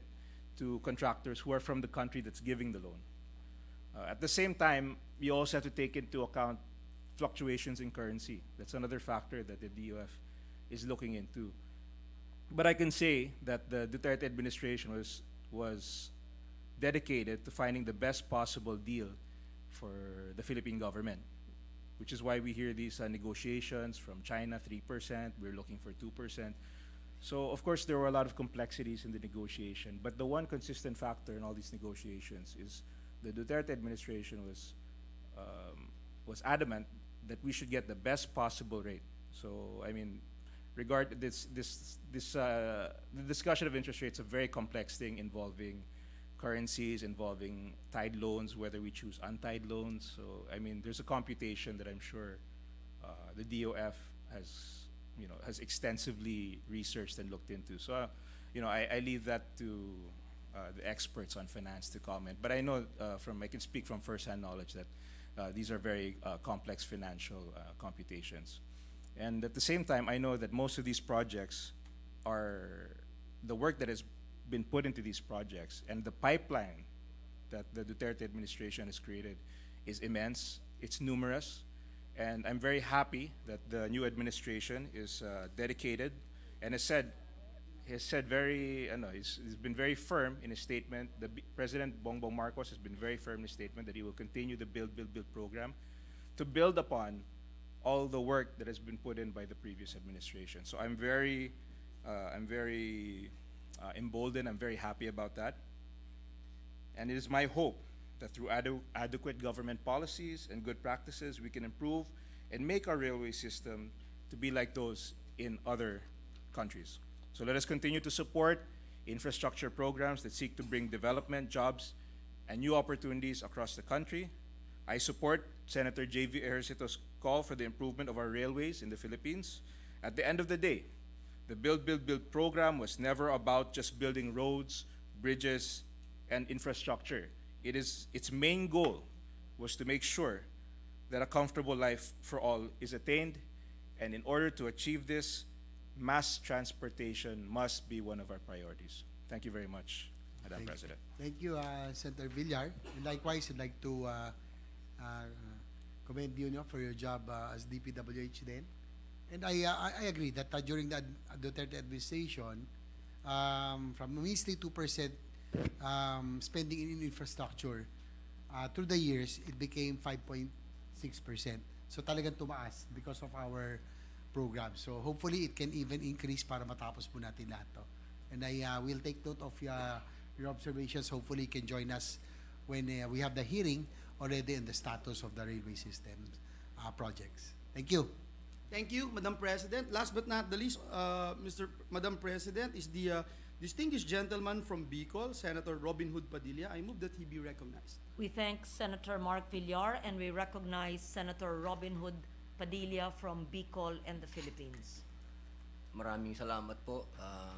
S14: to contractors who are from the country that's giving the loan. At the same time, you also have to take into account fluctuations in currency. That's another factor that the DOF is looking into. But I can say that the Duterte administration was dedicated to finding the best possible deal for the Philippine government, which is why we hear these negotiations from China, 3%, we're looking for 2%. So, of course, there were a lot of complexities in the negotiation, but the one consistent factor in all these negotiations is the Duterte administration was adamant that we should get the best possible rate. So, I mean, the discussion of interest rates is a very complex thing involving currencies, involving tied loans, whether we choose untied loans. So, I mean, there's a computation that I'm sure the DOF has extensively researched and looked into. So, I leave that to the experts on finance to comment. But I know I can speak from firsthand knowledge that these are very complex financial computations. And at the same time, I know that most of these projects the work that has been put into these projects and the pipeline that the Duterte administration has created is immense, it's numerous, and I'm very happy that the new administration is dedicated and he's been very firm in his statement. President Bongbong Marcos has been very firm in his statement that he will continue the Build program to build upon all the work that has been put in by the previous administration. So I'm very emboldened. I'm very happy about that. And it is my hope that through adequate government policies and good practices, we can improve and make our railway system to be like those in other countries. So let us continue to support infrastructure programs that seek to bring development, jobs, and new opportunities across the country. I support Senator J.V. Ejercito's call for the improvement of our railways in the Philippines. At the end of the day, the Build program was never about just building roads, bridges, and infrastructure. Its main goal was to make sure that a comfortable life for all is attained, and in order to achieve this, mass transportation must be one of our priorities. Thank you very much, Madam President.
S8: Thank you, Senator Villar. And likewise, I'd like to commend you for your job as DPWH then. And I agree that during the Duterte administration, from measly 2% spending in infrastructure, through the years, it became 5.6%. So talagang tumaas because of our program. So hopefully, it can even increase para matapos po natin lahat to. And I will take note of your observations. Hopefully, you can join us when we have the hearing already in the status of the railway system projects. Thank you.
S4: Thank you, Madam President. Last but not the least, Madam President, is the distinguished gentleman from Bicol, Senator Robin Hood Padilla. I move that he be recognized.
S11: We thank Senator Mark Villar and we recognize Senator Robin Hood Padilla from Bicol and the Philippines.
S15: Maraming salamat po,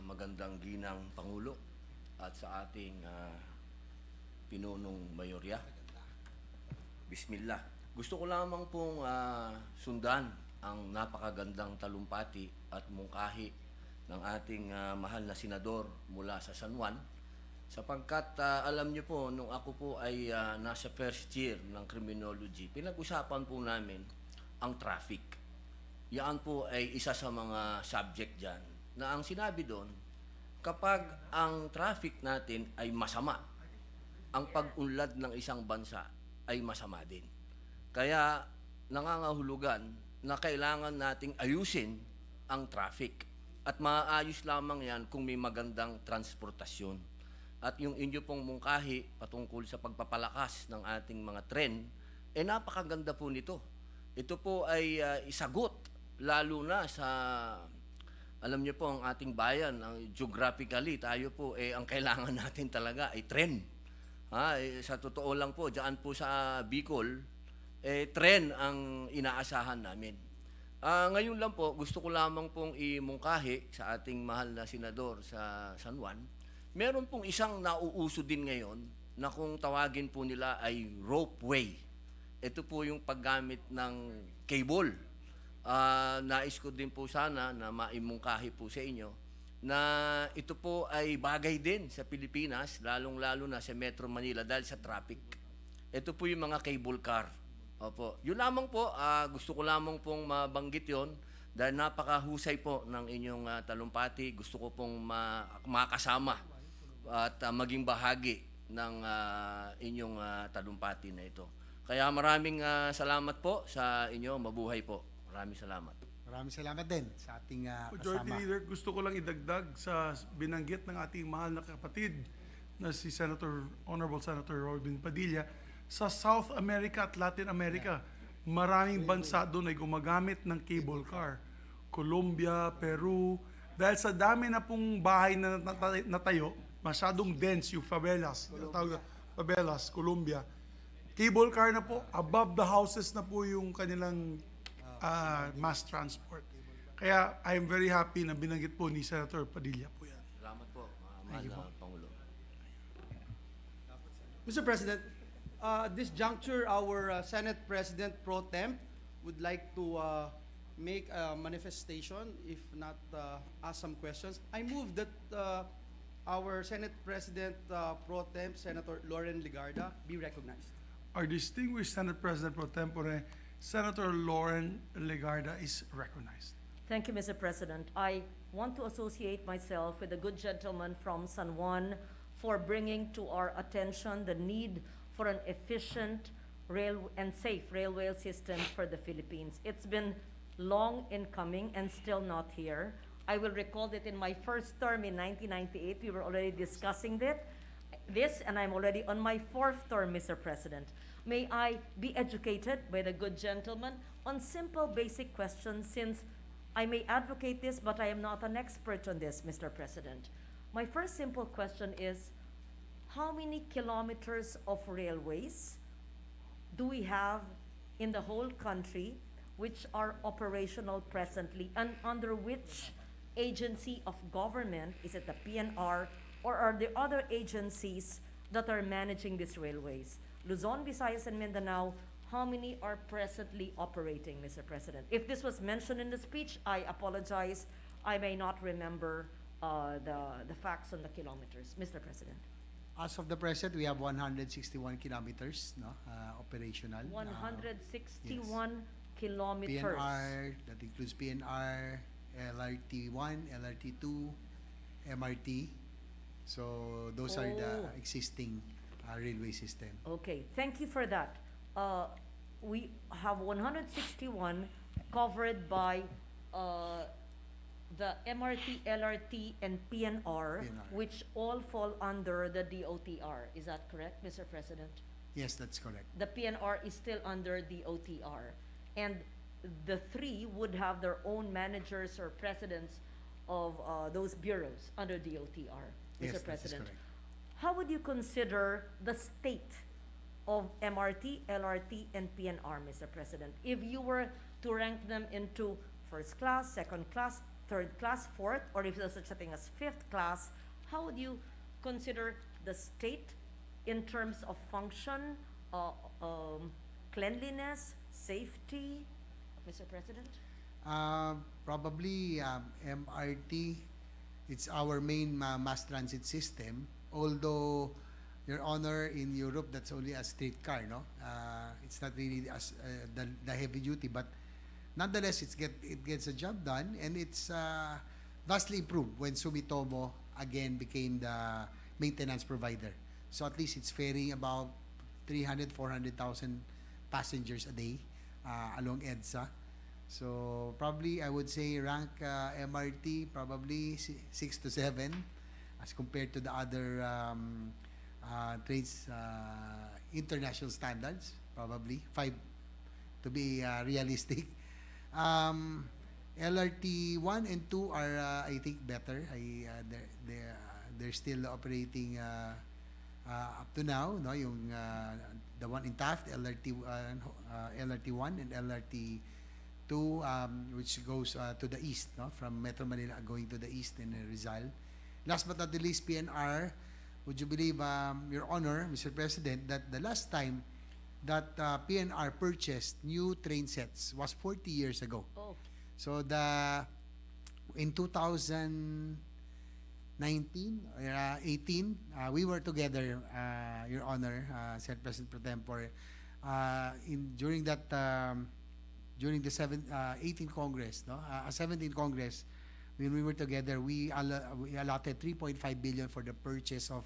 S15: magandang ginang Pangulo at sa ating pinunong mayorya. Bismillah. Gusto ko lamang pong sundan ang napakagandang talumpati at mungkahi ng ating mahal na senador mula sa San Juan, sapagkat alam niyo po, nung ako po ay nasa first year ng criminology, pinag-usapan po namin ang traffic. Yan po ay isa sa mga subject dyan na ang sinabi doon, kapag ang traffic natin ay masama, ang pag-unlad ng isang bansa ay masama din. Kaya nangangahulugan na kailangan nating ayusin ang traffic. At maaayos lamang yan kung may magandang transportasyon. At yung inyo pong mungkahi patungkol sa pagpapalakas ng ating mga tren, napakaganda po nito. Ito po ay isagot, lalo na sa, alam niyo po, ang ating bayan, geographically, tayo po, ang kailangan natin talaga ay tren. Sa totoo lang po, dyan po sa Bicol, tren ang inaasahan namin. Ngayon lang po, gusto ko lamang pong imungkahi sa ating mahal na senador sa San Juan. Meron pong isang nauuso din ngayon na kung tawagin po nila ay ropeway. Ito po yung paggamit ng cable. Nais ko din po sana na maimungkahi po sa inyo na ito po ay bagay din sa Pilipinas, lalong-lalo na sa Metro Manila dahil sa traffic. Ito po yung mga cable car. Opo. Yun lamang po, gusto ko lamang pong mabanggit yon dahil napakahusay po ng inyong talumpati. Gusto ko pong makasama at maging bahagi ng inyong talumpati na ito. Kaya maraming salamat po sa inyo. Mabuhay po. Maraming salamat.
S8: Maraming salamat din sa ating
S1: Majority
S8: kasama.
S1: Leader, gusto ko lang idagdag sa binanggit ng ating mahal na kapatid na si Honorable Senator Robin Padilla. Sa South America at Latin America, maraming bansa doon ay gumagamit ng cable car. Colombia, Peru, dahil sa dami na pong bahay na natayo, masyadong dense yung favelas, favelas, Colombia. Cable car na po, above the houses na po yung kanilang mass transport. Kaya I'm very happy na binanggit po ni Senator Padilla po yan.
S15: Salamat po, mahal na Pangulo.
S4: Mr. President, this juncture, our Senate President Pro Temp would like to make a manifestation, if not ask some questions. I move that our Senate President Pro Temp, Senator Lauren Legarda, be recognized.
S1: Our distinguished Senate President Pro Tempore, Senator Lauren Legarda is recognized.
S11: Thank you, Mr. President. I want to associate myself with the good gentleman from San Juan for bringing to our attention the need for an efficient and safe railway system for the Philippines. It's been long in coming and still not here. I will recall that in my first term in 1998, we were already discussing this, and I'm already on my fourth term, Mr. President. May I be educated by the good gentleman on simple basic questions, since I may advocate this, but I am not an expert on this, Mr. President. My first simple question is, how many kilometers of railways do we have in the whole country which are operational presently, and under which agency of government? Is it the PNR, or are there other agencies that are managing these railways? Luzon, Visayas, and Mindanao, how many are presently operating, Mr. President? If this was mentioned in the speech, I apologize. I may not remember the facts on the kilometers, Mr. President.
S8: As of the present, we have 161 kilometers operational.
S11: 161 kilometers.
S8: PNR, that includes PNR, LRT1, LRT2, MRT. So those are the existing railway system.
S11: Okay, thank you for that. We have 161 covered by the MRT, LRT, and PNR, which all fall under the DOTR. Is that correct, Mr. President?
S8: Yes, that's correct.
S11: The PNR is still under DOTR. And the three would have their own managers or presidents of those bureaus under DOTR, Mr.
S8: Yes, that is
S11: President.
S8: correct.
S11: How would you consider the state of MRT, LRT, and PNR, Mr. President, if you were to rank them into first class, second class, third class, fourth, or if there's such a thing as fifth class? How would you consider the state in terms of function, cleanliness, safety, Mr. President?
S8: Probably MRT, it's our main mass transit system. Although, Your Honor, in Europe, that's only a streetcar, no? It's not really as the heavy duty, but nonetheless, it gets a job done, and it's vastly improved when Sumitomo again became the maintenance provider. So at least it's ferrying about 300, 400,000 passengers a day along EDSA. So probably I would say rank MRT probably 6 to 7 as compared to the other trades international standards, probably 5 to be realistic. LRT 1 and 2 are I think better. They're still operating up to now, no, yung the one in Taft, LRT 1 and LRT 2, which goes to the east, no, from Metro Manila going to the east in Rizal. Last but not the least, PNR. Would you believe, Your Honor, Mr. President, that the last time that PNR purchased new train sets was 40 years ago.
S11: Oh.
S8: So in 2019, 18, we were together, Your Honor, Senate President Pro Tempore, during that during the 18th Congress, 17th Congress, when we were together, we allotted 3.5 billion for the purchase of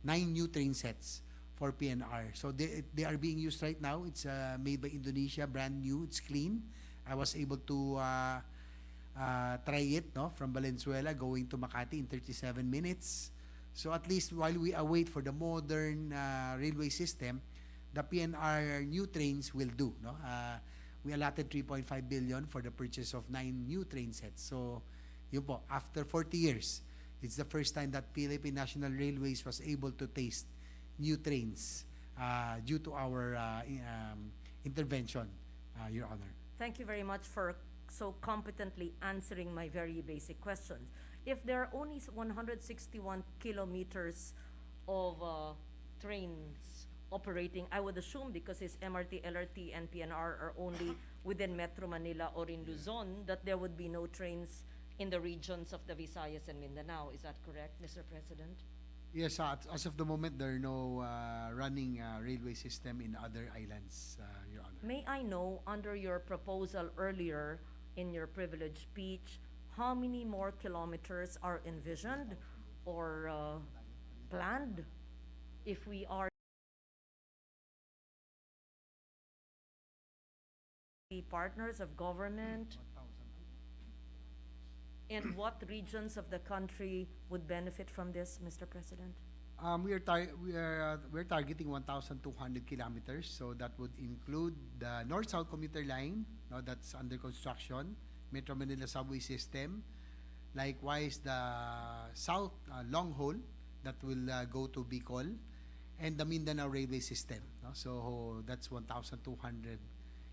S8: 9 new train sets for PNR. So they are being used right now. It's made by Indonesia, brand new. It's clean. I was able to try it, from Valenzuela going to Makati in 37 minutes. So at least while we await for the modern railway system, the PNR new trains will do. We allotted 3.5 billion for the purchase of 9 new train sets. So, yun po, after 40 years, it's the first time that Philippine National Railways was able to taste new trains due to our intervention, Your Honor.
S11: Thank you very much for so competently answering my very basic questions. If there are only 161 kilometers of trains operating, I would assume because it's MRT, LRT, and PNR are only within Metro Manila or in Luzon, that there would be no trains in the regions of the Visayas and Mindanao. Is that correct, Mr. President?
S8: Yes, as of the moment, there are no running railway system in other islands, Your Honor.
S11: May I know, under your proposal earlier in your privileged speech, how many more kilometers are envisioned or planned if we are the partners of government? And what regions of the country would benefit from this, Mr. President?
S8: We're targeting 1,200 kilometers, so that would include the North-South commuter line, that's under construction, Metro Manila subway system, likewise the South long haul that will go to Bicol, and the Mindanao railway system. So that's 1,200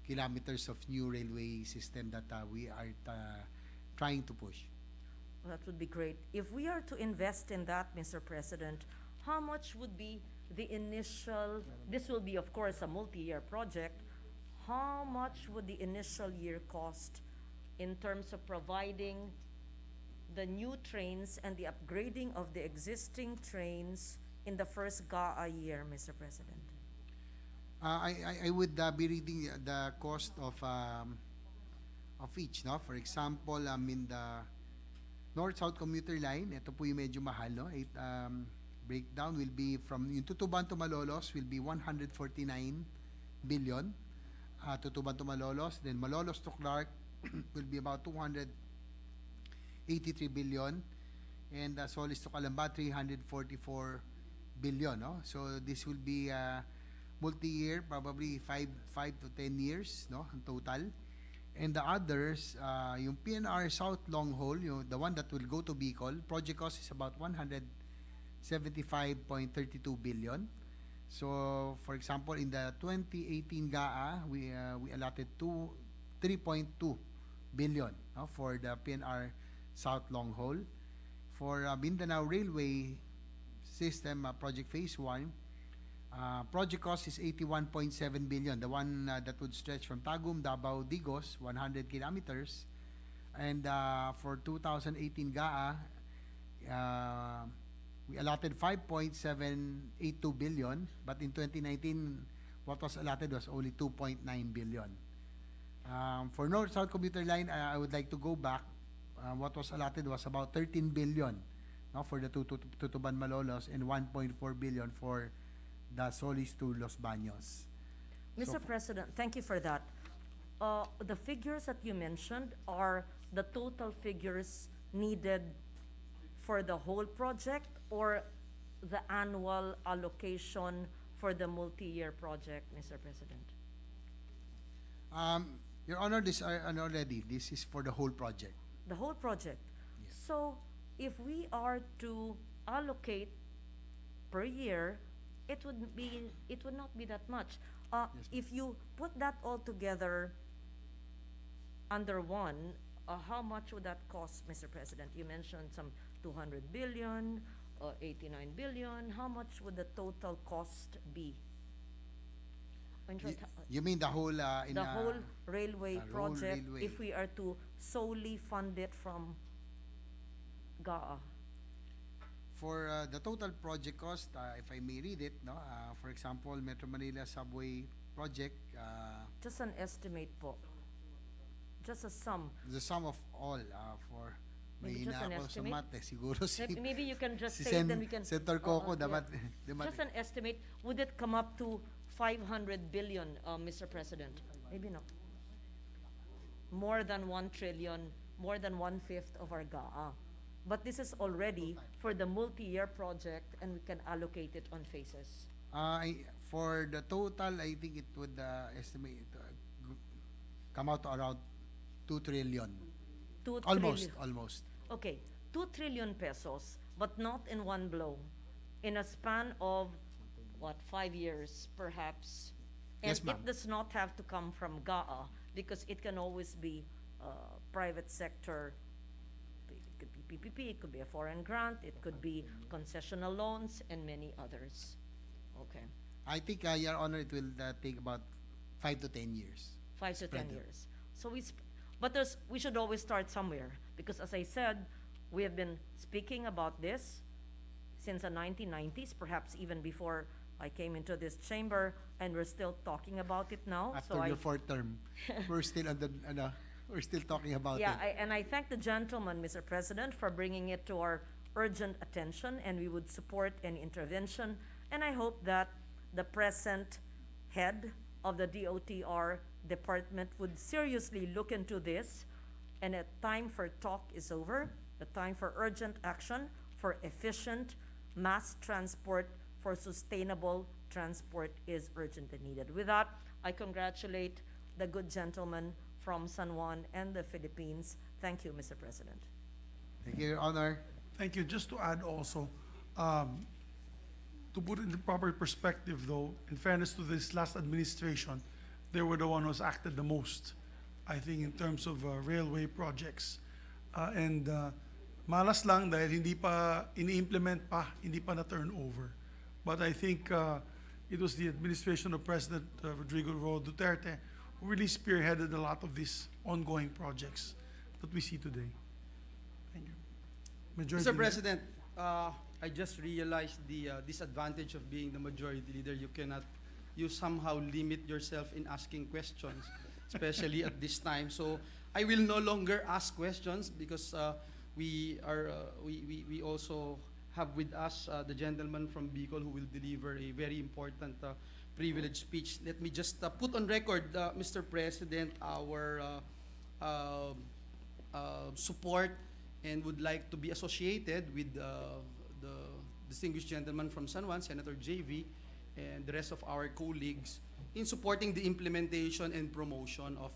S8: kilometers of new railway system that we are trying to push.
S11: Well, that would be great. If we are to invest in that, Mr. President, how much would be the initial, this will be of course a multi-year project, how much would the initial year cost in terms of providing the new trains and the upgrading of the existing trains in the first GAA year, Mr. President?
S8: I would be reading the cost of each, For example, in the North-South commuter line, ito po yung medyo mahal, breakdown will be from yung Tutuban to Malolos will be 149 billion. Tutuban to Malolos, then Malolos to Clark will be about 283 billion, and Solis to Calamba 344 billion. So this will be multi-year, probably 5 to 10 years, in total. And the others, yung PNR South long haul, the one that will go to Bicol, project cost is about 175.32 billion. So, for example, in the 2018 GAA, we allotted 3.2 billion for the PNR South long haul. For Mindanao Railway System Project Phase 1, project cost is 81.7 billion, the one that would stretch from Tagum, Davao, Digos, 100 kilometers. And for 2018 GAA, we allotted 5.782 billion, but in 2019, what was allotted was only 2.9 billion. For North-South commuter line, I would like to go back. What was allotted was about 13 billion for the Tutuban Malolos and 1.4 billion for the Solis to Los Baños.
S11: Mr. President, thank you for that. The figures that you mentioned are the total figures needed for the whole project or the annual allocation for the multi-year project, Mr. President?
S8: Your Honor, this is for the whole project.
S11: The whole project.
S8: Yes.
S11: So if we are to allocate per year, it would not be that much. If you put that all together under one, how much would that cost, Mr. President? You mentioned some 200 billion, 89 billion. How much would the total cost be?
S8: You mean the whole
S11: The whole railway
S8: whole
S11: project,
S8: railway.
S11: if we are to solely fund it from GAA?
S8: For the total project cost, if I may read it, for example, Metro Manila Subway Project,
S11: Just an estimate po. Just a sum.
S8: The sum of all for
S11: Maybe
S8: may
S11: just an
S8: ako sa
S11: estimate?
S8: math siguro si
S11: Maybe you can just
S8: si
S11: say it, then we can.
S8: Senator Coco
S11: yeah.
S8: dapat
S11: Just an estimate. Would it come up to 500 billion, Mr. President? Maybe not. More than 1 trillion, more than 1/5 of our GAA. But this is already for the multi-year project, and we can allocate it on phases.
S8: for the total I think it would estimate come out to around 2 trillion.
S11: 2
S8: Almost,
S11: trillion.
S8: almost.
S11: Okay, 2 trillion pesos, but not in one blow. In a span of, what, 5 years, perhaps? And
S8: Yes, ma'am.
S11: it does not have to come from GAA, because it can always be private sector. It could be PPP, it could be a foreign grant, it could be concessional loans, and many others. Okay,
S8: I think, Your Honor, it will take about 5 to 10 years.
S11: 5 to 10
S8: Spread out.
S11: years. So but we should always start somewhere, because as I said, we have been speaking about this since the 1990s, perhaps even before I came into this chamber, and we're still talking about it now.
S8: After your fourth term, we're still on the, we're still talking about
S11: Yeah,
S8: it.
S11: and I thank the gentleman, Mr. President, for bringing it to our urgent attention, and we would support any intervention. And I hope that the present head of the DOTR department would seriously look into this, and a time for talk is over. The time for urgent action, for efficient mass transport, for sustainable transport is urgent and needed. With that, I congratulate the good gentleman from San Juan and the Philippines. Thank you, Mr. President.
S8: Thank you, Your Honor.
S1: Thank you. Just to add also, to put it in proper perspective though, in fairness to this last administration, they were the one who's acted the most, I think, in terms of railway projects. Malas lang dahil hindi pa ini-implement pa, hindi pa na-turn over. But I think it was the administration of President Rodrigo Roa Duterte who really spearheaded a lot of these ongoing projects that we see today. Thank you. Majority
S4: Mr.
S1: Leader.
S4: President, I just realized the disadvantage of being the majority leader. You somehow limit yourself in asking questions, especially at this time. So I will no longer ask questions because we also have with us the gentleman from Bicol who will deliver a very important privileged speech. Let me just put on record, Mr. President, our support and would like to be associated with the distinguished gentleman from San Juan, Senator JV, and the rest of our colleagues in supporting the implementation and promotion of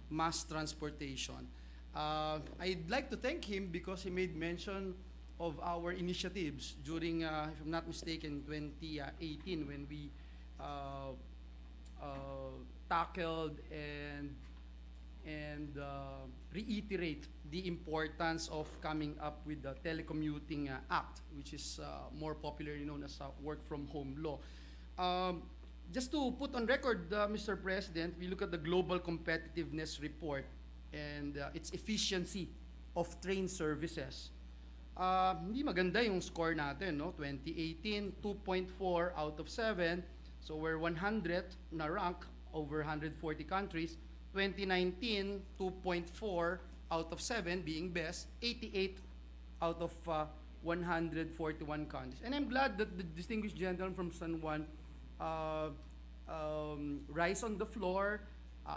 S4: mass transportation. I'd like to thank him because he made mention of our initiatives during, if I'm not mistaken, 2018 when we tackled and reiterate the importance of coming up with the Telecommuting Act, which is more popularly known as work from home law. Just to put on record, Mr. President, we look at the Global Competitiveness Report and its efficiency of train services. Hindi maganda yung score natin, no? 2018, 2.4 out of 7. So we're 100 na rank over 140 countries. 2019, 2.4 out of 7 being best, 88 out of 141 countries. And I'm glad that the distinguished gentleman from San Juan rise on the floor,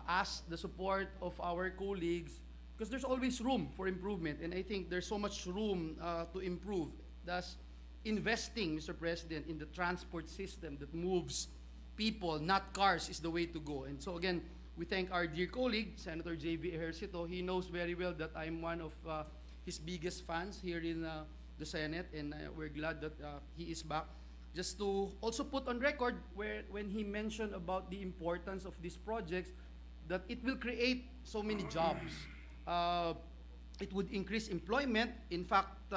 S4: ask the support of our colleagues, because there's always room for improvement, and I think there's so much room to improve. Thus, investing, Mr. President, in the transport system that moves people, not cars, is the way to go. And so again, we thank our dear colleague, Senator J.V. Ejercito. He knows very well that I'm one of his biggest fans here in the Senate, and we're glad that he is back. Just to also put on record when he mentioned about the importance of these projects, that it will create so many jobs. It would increase employment. In fact,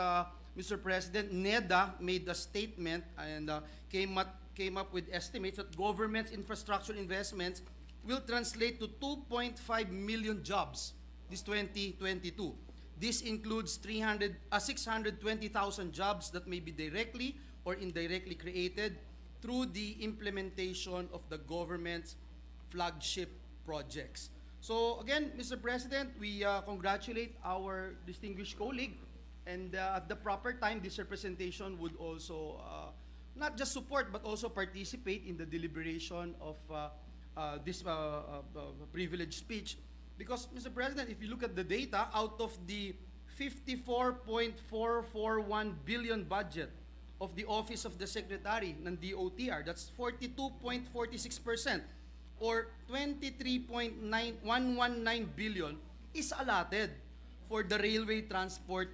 S4: Mr. President, NEDA made a statement and came up with estimates that government's infrastructure investments will translate to 2.5 million jobs this 2022. This includes 620,000 jobs that may be directly or indirectly created through the implementation of the government's flagship projects. So again, Mr. President, we congratulate our distinguished colleague, and at the proper time, this representation would also not just support but also participate in the deliberation of this privileged speech. Because, Mr. President, if you look at the data, out of the 54.441 billion budget of the Office of the Secretary ng DOTR, that's 42.46%, or 23.9119 billion is allotted for the railway transport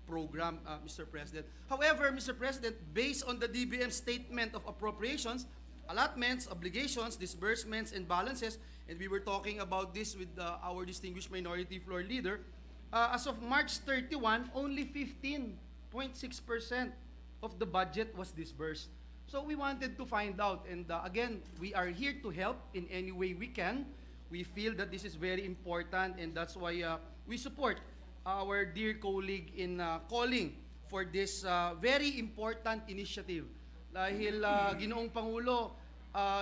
S4: program, Mr. President. However, Mr. President, based on the DBM statement of appropriations, allotments, obligations, disbursements, and balances, and we were talking about this with our distinguished minority floor leader, as of March 31, only 15.6% of the budget was disbursed. So we wanted to find out, and again, we are here to help in any way we can. We feel that this is very important, and that's why we support our dear colleague in calling for this very important initiative. Dahil Ginoong Pangulo,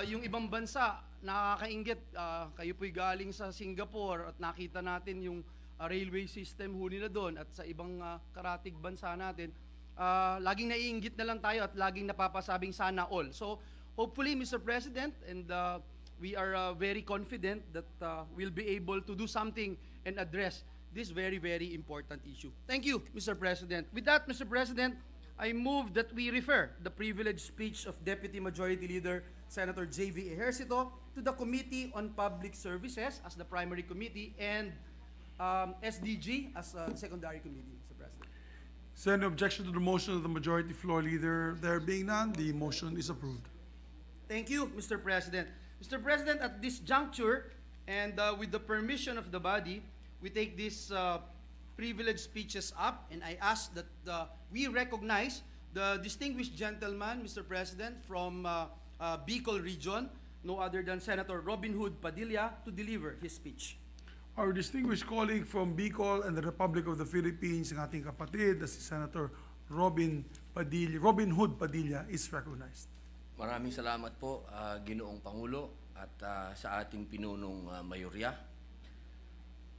S4: yung ibang bansa, nakakainggit, kayo po'y galing sa Singapore at nakita natin yung railway system ho nila doon at sa ibang karatig bansa natin, laging naiinggit na lang tayo at laging napapasabing sana all. So hopefully, Mr. President, and we are very confident that we'll be able to do something and address this very, very important issue. Thank you, Mr. President. With that, Mr. President, I move that we refer the privileged speech of Deputy Majority Leader Senator J.V. Ejercito to the Committee on Public Services as the primary committee and SDG as a secondary committee, Mr. President.
S1: Is there any objection to the motion of the majority floor leader? There being none, the motion is approved.
S4: Thank you, Mr. President. Mr. President, at this juncture, and with the permission of the body, we take these privileged speeches up, and I ask that we recognize the distinguished gentleman, Mr. President, from Bicol region, no other than Senator Robin Hood Padilla, to deliver his speech.
S1: Our distinguished colleague from Bicol and the Republic of the Philippines, ang ating kapatid, si Senator Robin Hood Padilla, is recognized.
S15: Maraming salamat po, Ginoong Pangulo, at sa ating pinunong mayorya.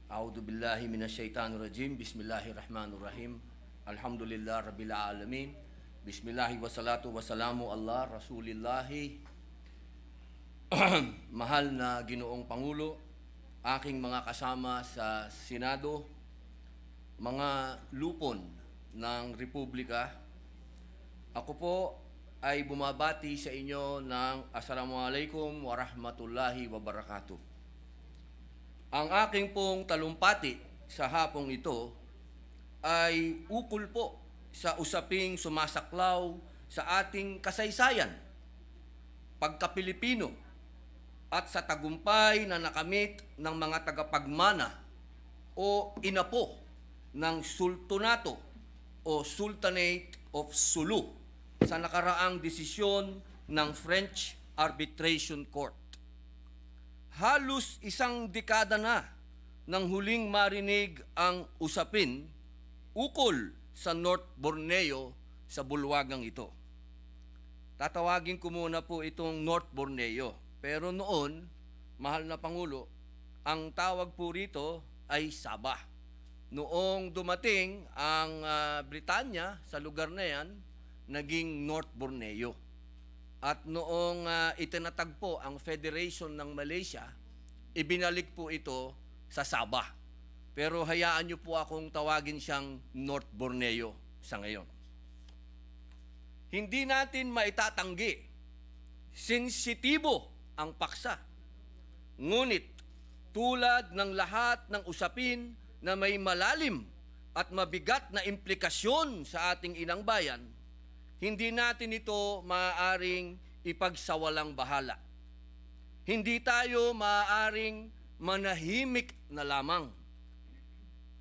S15: A'udhu billahi minasyaitanir rajim. Bismillahirrahmanirrahim. Alhamdulillah rabbil alamin. Bismillahi wassalatu wassalamu ala rasulillahi. Mahal na Ginoong Pangulo, aking mga kasama sa Senado, mga lupon ng Republika, ako po ay bumabati sa inyo ng Assalamualaikum warahmatullahi wabarakatuh. Ang aking pong talumpati sa hapong ito ay ukol po sa usaping sumasaklaw sa ating kasaysayan, pagka-Pilipino, at sa tagumpay na nakamit ng mga tagapagmana o inapo ng Sultanato o Sultanate of Sulu sa nakaraang desisyon ng French Arbitration Court. Halos isang dekada na nang huling marinig ang usapin ukol sa North Borneo sa bulwagang ito. Tatawagin ko muna po itong North Borneo. Pero noon, mahal na Pangulo, ang tawag po rito ay Sabah. Noong dumating ang Britanya sa lugar na yan, naging North Borneo. At noong itinatagpo ang Federation ng Malaysia, ibinalik po ito sa Sabah. Pero hayaan niyo po akong tawagin siyang North Borneo sa ngayon. Hindi natin maitatanggi, sensitibo ang paksa. Ngunit tulad ng lahat ng usapin na may malalim at mabigat na implikasyon sa ating inang bayan, hindi natin ito maaaring ipagsawalang bahala. Hindi tayo maaaring manahimik na lamang.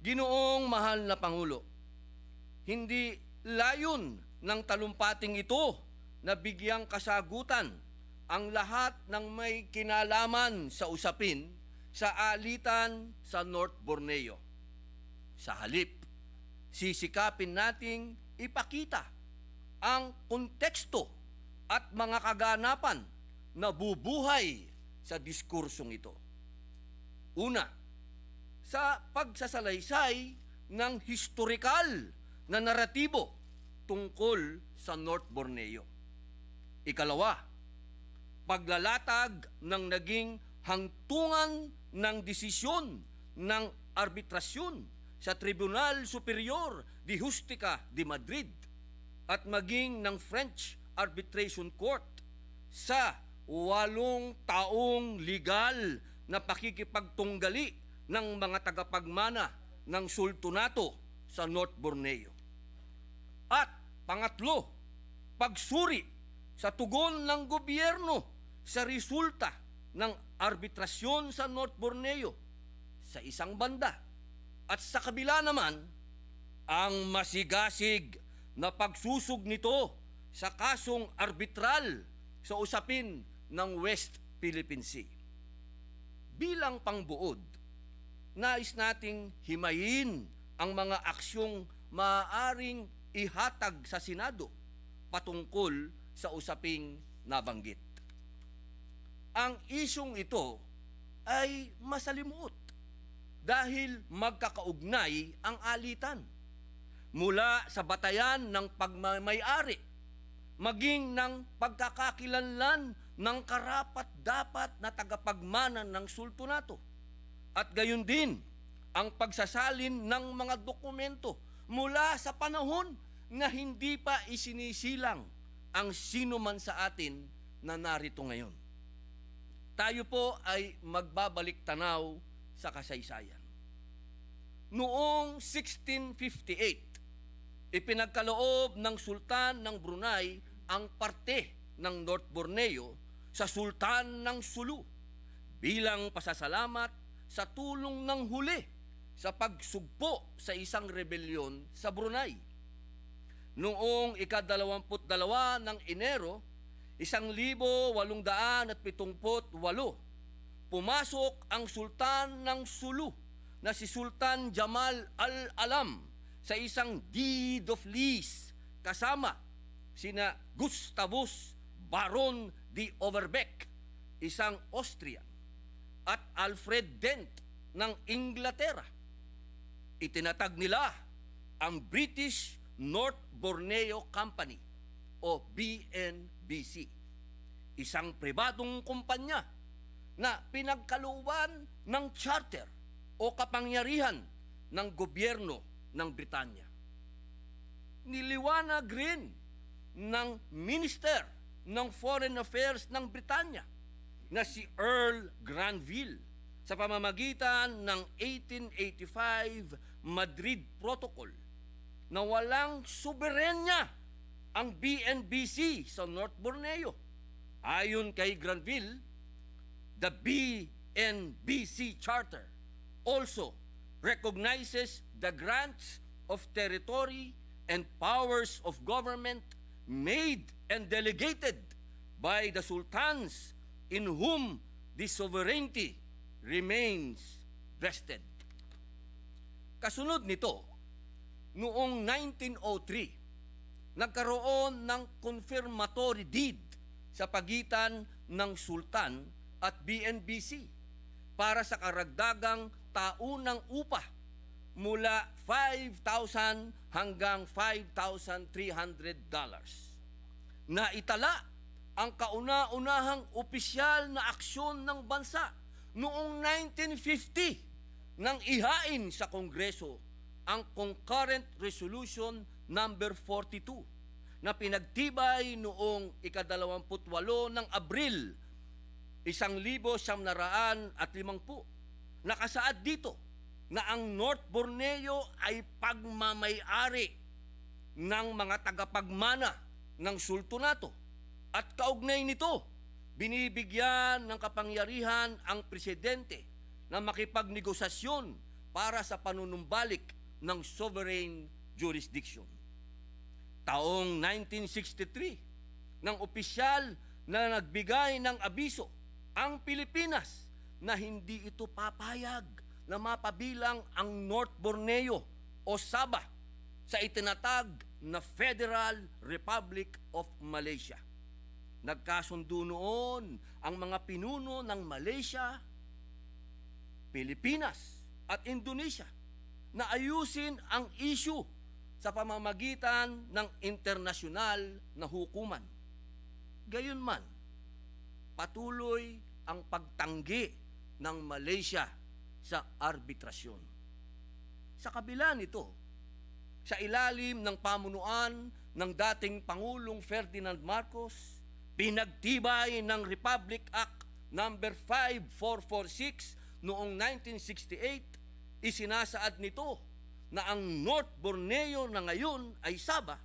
S15: Ginoong mahal na Pangulo, hindi layon ng talumpating ito na bigyang kasagutan ang lahat ng may kinalaman sa usapin sa alitan sa North Borneo. Sa halip, sisikapin nating ipakita ang konteksto at mga kaganapan na bubuhay sa diskursong ito. Una, sa pagsasalaysay ng historikal na naratibo tungkol sa North Borneo. Ikalawa, paglalatag ng naging hangtungan ng desisyon ng arbitrasyon sa Tribunal Superior de Justica de Madrid at maging ng French Arbitration Court sa 8 taong legal na pakikipagtunggali ng mga tagapagmana ng sultanato sa North Borneo. At pangatlo, pagsuri sa tugon ng gobyerno sa resulta ng arbitrasyon sa North Borneo sa isang banda, at sa kabila naman ang masigasig na pagsusog nito sa kasong arbitral sa usapin ng West Philippine Sea. Bilang pangbuod, nais nating himayin ang mga aksyong maaaring ihatag sa Senado patungkol sa usaping nabanggit. Ang isyong ito ay masalimuot dahil magkakaugnay ang alitan mula sa batayan ng pagmamayari maging ng pagkakakilanlan ng karapat-dapat na tagapagmana ng sultanato at gayon din ang pagsasalin ng mga dokumento mula sa panahon na hindi pa isinisilang ang sino man sa atin na narito ngayon. Tayo po ay magbabalik tanaw sa kasaysayan. Noong 1658, ipinagkaloob ng Sultan ng Brunei ang parte ng North Borneo sa Sultan ng Sulu bilang pasasalamat sa tulong ng huli sa pagsugpo sa isang rebelyon sa Brunei. Noong ika-22 ng Enero, 1878, pumasok ang Sultan ng Sulu na si Sultan Jamal al-Alam sa isang deed of lease kasama sina Gustavus Baron de Overbeck, isang Austrian, at Alfred Dent ng Inglaterra. Itinatag nila ang British North Borneo Company o BNBC, isang pribadong kumpanya na pinagkalooban ng charter o kapangyarihan ng gobyerno ng Britanya. Niliwanag rin ng Minister ng Foreign Affairs ng Britanya na si Earl Granville sa pamamagitan ng 1885 Madrid Protocol na walang soberenya ang BNBC sa North Borneo. Ayon kay Granville, the BNBC Charter also recognizes the grants of territory and powers of government made and delegated by the sultans in whom the sovereignty remains vested. Kasunod nito, noong 1903, nagkaroon ng confirmatory deed sa pagitan ng sultan at BNBC para sa karagdagang taunang upa mula $5,000 hanggang $5,300. Naitala ang kauna-unahang opisyal na aksyon ng bansa noong 1950 nang ihain sa Kongreso ang Concurrent Resolution number 42 na pinagtibay noong ika-28 ng Abril 1950. Nakasaad dito na ang North Borneo ay pagmamay-ari ng mga tagapagmana ng sultanato at kaugnay nito, binibigyan ng kapangyarihan ang presidente na makipagnegosasyon para sa panunumbalik ng sovereign jurisdiction. Taong 1963, ng opisyal na nagbigay ng abiso ang Pilipinas na hindi ito papayag na mapabilang ang North Borneo o Sabah sa itinatag na Federal Republic of Malaysia. Nagkasundo noon ang mga pinuno ng Malaysia Pilipinas at Indonesia na ayusin ang issue sa pamamagitan ng internasyonal na hukuman. Gayunman, patuloy ang pagtanggi ng Malaysia sa arbitrasyon. Sa kabila nito, sa ilalim ng pamunuan ng dating Pangulong Ferdinand Marcos, pinagtibay ng Republic Act No. 5446 noong 1968, isinasaad nito na ang North Borneo na ngayon ay Sabah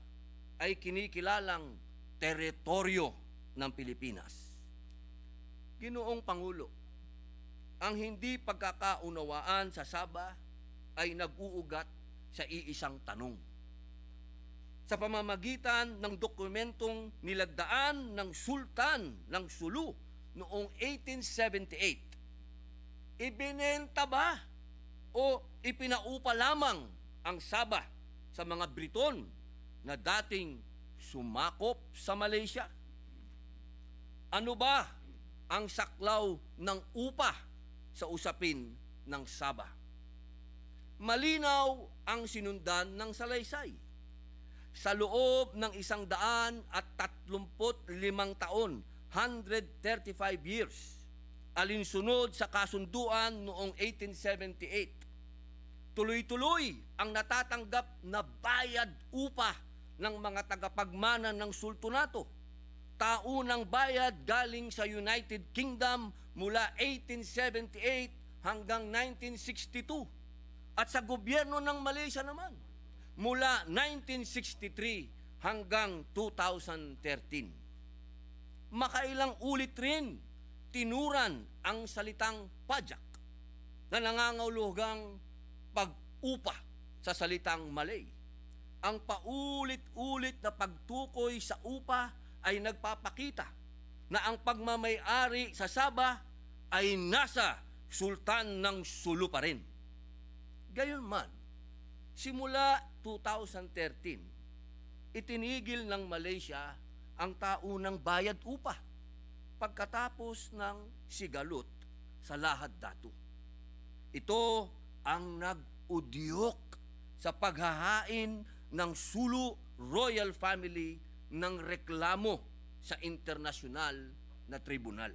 S15: ay kinikilalang teritoryo ng Pilipinas. Ginoong Pangulo, ang hindi pagkakaunawaan sa Sabah ay nag-uugat sa iisang tanong. Sa pamamagitan ng dokumentong nilagdaan ng Sultan ng Sulu noong 1878, ibinenta ba o ipinaupa lamang ang Sabah sa mga Briton na dating sumakop sa Malaysia? Ano ba ang saklaw ng upa sa usapin ng Sabah? Malinaw ang sinundan ng salaysay. Sa loob ng 135 taon, 135 years, alinsunod sa kasunduan noong 1878, tuloy-tuloy ang natatanggap na bayad upa ng mga tagapagmana ng sultanato. Taunang bayad galing sa United Kingdom mula 1878 hanggang 1962. At sa gobyerno ng Malaysia naman, mula 1963 hanggang 2013. Makailang ulit rin tinuran ang salitang pajak na nangangahulugang pag-upa sa salitang Malay. Ang paulit-ulit na pagtukoy sa upa ay nagpapakita na ang pagmamay-ari sa Sabah ay nasa Sultan ng Sulu pa rin. Gayunman, simula 2013, itinigil ng Malaysia ang taunang bayad upa pagkatapos ng sigalot sa Lahad Datu. Ito ang nag-udyok sa paghahain ng Sulu Royal Family ng reklamo sa internasyonal na tribunal.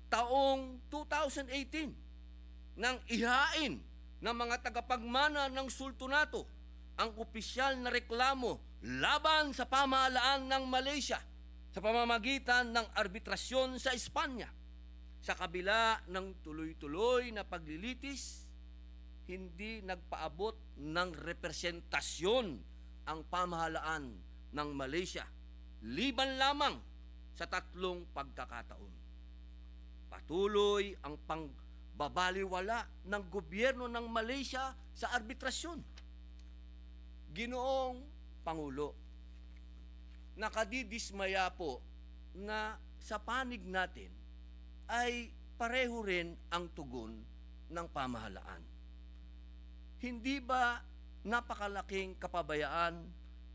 S15: Taong 2018, nang ihain ng mga tagapagmana ng sultanato ang opisyal na reklamo laban sa pamahalaan ng Malaysia sa pamamagitan ng arbitrasyon sa Espanya. Sa kabila ng tuloy-tuloy na paglilitis, hindi nagpaabot ng representasyon ang pamahalaan ng Malaysia, liban lamang sa 3 pagkakataon. Patuloy ang babaliwala ng gobyerno ng Malaysia sa arbitrasyon. Ginoong Pangulo, nakadidismaya po na sa panig natin ay pareho rin ang tugon ng pamahalaan. Hindi ba napakalaking kapabayaan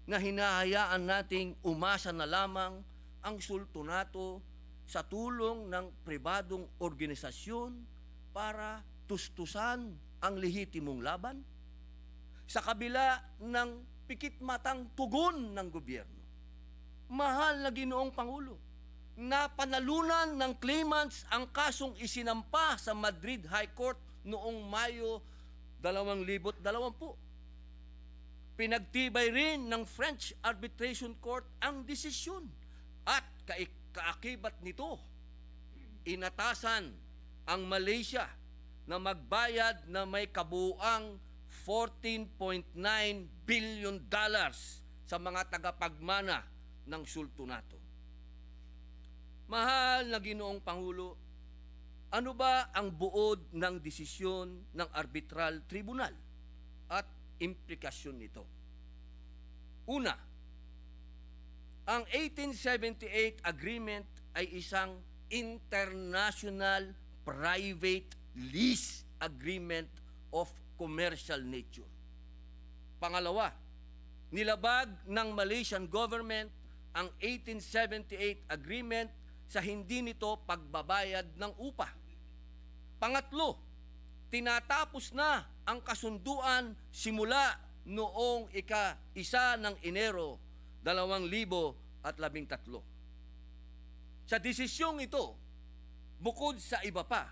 S15: na hinahayaan nating umasa na lamang ang sultanato sa tulong ng pribadong organisasyon para tustusan ang lehitimong laban? Sa kabila ng pikit-matang tugon ng gobyerno, mahal na Ginoong Pangulo, na panalunan ng claimants ang kasong isinampa sa Madrid High Court noong Mayo 2020. Pinagtibay rin ng French Arbitration Court ang desisyon at kaakibat nito, inatasan ang Malaysia na magbayad na may kabuuang $14.9 billion sa mga tagapagmana ng sultanato. Mahal na Ginoong Pangulo, ano ba ang buod ng desisyon ng arbitral tribunal at implikasyon nito? Una, ang 1878 agreement ay isang international private lease agreement of commercial nature. Pangalawa, nilabag ng Malaysian government ang 1878 agreement sa hindi nito pagbabayad ng upa. Pangatlo, tinatapos na ang kasunduan simula noong ika-1 ng Enero 2013. Sa desisyong ito, bukod sa iba pa,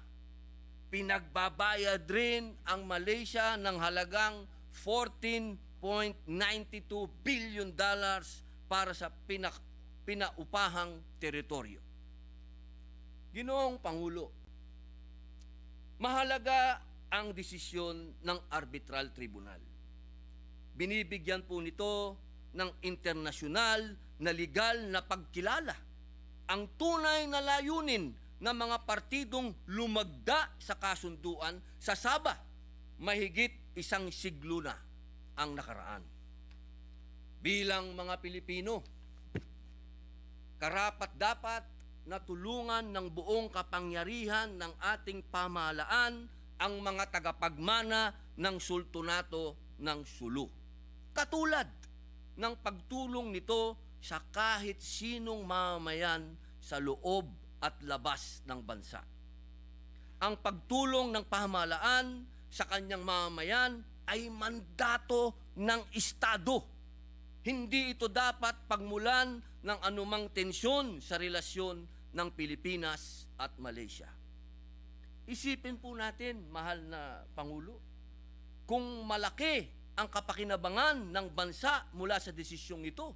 S15: pinagbabayad rin ang Malaysia ng halagang $14.92 billion para sa pinaupahang teritoryo. Ginoong Pangulo, mahalaga ang desisyon ng arbitral tribunal. Binibigyan po nito ng internasyonal na legal na pagkilala ang tunay na layunin ng mga partidong lumagda sa kasunduan sa Sabah mahigit 1 siglo na ang nakaraan. Bilang mga Pilipino, karapat-dapat na tulungan ng buong kapangyarihan ng ating pamahalaan ang mga tagapagmana ng sultanato ng Sulu. Katulad ng pagtulong nito sa kahit sinong mamamayan sa loob at labas ng bansa. Ang pagtulong ng pamahalaan sa kanyang mamamayan ay mandato ng Estado. Hindi ito dapat pagmulan ng anumang tensyon sa relasyon ng Pilipinas at Malaysia. Isipin po natin, mahal na Pangulo, kung malaki ang kapakinabangan ng bansa mula sa desisyong ito,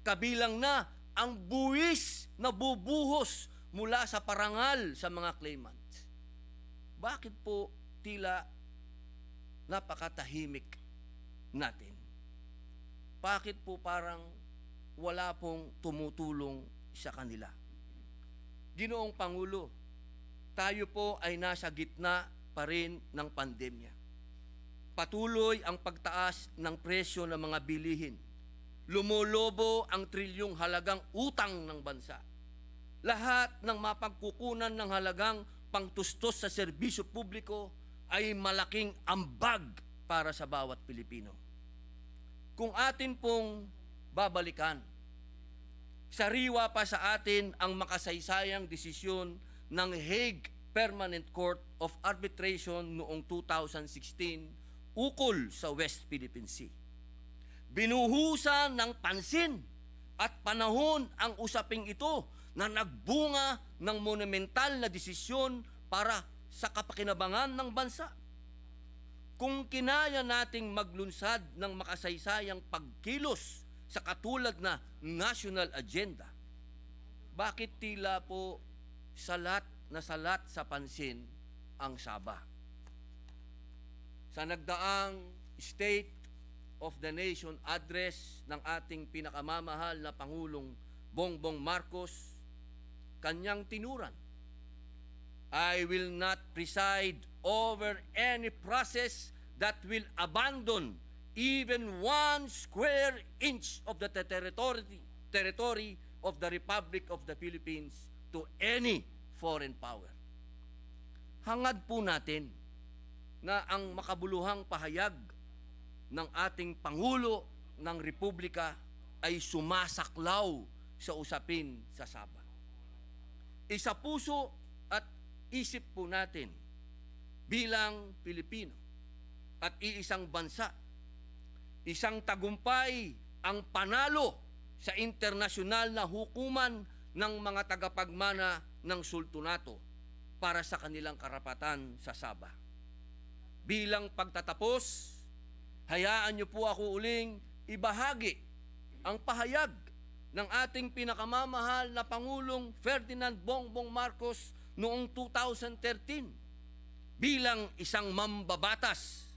S15: kabilang na ang buwis na bubuhos mula sa parangal sa mga claimants. Bakit po tila napakatahimik natin? Bakit po parang wala pong tumutulong sa kanila? Ginoong Pangulo, tayo po ay nasa gitna pa rin ng pandemya. Patuloy ang pagtaas ng presyo ng mga bilihin. Lumolobo ang trilyong halagang utang ng bansa. Lahat ng mapagkukunan ng halagang pangtustos sa serbisyo publiko ay malaking ambag para sa bawat Pilipino. Kung atin pong babalikan, sariwa pa sa atin ang makasaysayang desisyon ng Hague Permanent Court of Arbitration noong 2016 ukol sa West Philippine Sea. Binuhusan ng pansin at panahon ang usaping ito na nagbunga ng monumental na desisyon para sa kapakinabangan ng bansa. Kung kinaya nating maglunsad ng makasaysayang pagkilos sa katulad na national agenda, bakit tila po salat sa pansin ang Sabah? Sa nagdaang State of the Nation address ng ating pinakamamahal na Pangulong Bongbong Marcos, kanyang tinuran, I will not preside over any process that will abandon even 1 square inch of the territory of the Republic of the Philippines to any foreign power. Hangad po natin na ang makabuluhang pahayag ng ating Pangulo ng Republika ay sumasaklaw sa usapin sa Sabah. Isa puso at isip po natin bilang Pilipino at iisang bansa, isang tagumpay ang panalo sa internasyonal na hukuman ng mga tagapagmana ng sultanato para sa kanilang karapatan sa Sabah. Bilang pagtatapos, hayaan niyo po ako uling ibahagi ang pahayag ng ating pinakamamahal na Pangulong Ferdinand Bongbong Marcos noong 2013 bilang isang mambabatas.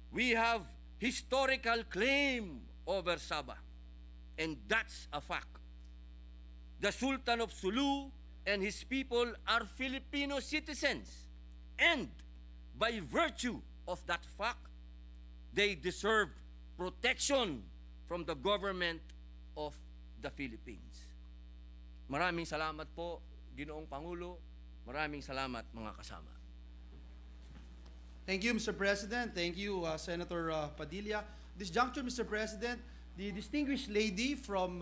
S15: We have historical claim over Sabah, and that's a fact. The Sultan of Sulu and his people are Filipino citizens, and by virtue of that fact, they deserve protection from the government of the Philippines. Maraming salamat po, Ginoong Pangulo. Maraming salamat, mga kasama.
S4: Thank you, Mr. President. Thank you, Senator Padilla. This juncture, Mr. President, the distinguished lady from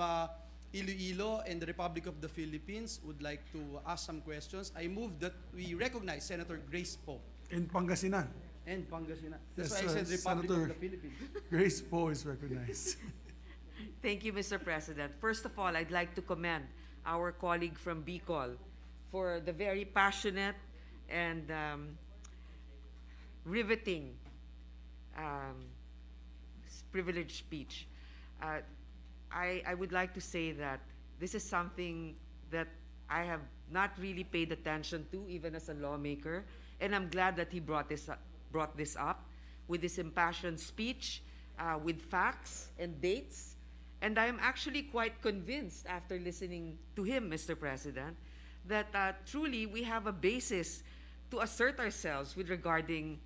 S4: Iloilo and the Republic of the Philippines would like to ask some questions. I move that we recognize Senator Grace Poe
S1: In Pangasinan,
S4: and Pangasinan. That's
S1: Yes,
S4: why I said Republic
S1: Senator-
S4: of the Philippines.
S1: Grace Poe is recognized.
S12: Thank you, Mr. President. First of all, I'd like to commend our colleague from Bicol for the very passionate and riveting privileged speech. I would like to say that this is something that I have not really paid attention to, even as a lawmaker, and I'm glad that he brought this up with his impassioned speech, with facts and dates. And I am actually quite convinced after listening to him, Mr. President, that truly we have a basis to assert ourselves with regarding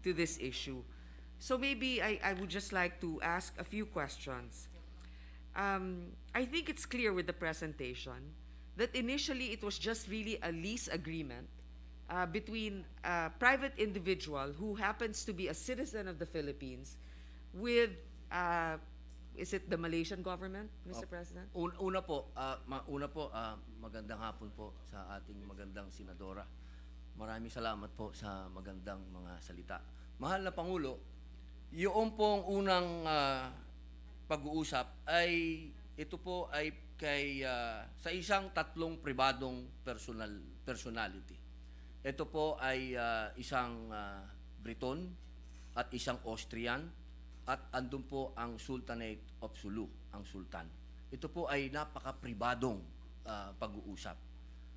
S12: to this issue. So maybe I would just like to ask a few questions. I think it's clear with the presentation that initially it was just really a lease agreement between a private individual who happens to be a citizen of the Philippines with, is it the Malaysian government, Mr. President?
S15: Una po, magandang hapon po sa ating magandang senadora. Maraming salamat po sa magandang mga salita. Mahal na Pangulo, yung pong unang pag-uusap ay ito po ay sa isang tatlong pribadong personality. Ito po ay isang Briton at isang Austrian at andun po ang Sultanate of Sulu, ang Sultan. Ito po ay napaka-pribadong pag-uusap.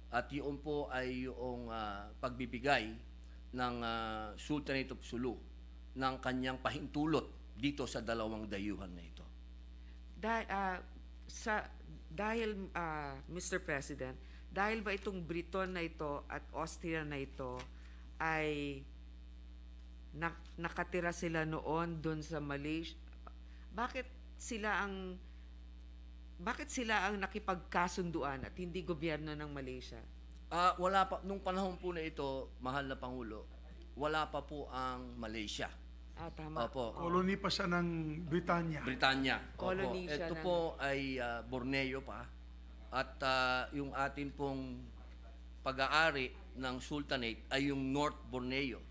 S15: At yun po ay yung pagbibigay ng Sultanate of Sulu ng kanyang pahintulot dito sa dalawang dayuhan na ito.
S12: Dahil, Mr. President, dahil ba itong Briton na ito at Austrian na ito ay nakatira sila noon doon sa Malaysia, bakit sila ang nakipagkasunduan at hindi gobyerno ng Malaysia?
S15: Wala pa nung panahon po na ito, mahal na Pangulo, wala pa po ang Malaysia.
S12: Tama.
S15: Opo.
S1: Colony pa siya ng Britanya.
S15: Britanya.
S12: Colony
S15: Opo.
S12: siya
S15: Ito
S12: ng-
S15: po ay Borneo pa. At yung atin pong pag-aari ng Sultanate ay yung North Borneo.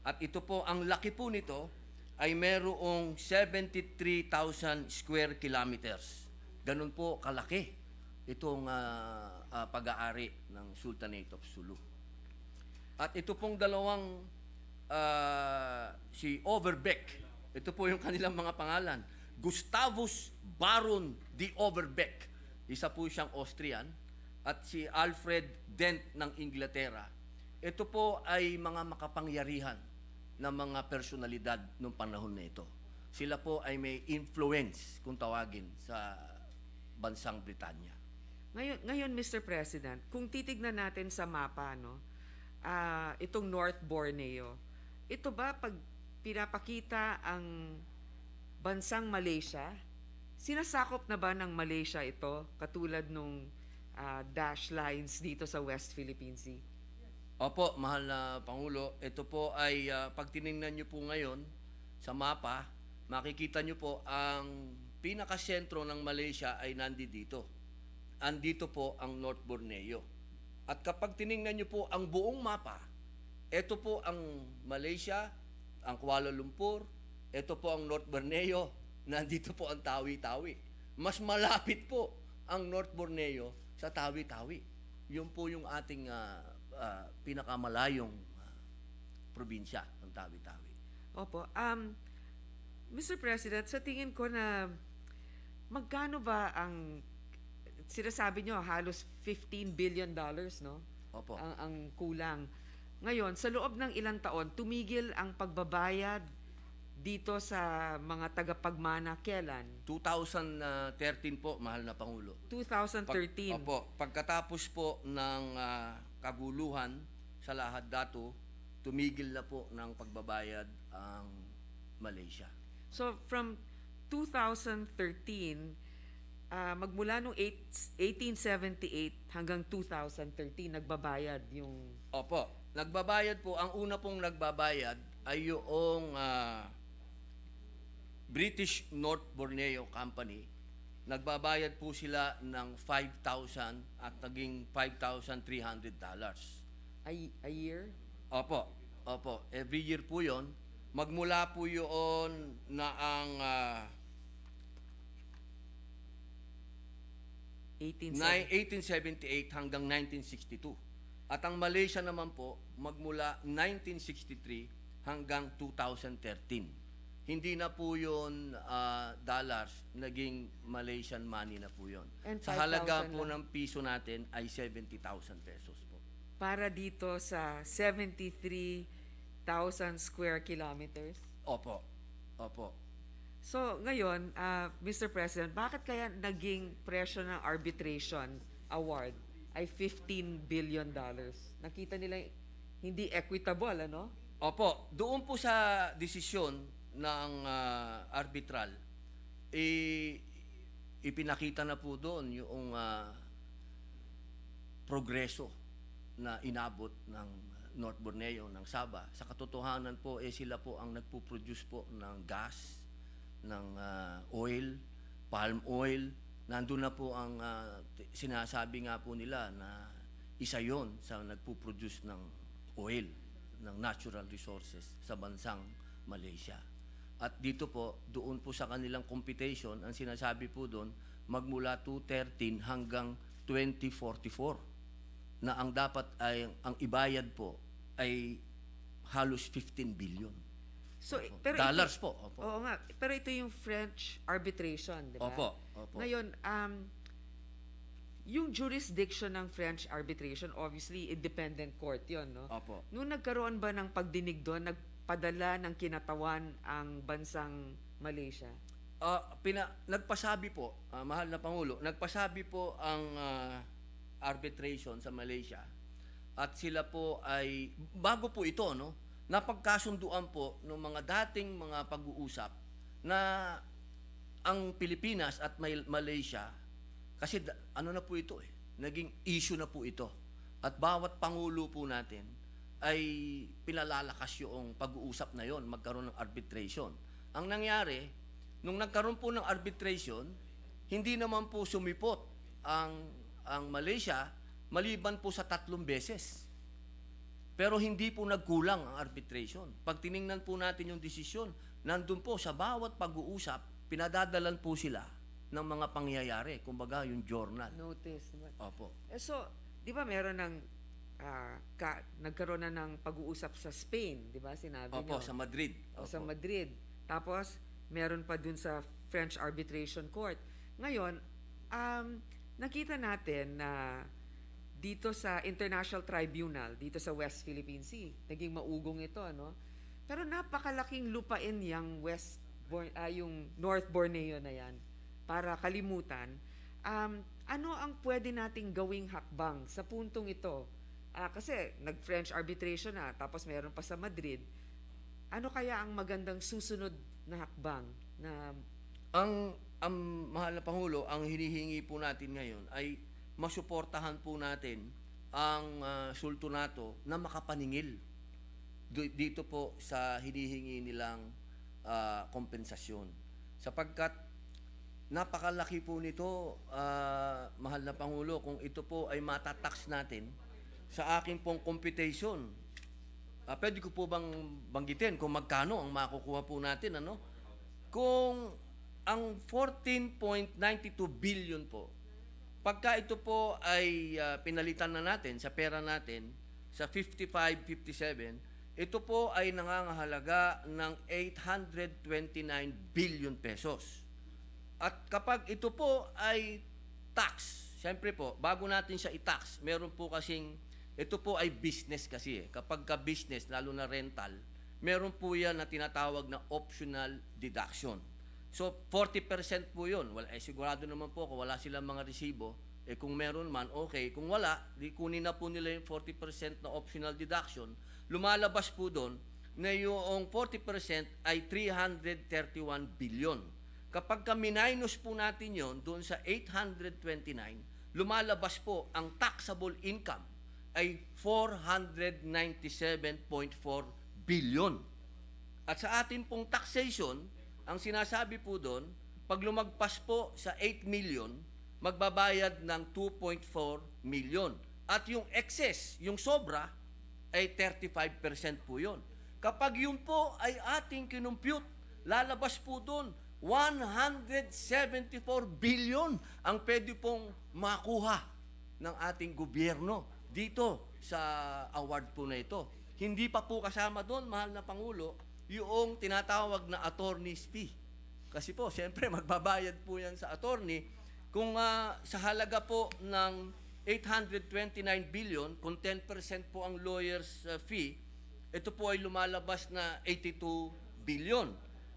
S15: At ito po, ang laki po nito ay merong 73,000 square kilometers. Ganun po kalaki itong pag-aari ng Sultanate of Sulu. At ito pong dalawang si Overbeck, ito po yung kanilang mga pangalan, Gustavus Baron de Overbeck, isa po siyang Austrian, at si Alfred Dent ng Inglaterra. Ito po ay mga makapangyarihan na mga personalidad noong panahon na ito. Sila po ay may influence, kung tawagin, sa bansang Britanya.
S12: Ngayon, Mr. President, kung titignan natin sa mapa, no, itong North Borneo, ito ba pag pinapakita ang bansang Malaysia, sinasakop na ba ng Malaysia ito katulad nung dash lines dito sa West Philippine Sea?
S15: Opo, mahal na Pangulo, ito po ay pag tinignan nyo po ngayon sa mapa, makikita nyo po ang pinakasentro ng Malaysia ay nandito. Andito po ang North Borneo. At kapag tinignan nyo po ang buong mapa, ito po ang Malaysia, ang Kuala Lumpur, ito po ang North Borneo, nandito po ang Tawi-Tawi. Mas malapit po ang North Borneo sa Tawi-Tawi. Yun po yung ating pinakamalayong probinsya, ang Tawi-Tawi.
S12: Opo. Mr. President, sa tingin ko na magkano ba ang sinasabi nyo halos $15 billion, no?
S15: Opo.
S12: Ang kulang. Ngayon, sa loob ng ilang taon, tumigil ang pagbabayad dito sa mga tagapagmana kailan?
S15: 2013 po, mahal na Pangulo.
S12: 2013.
S15: Opo, pagkatapos po ng kaguluhan sa lahat dato, tumigil na po ng pagbabayad ang Malaysia.
S12: So from 2013, magmula noong 1878 hanggang 2013, nagbabayad yung...
S15: Opo, nagbabayad po, ang una pong nagbabayad ay yung British North Borneo Company nagbabayad po sila ng $5,000 at naging $5,300.
S12: A year?
S15: Opo, opo. Every year po yon. Magmula po yun na ang 1878 hanggang 1962. At ang Malaysia naman po, magmula 1963 hanggang 2013. Hindi na po yun dollars, naging Malaysian money na po yun.
S12: And
S15: Sa halaga
S12: 5,000
S15: po
S12: lang.
S15: ng piso natin ay 70,000 pesos po.
S12: Para dito sa 73,000 square kilometers?
S15: Opo, opo.
S12: So, ngayon, Mr. President, bakit kaya naging presyo ng arbitration award ay $15 billion? Nakita nila hindi equitable, ano?
S15: Opo, doon po sa desisyon ng arbitral, ipinakita na po doon yung progreso na inabot ng North Borneo, ng Sabah. Sa katotohanan po, sila po ang nagpo-produce po ng gas, ng oil, palm oil. Nandun na po ang sinasabi nga po nila na isa yon sa nagpo-produce ng oil, ng natural resources sa bansang Malaysia. At dito po, doon po sa kanilang computation, ang sinasabi po doon, magmula 2013 hanggang 2044 na ang dapat ay, ang ibayad po ay halos 15 billion.
S12: So,
S15: Opo.
S12: pero
S15: Dollars
S12: ito,
S15: po. Opo.
S12: Oo nga. Pero ito yung French arbitration, di ba?
S15: Opo, opo.
S12: Ngayon, yung jurisdiction ng French arbitration, obviously, independent court yon, no?
S15: Opo.
S12: Nung nagkaroon ba ng pagdinig doon, nagpadala ng kinatawan ang bansang Malaysia?
S15: Nagpasabi po, mahal na Pangulo, nagpasabi po ang arbitration sa Malaysia. At sila po ay, bago po ito, no, napagkasunduan po ng mga dating mga pag-uusap na ang Pilipinas at Malaysia, kasi ano na po ito naging issue na po ito. At bawat Pangulo po natin ay pinalalakas yung pag-uusap na yon, magkaroon ng arbitration. Ang nangyari, nung nagkaroon po ng arbitration, hindi naman po sumipot ang Malaysia, maliban po sa 3 beses. Pero hindi po nagkulang ang arbitration. Pag tiningnan po natin yung desisyon, nandun po sa bawat pag-uusap, pinadadalan po sila ng mga pangyayari. Kumbaga, yung journal.
S12: Notice. Diba?
S15: Opo.
S12: So, di ba meron ng, nagkaroon na ng pag-uusap sa Spain, di ba? Sinabi
S15: Opo,
S12: nyo.
S15: sa Madrid.
S12: O, sa
S15: Opo.
S12: Madrid. Tapos, meron pa dun sa French Arbitration Court. Ngayon, nakita natin na dito sa International Tribunal, dito sa West Philippine Sea, naging maugong ito, no? Pero napakalaking lupain yung yung North Borneo na yan, para kalimutan. Ano ang pwede nating gawing hakbang sa puntong ito? Kasi nag-French arbitration na, tapos meron pa sa Madrid. Ano kaya ang magandang susunod na hakbang?
S15: Ang mahal na Pangulo, ang hinihingi po natin ngayon ay masuportahan po natin ang sultanato na makapaningil dito po sa hinihingi nilang kompensasyon. Sapagkat napakalaki po nito, mahal na Pangulo, kung ito po ay matatax natin sa aking pong computation. Pwede ko po bang banggitin kung magkano ang makukuha po natin, ano? Kung ang 14.92 billion po, pagka ito po ay pinalitan na natin sa pera natin, sa 55-57, ito po ay nangangahalaga ng 829 billion pesos. At kapag ito po ay tax, siyempre po, bago natin siya i-tax, meron po kasing, ito po ay business kasi. Kapag ka-business, lalo na rental, meron po yan na tinatawag na optional deduction. So, 40% po yun. Sigurado naman po kung wala silang mga resibo, kung meron man, okay. Kung wala, di kunin na po nila yung 40% na optional deduction. Lumalabas po doon na yung 40% ay 331 billion. Kapag minus po natin yon doon sa 829, lumalabas po ang taxable income ay 497.4 billion. At sa ating pong taxation, ang sinasabi po doon, Pag lumagpas po sa 8 million, magbabayad ng 2.4 million. At yung excess, yung sobra, ay 35% po yun. Kapag yun po ay ating kinumpute, lalabas po doon 174 billion ang pwede pong makuha ng ating gobyerno dito sa award po na ito. Hindi pa po kasama doon, mahal na Pangulo, yung tinatawag na attorney's fee. Kasi po, siyempre, magbabayad po yan sa attorney. Kung sa halaga po ng 829 billion, kung 10% po ang lawyer's fee, ito po ay lumalabas na 82 billion.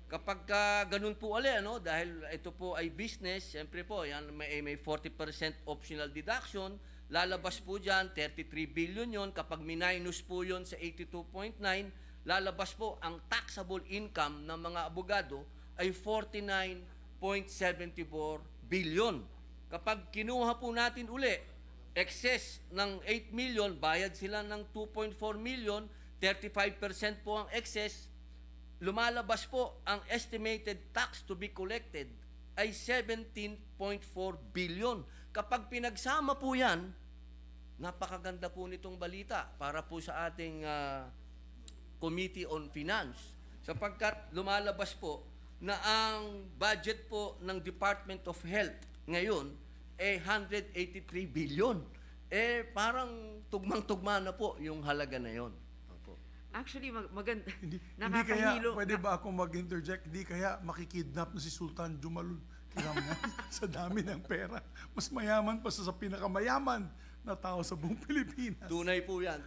S15: Kapag ganun po dahil ito po ay business, siyempre po, yan, may 40% optional deduction, lalabas po dyan, 33 billion yon. Kapag minus po yon sa 82.9, lalabas po ang taxable income ng mga abogado ay 49.74 billion. Kapag kinuha po natin uli, excess ng 8 million, bayad sila ng 2.4 million, 35% po ang excess, lumalabas po ang estimated tax to be collected ay 17.4 billion. Kapag pinagsama po yan, napakaganda po nitong balita para po sa ating Committee on Finance. Sapagkat lumalabas po na ang budget po ng Department of Health ngayon ay 183 billion. Parang tugmang-tugma na po yung halaga na yon.
S12: Actually, maganda.
S1: Hindi kaya,
S12: Nakakahilo.
S1: pwede ba akong mag-interject? Hindi kaya makikidnap na si Sultan Jumalun Kiramnan sa dami ng pera. Mas mayaman pa sa pinakamayaman na tao sa buong Pilipinas.
S15: Tunay po yan,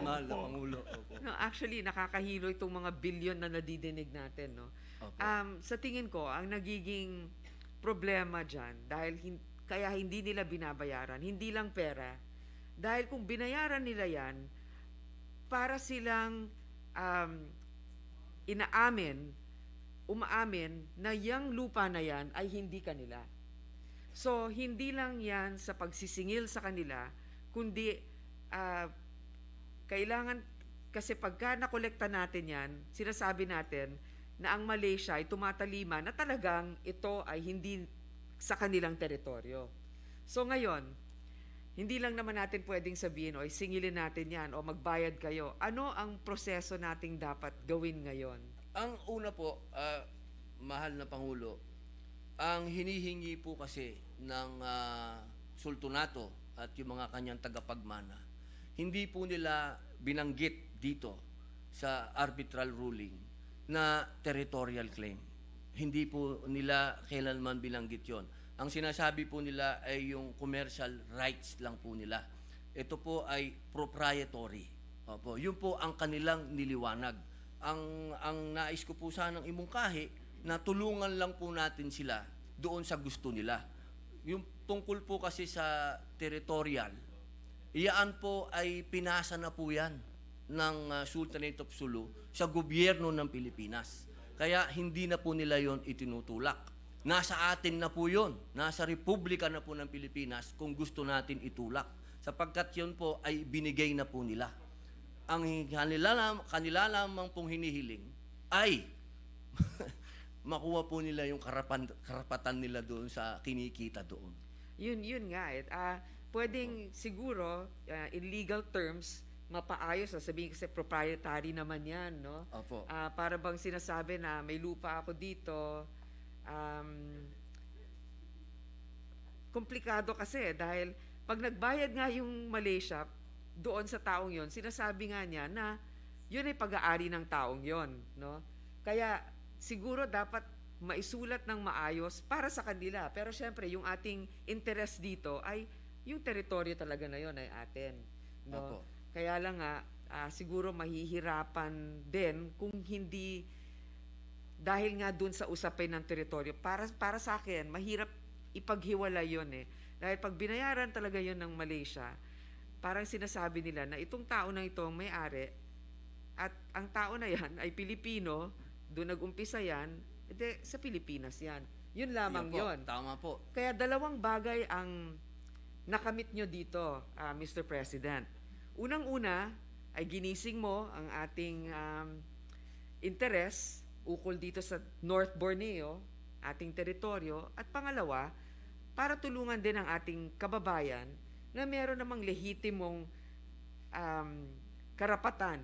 S15: mahal na Pangulo. Opo.
S12: No, actually, nakakahilo itong mga bilyon na nadidinig natin. No? Sa tingin ko, ang nagiging problema dyan, dahil kaya hindi nila binabayaran, hindi lang pera, dahil kung binayaran nila yan, para silang umaamin na yung lupa na yan ay hindi kanila. So, hindi lang yan sa pagsisingil sa kanila, kundi kailangan, kasi pagka nakolekta natin yan, sinasabi natin na ang Malaysia ay tumatalima na talagang ito ay hindi sa kanilang teritoryo. So ngayon, hindi lang naman natin pwedeng sabihin, o singilin natin yan, o magbayad kayo. Ano ang proseso nating dapat gawin ngayon?
S15: Ang una po, mahal na Pangulo, ang hinihingi po kasi ng sultanato at yung mga kanyang tagapagmana, hindi po nila binanggit dito sa arbitral ruling na territorial claim. Hindi po nila kailanman binanggit yon. Ang sinasabi po nila ay yung commercial rights lang po nila. Ito po ay proprietary. Opo, yun po ang kanilang niliwanag. Ang nais ko po sanang imungkahi na tulungan lang po natin sila doon sa gusto nila. Yung tungkol po kasi sa territorial, iyaan po ay pinasa na po yan ng Sultanate of Sulu sa gobyerno ng Pilipinas. Kaya hindi na po nila yon itinutulak. Nasa atin na po yun. Nasa Republika na po ng Pilipinas kung gusto natin itulak. Sapagkat yun po ay binigay na po nila. Ang kanila lamang pong hinihiling ay makuha po nila yung karapatan nila doon sa kinikita doon.
S12: Yun nga. Pwedeng siguro, in legal terms, mapaayos, sabihin kasi proprietary naman yan, no?
S15: Opo.
S12: Para bang sinasabi na may lupa ako dito, komplikado kasi dahil pag nagbayad nga yung Malaysia doon sa taong yon, sinasabi nga niya na yun ay pag-aari ng taong yon, no? Kaya siguro dapat maisulat ng maayos para sa kanila, pero syempre yung ating interest dito ay yung teritoryo talaga na yon ay atin, no?
S15: Opo.
S12: Kaya lang nga siguro mahihirapan din kung hindi, dahil nga dun sa usapin ng teritoryo, para sa akin, mahirap ipaghiwala yun eh. Dahil pag binayaran talaga yun ng Malaysia, parang sinasabi nila na itong tao na ito ang may-ari, at ang tao na yan ay Pilipino, doon nag-umpisa yan, sa Pilipinas yan. Yun lamang yun.
S15: Tama po.
S12: Kaya dalawang bagay ang nakamit nyo dito, Mr. President. Unang-una ay ginising mo ang ating interest ukol dito sa North Borneo ating teritoryo, at pangalawa, para tulungan din ang ating kababayan na meron namang lehitimong karapatan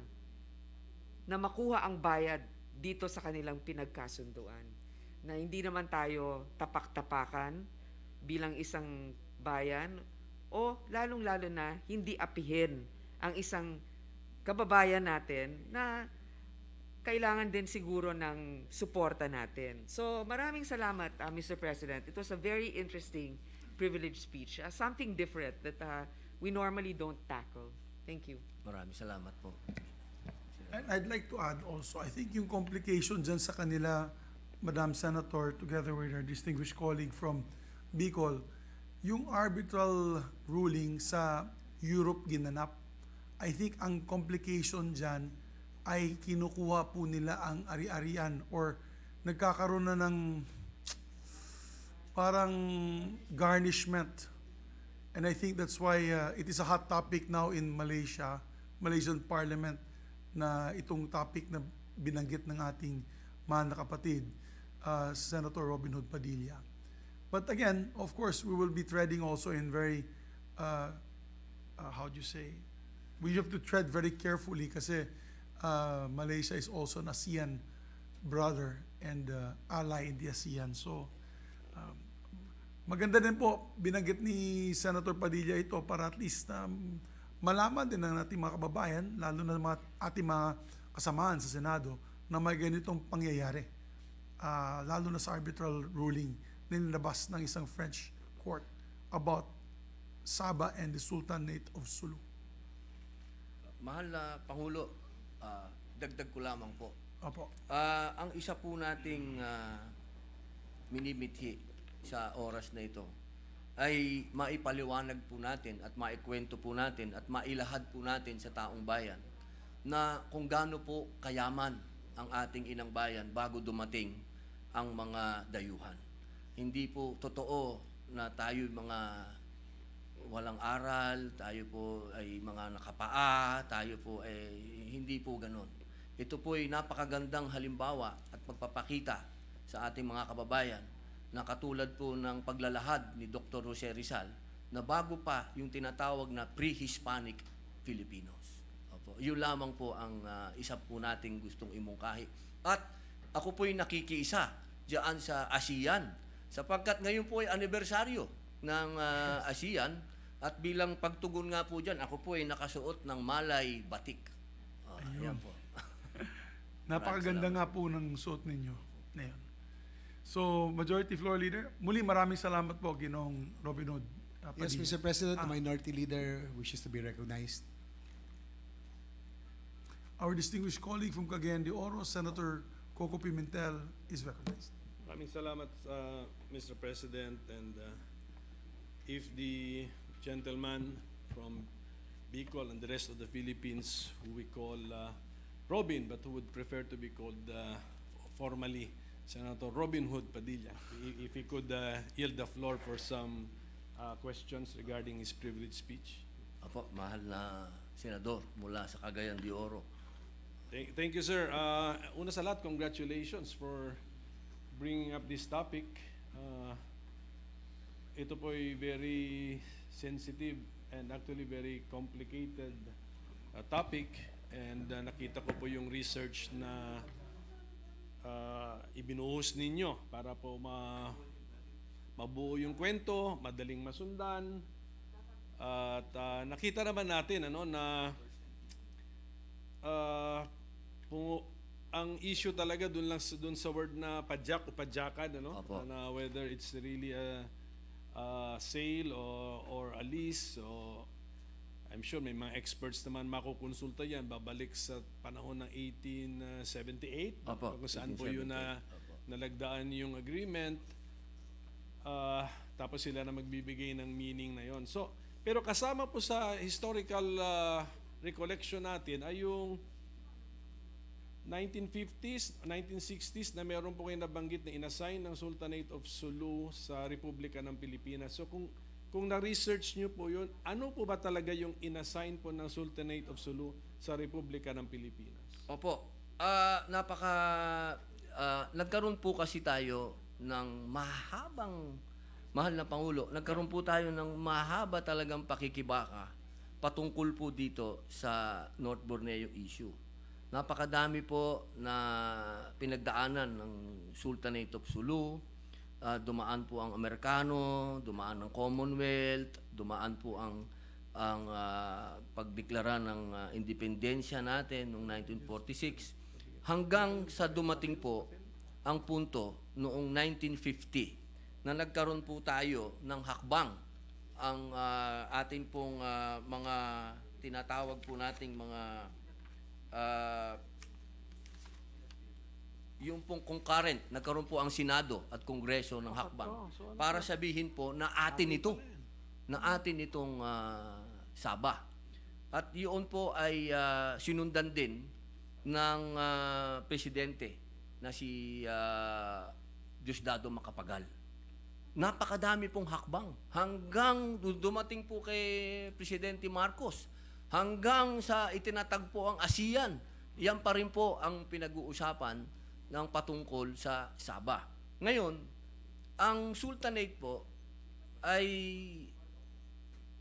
S12: na makuha ang bayad dito sa kanilang pinagkasunduan. Na hindi naman tayo tapak-tapakan bilang isang bayan o lalong-lalo na hindi apihin ang isang kababayan natin na kailangan din siguro ng suporta natin. So maraming salamat, Mr. President. It was a very interesting, privileged speech. Something different that we normally don't tackle. Thank you.
S15: Maraming salamat po.
S1: And I'd like to add also, I think yung complication dyan sa kanila, Madam Senator, together with our distinguished colleague from Bicol, yung arbitral ruling sa Europe ginanap. I think ang complication dyan ay kinukuha po nila ang ari-arian or nagkakaroon na ng parang garnishment. And I think that's why it is a hot topic now in Malaysian Parliament, na itong topic na binanggit ng ating mahal na kapatid, Senator Robin Hood Padilla. But again, of course, we will be treading also in very, how do you say, we have to tread very carefully kasi Malaysia is also an ASEAN brother and ally in the ASEAN. So, maganda din po, binanggit ni Senator Padilla ito para at least malaman din ng ating mga kababayan, lalo na mga ating mga kasamahan sa Senado, na may ganitong pangyayari. Lalo na sa arbitral ruling na nilabas ng isang French court about Sabah and the Sultanate of Sulu.
S15: Mahal na Pangulo, dagdag ko lamang po.
S1: Opo.
S15: Ang isa po nating minimithi sa oras na ito ay maipaliwanag po natin at maikwento po natin at mailahad po natin sa taong bayan na kung gaano po kayaman ang ating inang bayan bago dumating ang mga dayuhan. Hindi po totoo na tayo mga walang aral, tayo po ay mga nakapaa, tayo po ay hindi po ganon. Ito po ay napakagandang halimbawa at pagpapakita sa ating mga kababayan na katulad po ng paglalahad ni Dr. Jose Rizal na bago pa yung tinatawag na pre-Hispanic Filipinos. Opo, yun lamang po ang isa po nating gustong imungkahi. At ako po'y nakikiisa diyan sa ASEAN sapagkat ngayon po ay anibersaryo ng ASEAN at bilang pagtugon nga po dyan, ako po ay nakasuot ng Malay Batik. Ayan po.
S1: Napakaganda nga po ng suot ninyo na yun. So, Majority Floor Leader, muli maraming salamat po, Ginoong Robin Hood Padilla.
S8: Yes, Mr. President, the Minority Leader wishes to be recognized.
S1: Our distinguished colleague from Cagayan de Oro, Senator Coco Pimentel, is recognized.
S7: Maraming salamat, Mr. President, and if the gentleman from Bicol and the rest of the Philippines, who we call Robin, but who would prefer to be called formally Senator Robin Hood Padilla, if he could yield the floor for some questions regarding his privileged speech.
S15: Apo, mahal na senador mula sa Cagayan de Oro.
S7: Thank you, sir. Una sa lahat, congratulations for bringing up this topic. Ito po ay very sensitive and actually very complicated topic, and nakita ko po yung research na ibinuhos ninyo para po mabuo yung kwento, madaling masundan. At nakita naman natin na ang issue talaga dun sa word na padyak o padyakan, na whether it's really a sale or a lease. So I'm sure may mga experts naman makukonsulta yan, babalik sa panahon ng 1878, kung saan po yun na nalagdaan yung agreement, tapos sila na magbibigay ng meaning na yon. So, pero kasama po sa historical recollection natin ay yung 1950s, 1960s na meron po kayo nabanggit na inassign ng Sultanate of Sulu sa Republika ng Pilipinas. So kung na-research nyo po yun, ano po ba talaga yung inassign po ng Sultanate of Sulu sa Republika ng Pilipinas?
S15: Opo, nagkaroon po kasi tayo ng mahal na Pangulo, nagkaroon po tayo ng mahaba talagang pakikibaka patungkol po dito sa North Borneo issue. Napakadami po na pinagdaanan ng Sultanate of Sulu, dumaan po ang Amerikano, dumaan ang Commonwealth, dumaan po ang pagdeklara ng independensya natin noong 1946, hanggang sa dumating po ang punto noong 1950 na nagkaroon po tayo ng hakbang. Ang ating pong mga tinatawag po nating mga yung pong concurrent, nagkaroon po ang Senado at Kongreso ng hakbang para sabihin po na atin ito, na atin itong Sabah. At yun po ay sinundan din ng presidente na si Diosdado Macapagal. Napakadami pong hakbang hanggang dumating po kay Presidente Marcos, hanggang sa itinatagpo ang ASEAN. Yan pa rin po ang pinag-uusapan ng patungkol sa Sabah. Ngayon, ang Sultanate po ay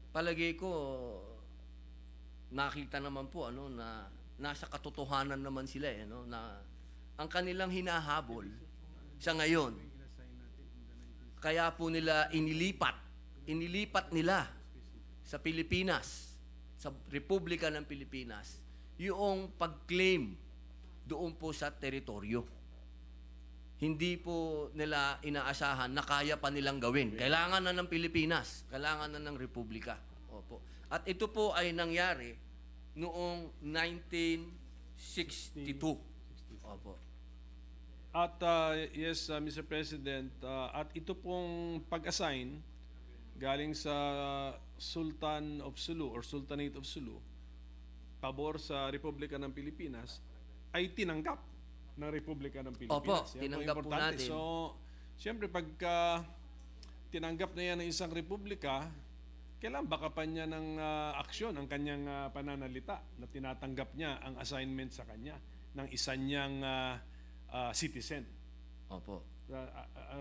S15: palagay ko nakita naman po na nasa katotohanan naman sila na ang kanilang hinahabol sa ngayon, kaya po nila inilipat nila sa Pilipinas, sa Republika ng Pilipinas, yung pag-claim doon po sa teritoryo. Hindi po nila inaasahan na kaya pa nilang gawin. Kailangan na ng Pilipinas, kailangan na ng Republika. Opo. At ito po ay nangyari noong 1962. Opo.
S16: At yes, Mr. President, at ito pong pag-assign galing sa Sultan of Sulu or Sultanate of Sulu pabor sa Republika ng Pilipinas ay tinanggap ng Republika ng Pilipinas.
S15: Opo,
S16: Yan
S15: tinanggap po
S16: importante.
S15: natin.
S16: So, siyempre pagka tinanggap na yan ng isang republika, kailan baka pa niya ng aksyon ang kanyang pananalita na tinatanggap niya ang assignment sa kanya ng isa niyang citizen.
S15: Opo.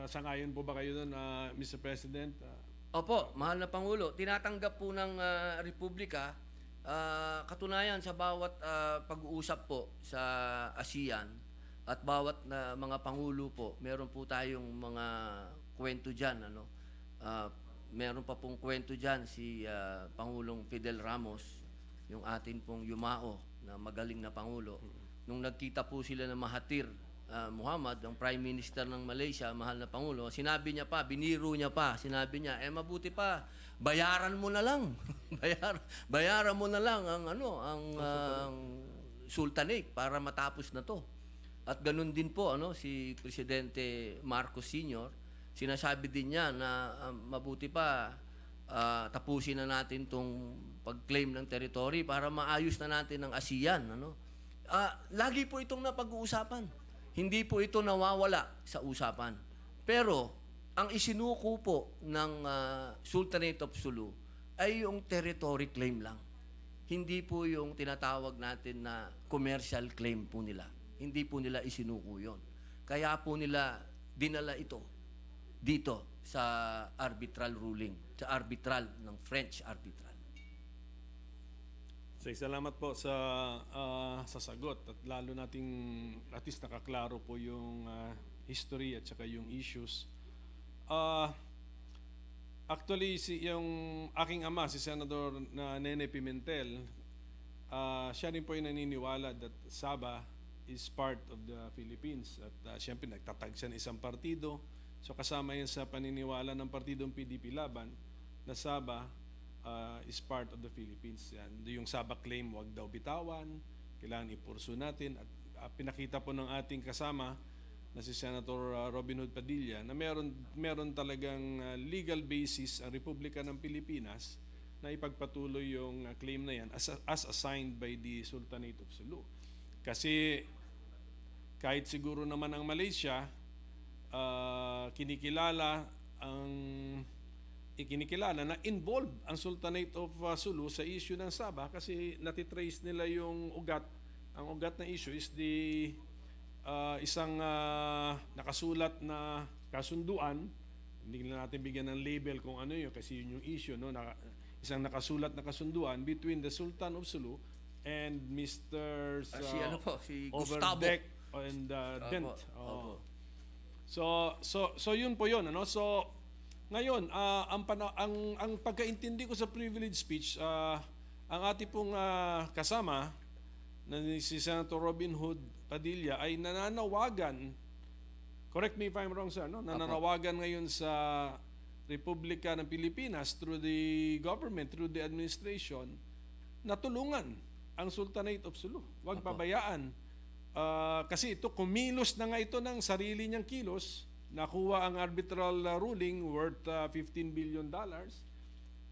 S16: Sangayon po ba kayo doon, Mr. President?
S15: Opo, mahal na Pangulo, tinatanggap po ng Republika, katunayan sa bawat pag-uusap po sa ASEAN at bawat mga Pangulo po, meron po tayong mga kwento dyan. Meron pa pong kwento dyan si Pangulong Fidel Ramos, yung atin pong yumao na magaling na Pangulo. Nung nagkita po sila ng Mahathir Muhammad, ang Prime Minister ng Malaysia, mahal na Pangulo, sinabi niya pa, biniro niya pa, sinabi niya, mabuti pa, bayaran mo na lang. bayaran mo na lang ang Sultanate para matapos na to. At ganun din po si Presidente Marcos Sr., sinasabi din niya na mabuti pa tapusin na natin tong pag-claim ng territory para maayos na natin ang ASEAN. Lagi po itong napag-uusapan. Hindi po ito nawawala sa usapan. Pero, ang isinuko po ng Sultanate of Sulu ay yung territory claim lang. Hindi po yung tinatawag natin na commercial claim po nila. Hindi po nila isinuko yun. Kaya po nila dinala ito dito sa arbitral ruling, sa arbitral ng French arbitral.
S16: Salamat po sa sagot at lalo nating at least nakaklaro po yung history at saka yung issues. Actually, yung aking ama, si Senator Nene Pimentel, siya rin po yung naniniwala that Sabah is part of the Philippines. At siyempre, nagtatag siya ng isang partido. So kasama yan sa paniniwala ng partidong PDP Laban na Sabah is part of the Philippines. Yan. Yung Sabah claim, wag daw bitawan, kailangan ipursu natin. At pinakita po ng ating kasama na si Senator Robin Hood Padilla na meron talagang legal basis ang Republika ng Pilipinas na ipagpatuloy yung claim na yan as assigned by the Sultanate of Sulu. Kasi kahit siguro naman ang Malaysia, ikinikilala na involved ang Sultanate of Sulu sa issue ng Sabah kasi natitrace nila yung ugat. Ang ugat na issue is the isang nakasulat na kasunduan, hindi na natin bigyan ng label kung ano yun kasi yun yung issue, no? Isang nakasulat na kasunduan between the Sultan of Sulu and Mr.
S15: Si Gustavo.
S16: Overdeck and Dent.
S15: Opo.
S16: So yun po yun, ano? So ngayon, ang pagkaintindi ko sa privilege speech, ang ating pong kasama na si Senator Robin Hood Padilla ay nananawagan, correct me if I'm wrong, sir, no? Nananawagan ngayon sa Republika ng Pilipinas through the government, through the administration, na tulungan ang Sultanate of Sulu. Huwag pabayaan. Kasi ito, kumilos na nga ito ng sarili niyang kilos, nakuha ang arbitral ruling worth $15 billion,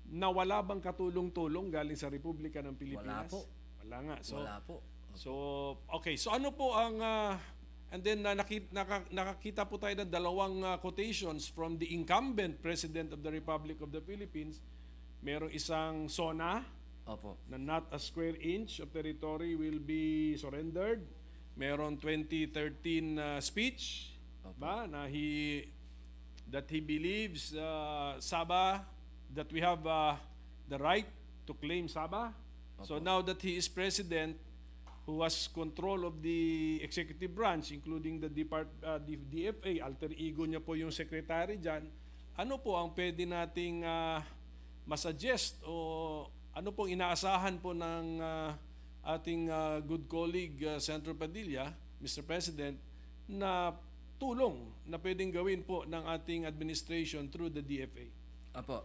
S16: na wala bang katulong-tulong galing sa Republika ng Pilipinas?
S15: Wala po.
S16: Wala nga.
S15: Wala po.
S16: So, okay. So ano po ang, and then nakakita po tayo ng dalawang quotations from the incumbent President of the Republic of the Philippines. Merong isang SONA,
S15: Opo.
S16: na not a square inch of territory will be surrendered. Meron 2013 speech, ba, na that he believes Sabah, that we have the right to claim Sabah. So now that he is president, who has control of the executive branch, including the DFA, alter ego niya po yung secretary dyan, ano po ang pwede nating masuggest o ano pong inaasahan po ng ating good colleague Senator Padilla, Mr. President, na tulong na pwedeng gawin po ng ating administration through the DFA?
S15: Apo.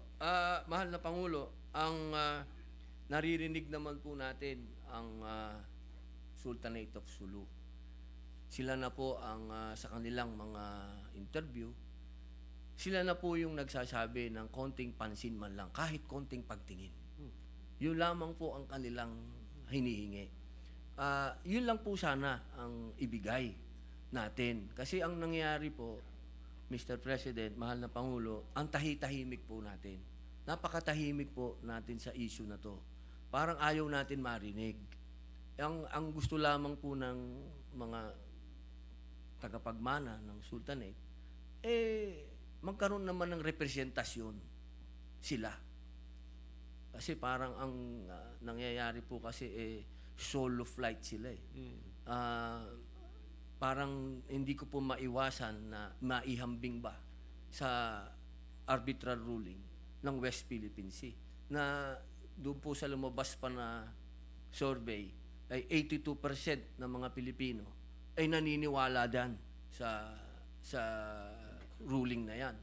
S15: Mahal na Pangulo, ang naririnig naman po natin ang Sultanate of Sulu. Sila na po ang sa kanilang mga interview, sila na po yung nagsasabi ng konting pansin man lang, kahit konting pagtingin. Yun lamang po ang kanilang hinihingi. Yun lang po sana ang ibigay natin. Kasi ang nangyayari po, Mr. President, mahal na Pangulo, ang tahimik po natin. Napakatahimik po natin sa issue na to. Parang ayaw natin marinig. Ang gusto lamang po ng mga tagapagmana ng Sultanate, magkaroon naman ng representasyon sila. Kasi parang ang nangyayari po kasi solo flight sila eh. Parang hindi ko po maiwasan na maihambing ba sa arbitral ruling ng West Philippine Sea na doon po sa lumabas pa na survey ay 82% ng mga Pilipino ay naniniwala dan sa ruling na yan.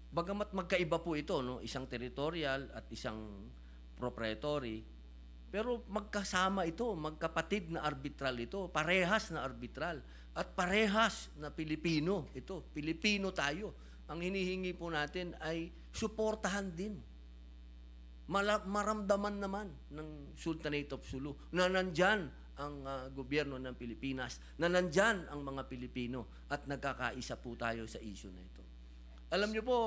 S15: Bagamat magkaiba po ito, no? Isang territorial at isang proprietary, pero magkasama ito, magkapatid na arbitral ito, parehas na arbitral, at parehas na Pilipino ito. Pilipino tayo. Ang hinihingi po natin ay suportahan din. Maramdaman naman ng Sultanate of Sulu na nandyan ang gobyerno ng Pilipinas, na nandyan ang mga Pilipino at nagkakaisa po tayo sa issue na ito. Alam niyo po,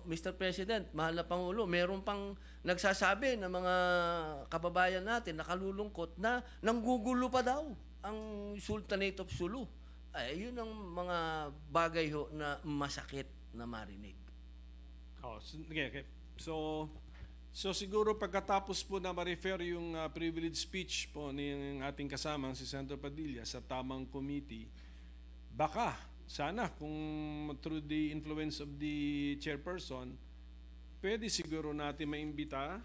S15: Mr. President, mahal na Pangulo, meron pang nagsasabi ng mga kababayan natin, nakalulungkot, na nanggugulo pa daw ang Sultanate of Sulu. Ay, yun ang mga bagay ho na masakit na marinig.
S16: Okay. So siguro pagkatapos po na ma-refer yung privilege speech po ng ating kasamang si Senator Padilla sa tamang committee, baka sana kung through the influence of the chairperson, pwede siguro natin maimbita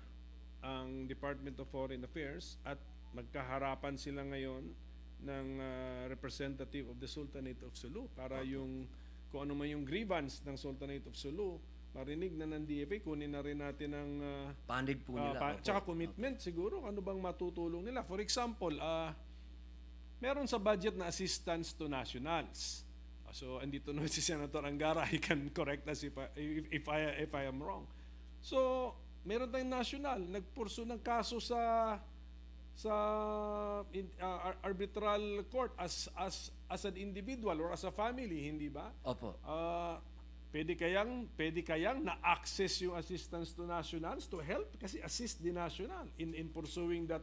S16: ang Department of Foreign Affairs at magkaharapan sila ngayon ng representative of the Sultanate of Sulu para yung kung ano man yung grievance ng Sultanate of Sulu marinig na ng DFA, kunin na rin natin ang
S15: panig po nila.
S16: Tsaka commitment siguro, ano bang matutulong nila. For example, meron sa budget na assistance to nationals. So, andito na si Senator Angara, he can correct us if I am wrong. So, meron tayong national, nagpurso ng kaso sa arbitral court as an individual or as a family, hindi ba?
S15: Opo.
S16: Pwede kayang na-access yung assistance to nationals to help kasi assist the national in pursuing that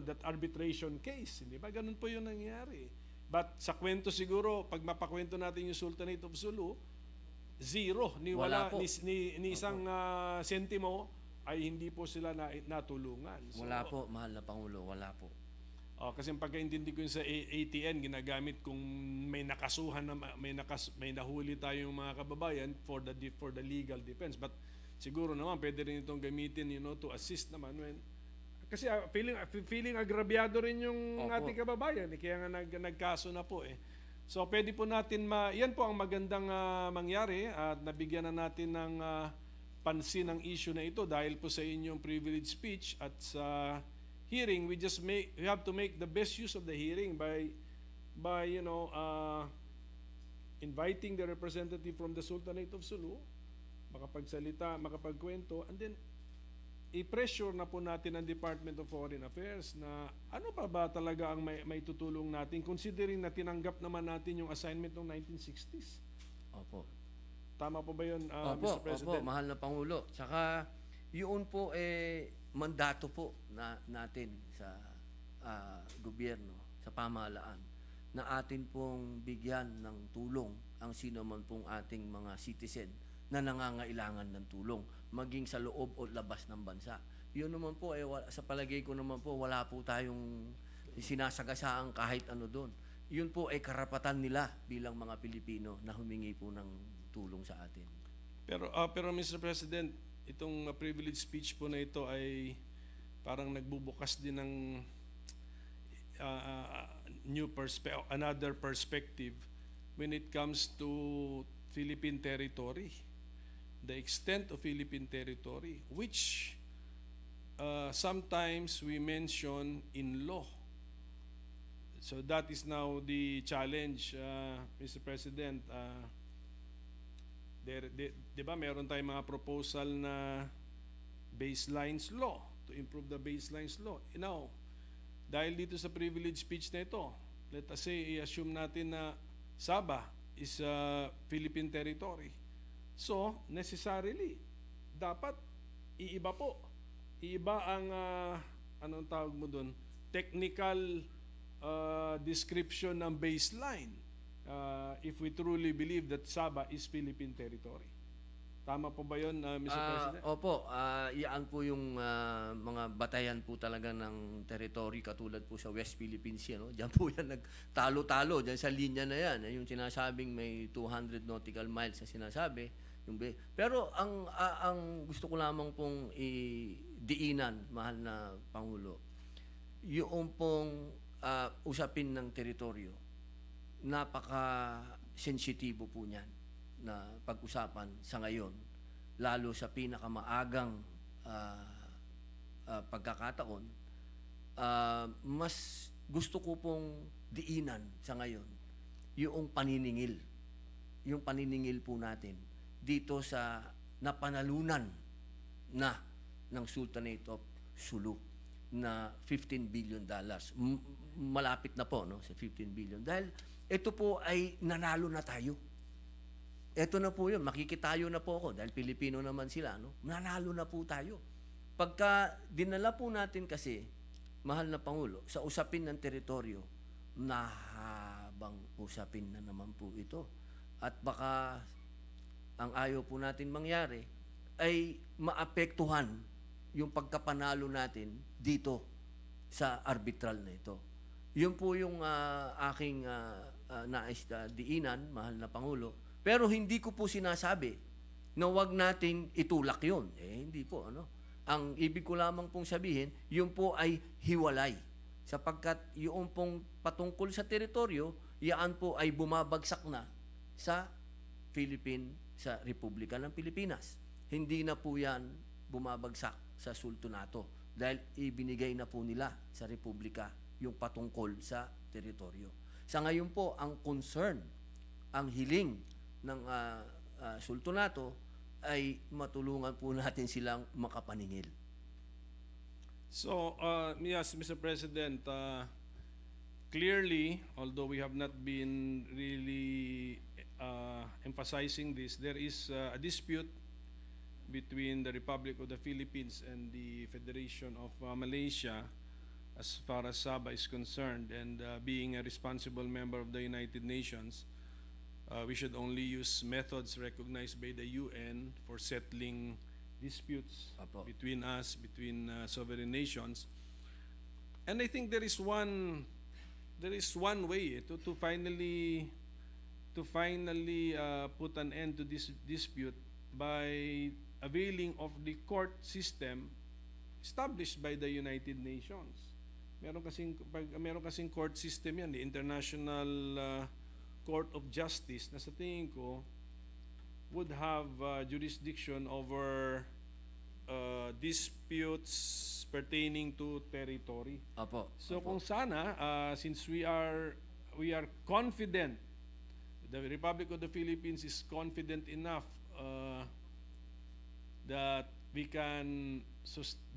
S16: that arbitration case, hindi ba? Ganun po yung nangyari. But sa kwento siguro, pag mapakwento natin yung Sultanate of Sulu, zero.
S15: Wala po.
S16: Ni isang sentimo ay hindi po sila natulungan. So,
S15: Wala po, mahal na Pangulo, wala po.
S16: kasi ang pagkaintindi ko yun sa ATN, ginagamit kung may nakasuhan na may nahuli tayong mga kababayan for the legal defense. But siguro naman pwede rin itong gamitin, to assist naman when kasi feeling agrabyado rin yung
S15: Opo.
S16: ating kababayan, kaya nga nagkaso na po eh. So pwede po natin yan po ang magandang mangyari at nabigyan na natin ng pansin ang issue na ito dahil po sa inyong privilege speech at sa hearing we have to make the best use of the hearing by inviting the representative from the Sultanate of Sulu makapagsalita, makapagkwento, and then i-pressure na po natin ang Department of Foreign Affairs na ano pa ba talaga ang may tutulong natin considering na tinanggap naman natin yung assignment ng 1960s.
S15: Opo.
S16: Tama po ba yun,
S15: Opo,
S16: Mr. President?
S15: mahal na Pangulo. Tsaka, yun po mandato po natin sa gobyerno, sa pamahalaan, na atin pong bigyan ng tulong ang sino man pong ating mga citizen na nangangailangan ng tulong, maging sa loob o labas ng bansa. Yun naman po, sa palagay ko naman po, wala po tayong sinasagasaang kahit ano doon. Yun po ay karapatan nila bilang mga Pilipino na humingi po ng tulong sa atin.
S16: Pero Mr. President, itong privilege speech po na ito ay parang nagbubukas din ng another perspective when it comes to Philippine territory, the extent of Philippine territory, which sometimes we mention in law. So that is now the challenge, Mr. President. Di ba meron tayong mga proposal na baselines law to improve the baselines law. Now, dahil dito sa privilege speech na ito, let us say, i-assume natin na Sabah is Philippine territory. So, necessarily, dapat iiba po. Iiba ang, anong tawag mo doon, technical description ng baseline if we truly believe that Sabah is Philippine territory. Tama po ba yun, Mr. President?
S15: Opo, iyan po yung mga batayan po talaga ng territory katulad po sa West Philippine Sea. No? Diyan po yan nagtalo-talo, diyan sa linya na yan. Yung sinasabing may 200 nautical miles na sinasabi. Pero ang gusto ko lamang pong diinan, mahal na Pangulo, yung pong usapin ng teritoryo, napaka-sensitibo po niyan na pag-usapan sa ngayon, lalo sa pinakamaagang pagkakataon. Mas gusto ko pong diinan sa ngayon yung paniningil po natin dito sa napanalunan na ng Sultanate of Sulu na $15 billion. Malapit na po, no, sa 15 billion. Dahil ito po ay nanalo na tayo. Ito na po yun, makikitayo na po ako dahil Pilipino naman sila, no? Nanalo na po tayo. Pagka dinala po natin kasi, mahal na Pangulo, sa usapin ng teritoryo, nahabang usapin na naman po ito. At baka ang ayaw po natin mangyari ay maapektuhan yung pagkapanalo natin dito sa arbitral na ito. Yun po yung aking nais diinan, mahal na Pangulo. Pero hindi ko po sinasabi na wag nating itulak yun. Hindi po. Ang ibig ko lamang pong sabihin, yun po ay hiwalay. Sapagkat yung pong patungkol sa teritoryo, yaan po ay bumabagsak na sa sa Republika ng Pilipinas. Hindi na po yan bumabagsak sa sultanato dahil ibinigay na po nila sa Republika yung patungkol sa teritoryo. Sa ngayon po, ang concern, ang hiling ng sultanato ay matulungan po natin silang makapaningil.
S16: So, yes, Mr. President, clearly, although we have not been really emphasizing this, there is a dispute between the Republic of the Philippines and the Federation of Malaysia as far as Sabah is concerned, and being a responsible member of the United Nations, we should only use methods recognized by the UN for settling disputes between us, between sovereign nations. And I think there is one way to finally put an end to this dispute by availing of the court system established by the United Nations. Meron kasing court system yan, the International Court of Justice, na sa tingin ko would have jurisdiction over disputes pertaining to territory. So kung sana, since we are confident, the Republic of the Philippines is confident enough that we can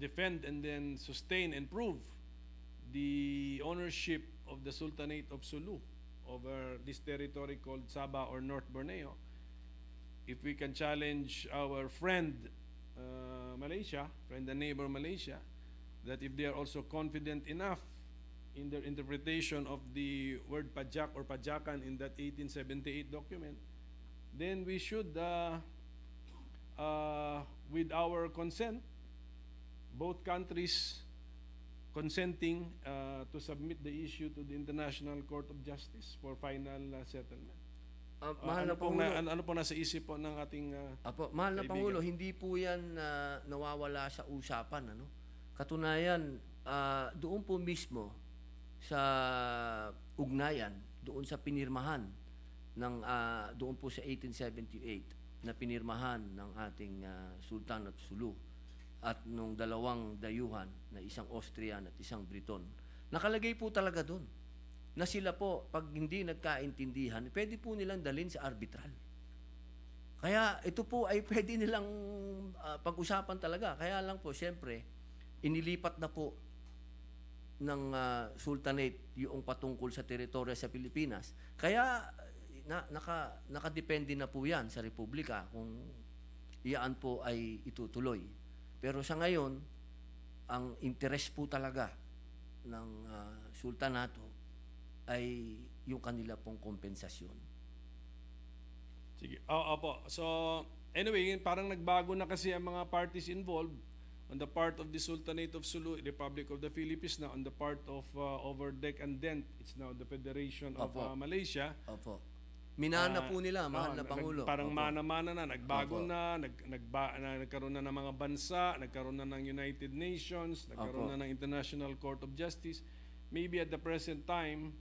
S16: defend and then sustain and prove the ownership of the Sultanate of Sulu over this territory called Sabah or North Borneo. If we can challenge our friend Malaysia, friend and neighbor Malaysia, that if they are also confident enough in their interpretation of the word pajak or pajakan in that 1878 document, then we should, with our consent, both countries consenting to submit the issue to the International Court of Justice for final settlement.
S15: Mahal na Pangulo,
S16: ano po nasa isip po ng ating
S15: mahal na
S16: kaibigan?
S15: Pangulo, hindi po yan nawawala sa usapan. Katunayan, doon po mismo sa ugnayan, doon sa pinirmahan ng doon po sa 1878 na pinirmahan ng ating Sultan of Sulu at nung dalawang dayuhan na isang Austrian at isang Briton. Nakalagay po talaga doon na sila po, pag hindi nagkaintindihan, pwede po nilang dalhin sa arbitral. Kaya ito po ay pwede nilang pag-usapan talaga. Kaya lang po, siyempre, inilipat na po ng Sultanate yung patungkol sa teritoryo sa Pilipinas. Kaya nakadepende na po yan sa Republika kung iyan po ay itutuloy. Pero sa ngayon, ang interes po talaga ng Sultanato ay yung kanila pong kompensasyon.
S16: Sige. Opo. So, anyway, parang nagbago na kasi ang mga parties involved on the part of the Sultanate of Sulu, Republic of the Philippines na, on the part of Overdeck and Dent, it's now the Federation of Malaysia.
S15: Opo. Minana po nila, mahal na Pangulo.
S16: Parang mana-mana na, nagbago na, nagkaroon na ng mga bansa, nagkaroon na ng United Nations, nagkaroon na ng International Court of Justice. Maybe at the present time,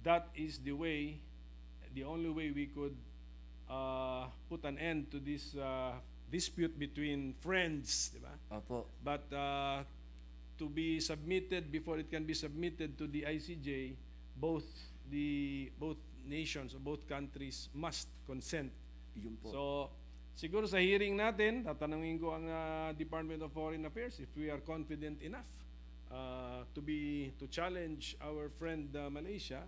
S16: that is the only way we could put an end to this dispute between friends, di ba?
S15: Opo.
S16: But to be submitted, before it can be submitted to the ICJ, both nations or both countries must consent.
S15: Yun po.
S16: So, siguro sa hearing natin, tatanungin ko ang Department of Foreign Affairs if we are confident enough to challenge our friend Malaysia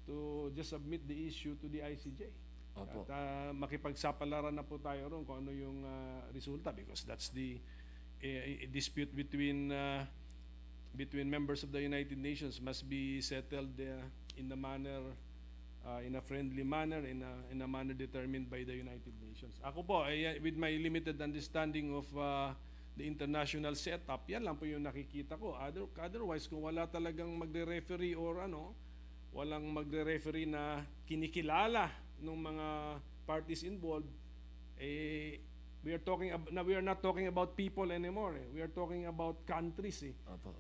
S16: to just submit the issue to the ICJ.
S15: Opo.
S16: At makipagsapalaran na po tayo ron kung ano yung resulta, because that's the dispute between members of the United Nations must be settled in a friendly manner, in a manner determined by the United Nations. Ako po, with my limited understanding of the international setup, yan lang po yung nakikita ko. Otherwise, kung wala talagang magre-referee or walang magre-referee na kinikilala ng mga parties involved, we are not talking about people anymore. We are talking about countries.
S15: Opo.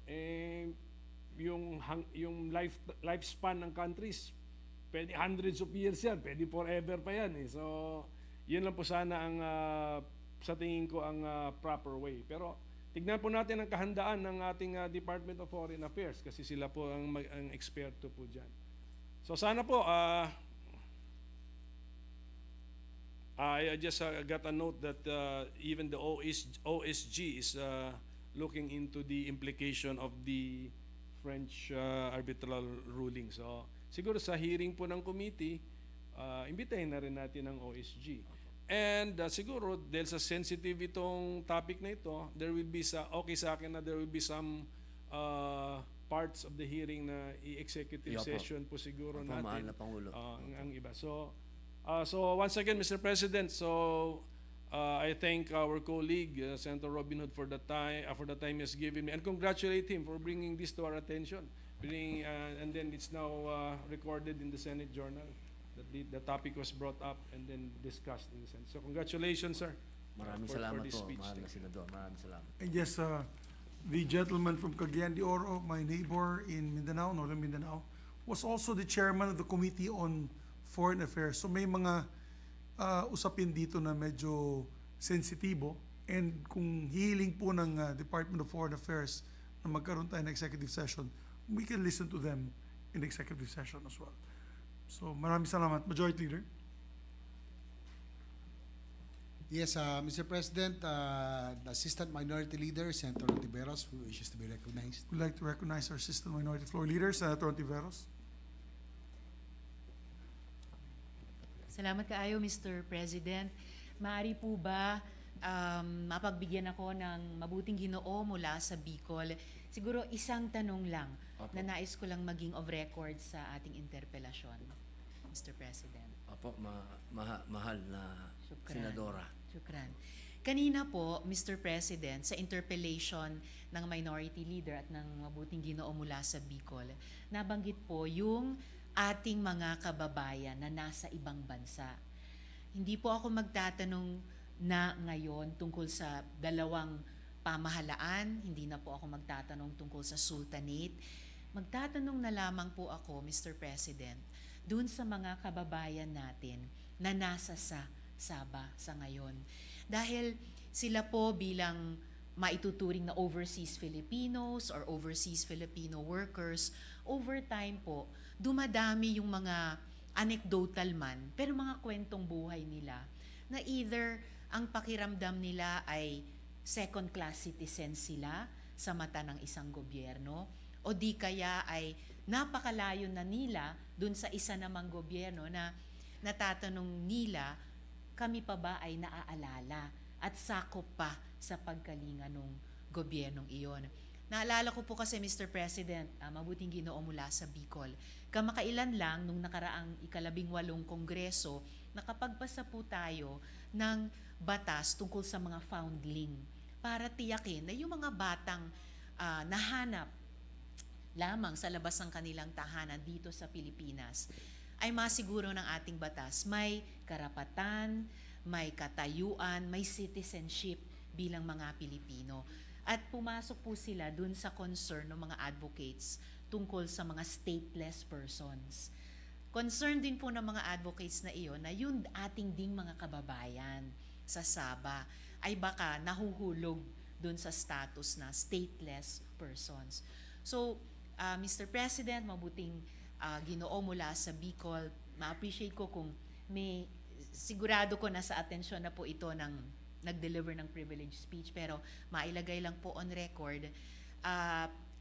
S16: Yung lifespan ng countries, pwede hundreds of years yan, pwede forever pa yan. So, yun lang po sana ang sa tingin ko ang proper way. Pero tignan po natin ang kahandaan ng ating Department of Foreign Affairs kasi sila po ang eksperto po dyan. So sana po, I just got a note that even the OSG is looking into the implication of the French arbitral ruling. So siguro sa hearing po ng committee, imbitahin na rin natin ang OSG. And siguro dahil sa sensitive itong topic na ito, there will be okay sa akin na there will be some parts of the hearing na i-executive
S15: Opo.
S16: session po siguro
S15: Opo, mahal
S16: natin.
S15: na Pangulo.
S16: Ang iba. So once again, Mr. President, I thank our colleague, Senator Robin Hood, for the time he has given me, and congratulate him for bringing this to our attention. And then it's now recorded in the Senate Journal that the topic was brought up and then discussed in the Senate. So congratulations, sir.
S15: Maraming
S16: for
S15: salamat
S16: this
S15: po,
S16: speech.
S15: mahal na Senador. Maraming salamat.
S1: And yes, the gentleman from Cagayan de Oro, my neighbor in Mindanao, Northern Mindanao, was also the chairman of the Committee on Foreign Affairs. So may mga usapin dito na medyo sensitibo, and kung hihiling po ng Department of Foreign Affairs na magkaroon tayo ng executive session, we can listen to them in the executive session as well. So maraming salamat. Majority Leader.
S8: Yes, Mr. President, the Assistant Minority Leader, Senator Ontiveros, who wishes to be recognized.
S1: We'd like to recognize our Assistant Minority Floor Leader, Senator Ontiveros.
S13: Salamat kaayo, Mr. President. Maaari po ba mapagbigyan ako ng mabuting Ginoo mula sa Bicol? Siguro isang tanong lang
S15: Opo.
S13: na nais ko lang maging of record sa ating interpelasyon, Mr. President.
S15: Opo, mahal na
S13: Shukran.
S15: Senadora.
S13: Shukran. Kanina po, Mr. President, sa interpellation ng Minority Leader at ng mabuting Ginoo mula sa Bicol, nabanggit po yung ating mga kababayan na nasa ibang bansa. Hindi po ako magtatanong na ngayon tungkol sa dalawang pamahalaan, hindi na po ako magtatanong tungkol sa Sultanate. Magtatanong na lamang po ako, Mr. President, dun sa mga kababayan natin na nasa sa Sabah sa ngayon. Dahil sila po bilang maituturing na overseas Filipinos or overseas Filipino workers, over time po, dumadami yung mga anecdotal man, pero mga kwentong buhay nila na either ang pakiramdam nila ay second-class citizen sila sa mata ng isang gobyerno o di kaya ay napakalayo na nila dun sa isa namang gobyerno na natatanong nila, kami pa ba ay naaalala at sakop pa sa pagkalinga ng gobyernong iyon. Naalala ko po kasi, Mr. President, mabuting Ginoo mula sa Bicol, kamakailan lang nung nakaraang ika-18 Kongreso, nakapagpasa po tayo ng batas tungkol sa mga foundling para tiyakin na yung mga batang nahanap lamang sa labas ng kanilang tahanan dito sa Pilipinas ay masiguro ng ating batas may karapatan, may katayuan, may citizenship bilang mga Pilipino. At pumasok po sila dun sa concern ng mga advocates tungkol sa mga stateless persons. Concern din po ng mga advocates na iyon na yung ating ding mga kababayan sa Sabah ay baka nahuhulog dun sa status na stateless persons. So, Mr. President, mabuting Ginoo mula sa Bicol, ma-appreciate ko kung may, sigurado ko na sa atensyon na po ito ng nag-deliver ng privilege speech, pero mailagay lang po on record,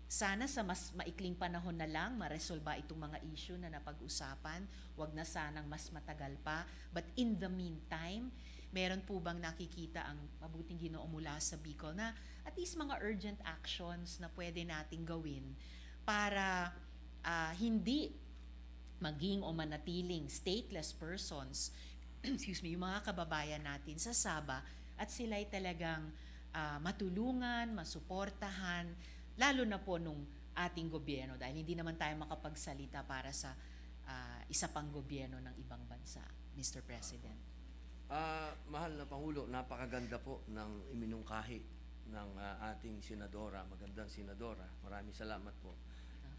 S13: sana sa mas maikling panahon na lang maresolba itong mga issue na napag-usapan, wag na sanang mas matagal pa, but in the meantime, meron po bang nakikita ang mabuting Ginoo mula sa Bicol na at least mga urgent actions na pwede nating gawin para hindi maging o manatiling stateless persons, excuse me, yung mga kababayan natin sa Sabah at sila'y talagang matulungan, masuportahan, lalo na po nung ating gobyerno dahil hindi naman tayo makapagsalita para sa isa pang gobyerno ng ibang bansa, Mr. President.
S15: Mahal na Pangulo, napakaganda po ng iminungkahi ng ating senadora, magandang senadora. Maraming salamat po.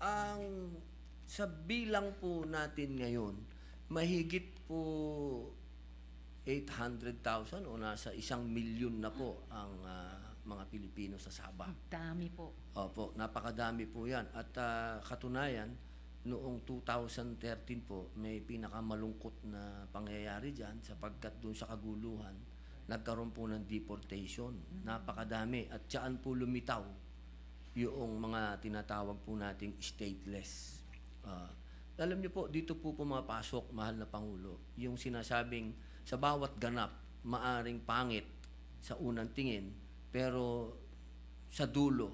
S15: Ang sa bilang po natin ngayon, mahigit po 800,000 o nasa 1,000,000 na po ang mga Pilipino sa Sabah.
S13: Dami po.
S15: Opo, napakadami po yan. At katunayan, noong 2013 po, may pinakamalungkot na pangyayari dyan sapagkat doon sa kaguluhan, nagkaroon po ng deportation. Napakadami. At dyan po lumitaw yung mga tinatawag po nating stateless. Alam niyo po, dito po pumapasok, mahal na Pangulo, yung sinasabing sa bawat ganap, maaring pangit sa unang tingin, pero sa dulo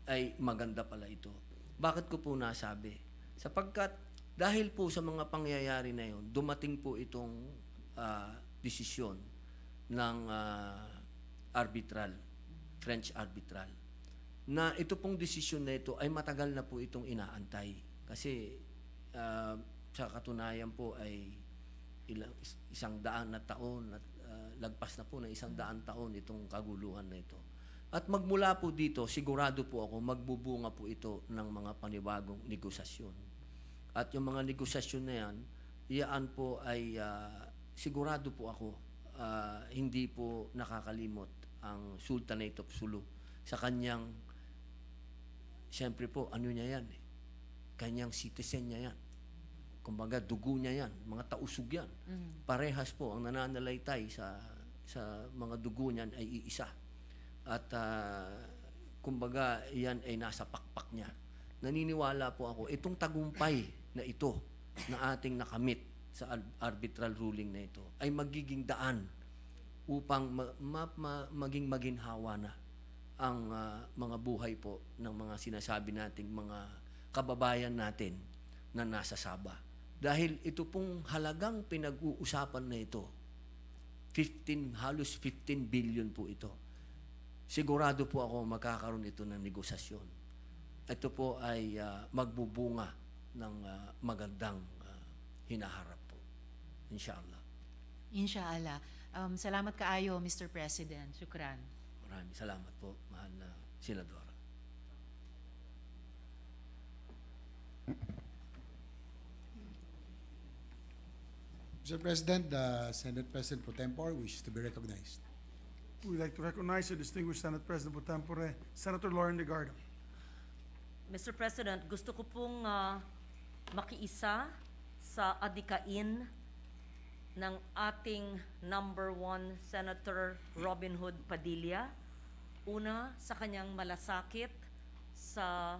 S15: ay maganda pala ito. Bakit ko po nasabi? Sapagkat dahil po sa mga pangyayari na yon, dumating po itong desisyon ng French arbitral, na ito pong desisyon na ito ay matagal na po itong inaantay. Kasi sa katunayan po ay isang daan na taon at lagpas na po na 100 taon itong kaguluhan na ito. At magmula po dito, sigurado po ako, magbubunga po ito ng mga panibagong negosasyon. At yung mga negosasyon na yan, iyaan po ay sigurado po ako, hindi po nakakalimot ang Sultanate of Sulu sa kanyang, siyempre po, ano niya yan eh, kanyang citizen niya yan. Kumbaga, dugo niya yan, mga tausug yan. Parehas po, ang nananalaytay sa mga dugo niyan ay iisa. At kumbaga, yan ay nasa pakpak niya. Naniniwala po ako, itong tagumpay na ito, na ating nakamit sa arbitral ruling na ito, ay magiging daan upang maging maginhawa na ang mga buhay po ng mga sinasabi nating mga kababayan natin na nasa Sabah. Dahil ito pong halagang pinag-uusapan na ito, halos 15 billion po ito. Sigurado po ako magkakaroon ito ng negosasyon. Ito po ay magbubunga ng magandang hinaharap po. Inshallah.
S13: Inshallah. Salamat kaayo, Mr. President. Shukran.
S15: Maraming salamat po, mahal na Senadora.
S8: Mr. President, the Senate President Pro Tempore wishes to be recognized.
S1: We'd like to recognize the distinguished Senate President Pro Tempore, Senator Lauren Legarda.
S11: Mr. President, gusto ko pong makiisa sa adikain ng ating number 1 Senator Robin Hood Padilla. Una, sa kanyang malasakit sa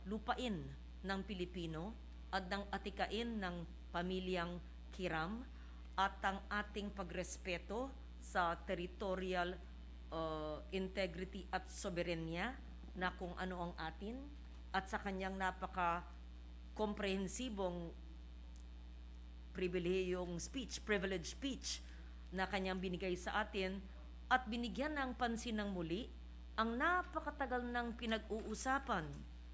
S11: lupain ng Pilipino at ng atikain ng pamilyang Kiram at ang ating pagrespeto sa territorial integrity at soberenya na kung ano ang atin at sa kanyang napaka-komprehensibong privilege speech na kanyang binigay sa atin at binigyan ng pansin ng muli ang napakatagal ng pinag-uusapan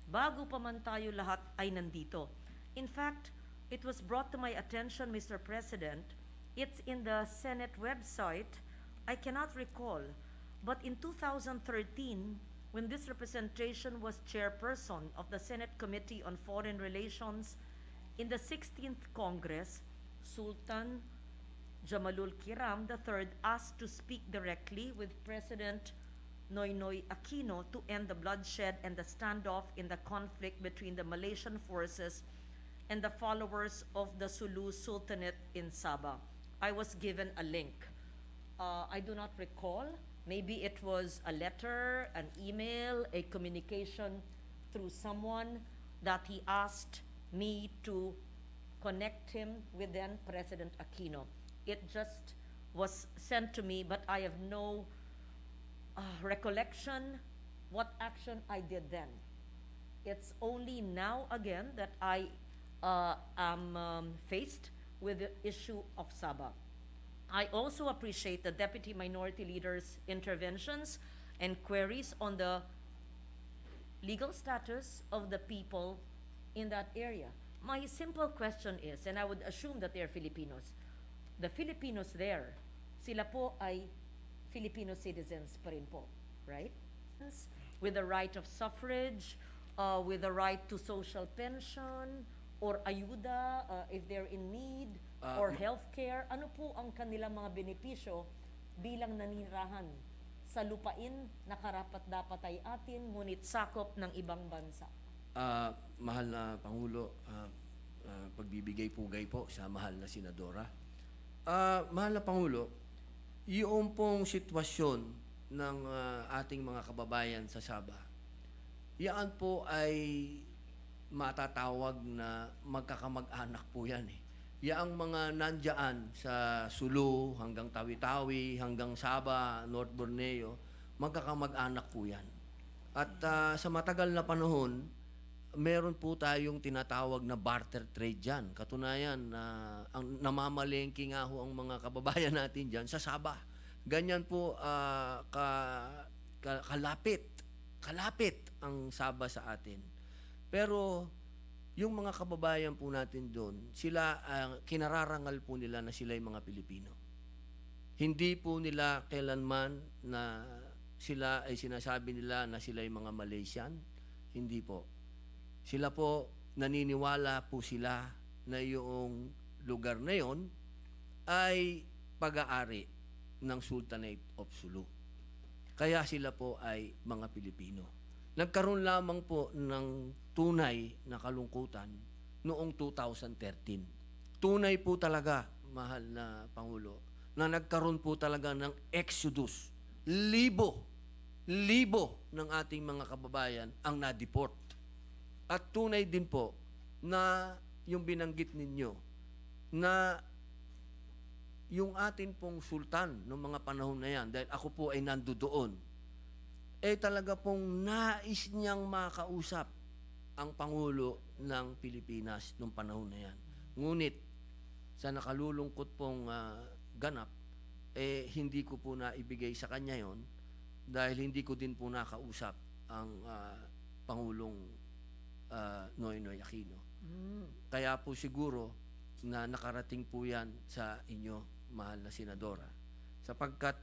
S11: bago pa man tayo lahat ay nandito. In fact, it was brought to my attention, Mr. President, it's in the Senate website, I cannot recall, but in 2013, when this representation was chairperson of the Senate Committee on Foreign Relations in the 16th Congress, Sultan Jamalul Kiram III asked to speak directly with President Noynoy Aquino to end the bloodshed and the standoff in the conflict between the Malaysian forces and the followers of the Sulu Sultanate in Sabah. I was given a link. I do not recall. Maybe it was a letter, an email, a communication through someone that he asked me to connect him with then President Aquino. It just was sent to me, but I have no recollection what action I did then. It's only now again that I am faced with the issue of Sabah. I also appreciate the Deputy Minority Leader's interventions and queries on the legal status of the people in that area. My simple question is, and I would assume that they're Filipinos, the Filipinos there, sila po ay Filipino citizens pa rin po, right? With the right of suffrage, with the right to social pension, or ayuda if they're in need, or healthcare. Ano po ang kanilang mga benepisyo bilang nanirahan sa lupain na karapat-dapat ay atin, ngunit sakop ng ibang bansa?
S15: Mahal na Pangulo, pagbibigay-pugay po sa mahal na Senadora. Mahal na Pangulo, yung pong sitwasyon ng ating mga kababayan sa Sabah, yan po ay matatawag na magkakamag-anak po yan eh. Yang mga nandyan sa Sulu, hanggang Tawi-Tawi, hanggang Sabah, North Borneo, magkakamag-anak po yan. At sa matagal na panahon, meron po tayong tinatawag na barter trade dyan. Katunayan, ang namamalengke nga ho ang mga kababayan natin dyan sa Sabah. Ganyan po kalapit ang Sabah sa atin. Pero yung mga kababayan po natin doon, sila, kinararangal po nila na sila yung mga Pilipino. Hindi po nila kailanman na sila ay sinasabi nila na sila yung mga Malaysian. Hindi po. Sila po, naniniwala po sila na yung lugar na yon ay pag-aari ng Sultanate of Sulu. Kaya sila po ay mga Pilipino. Nagkaroon lamang po ng tunay na kalungkutan noong 2013. Tunay po talaga, mahal na Pangulo, na nagkaroon po talaga ng exodus. Libo ng ating mga kababayan ang na-deport. At tunay din po na yung binanggit ninyo na yung atin pong sultan noong mga panahon na yan, dahil ako po ay nandoon, talaga pong nais niyang makausap ang Pangulo ng Pilipinas noong panahon na yan. Ngunit, sa nakalulungkot pong ganap, hindi ko po naibigay sa kanya yon dahil hindi ko din po nakausap ang Pangulong Noynoy Aquino. Kaya po siguro na nakarating po yan sa inyo, mahal na Senadora. Sapagkat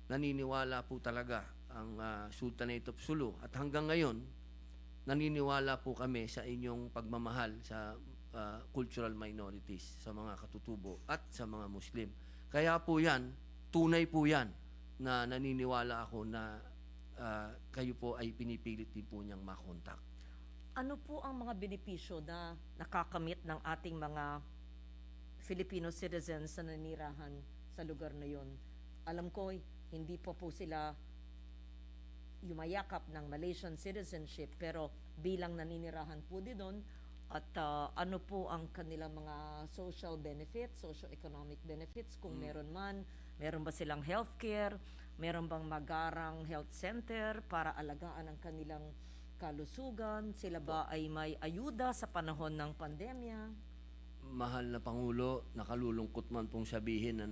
S15: naniniwala po talaga ang Sultanate of Sulu at hanggang ngayon, naniniwala po kami sa inyong pagmamahal sa cultural minorities, sa mga katutubo at sa mga Muslim. Kaya po yan, tunay po yan na naniniwala ako na kayo po ay pinipilit din po niyang makontak.
S11: Ano po ang mga benepisyo na nakakamit ng ating mga Filipino citizens na nanirahan sa lugar na yon? Alam ko, hindi po sila yumayakap ng Malaysian citizenship, pero bilang naninirahan po din doon, at ano po ang kanilang mga social benefits, socio-economic benefits, kung meron man, meron ba silang healthcare, meron bang magarang health center para alagaan ang kanilang kalusugan, sila ba ay may ayuda sa panahon ng pandemya?
S15: Mahal na Pangulo, nakalulungkot man pong sabihin,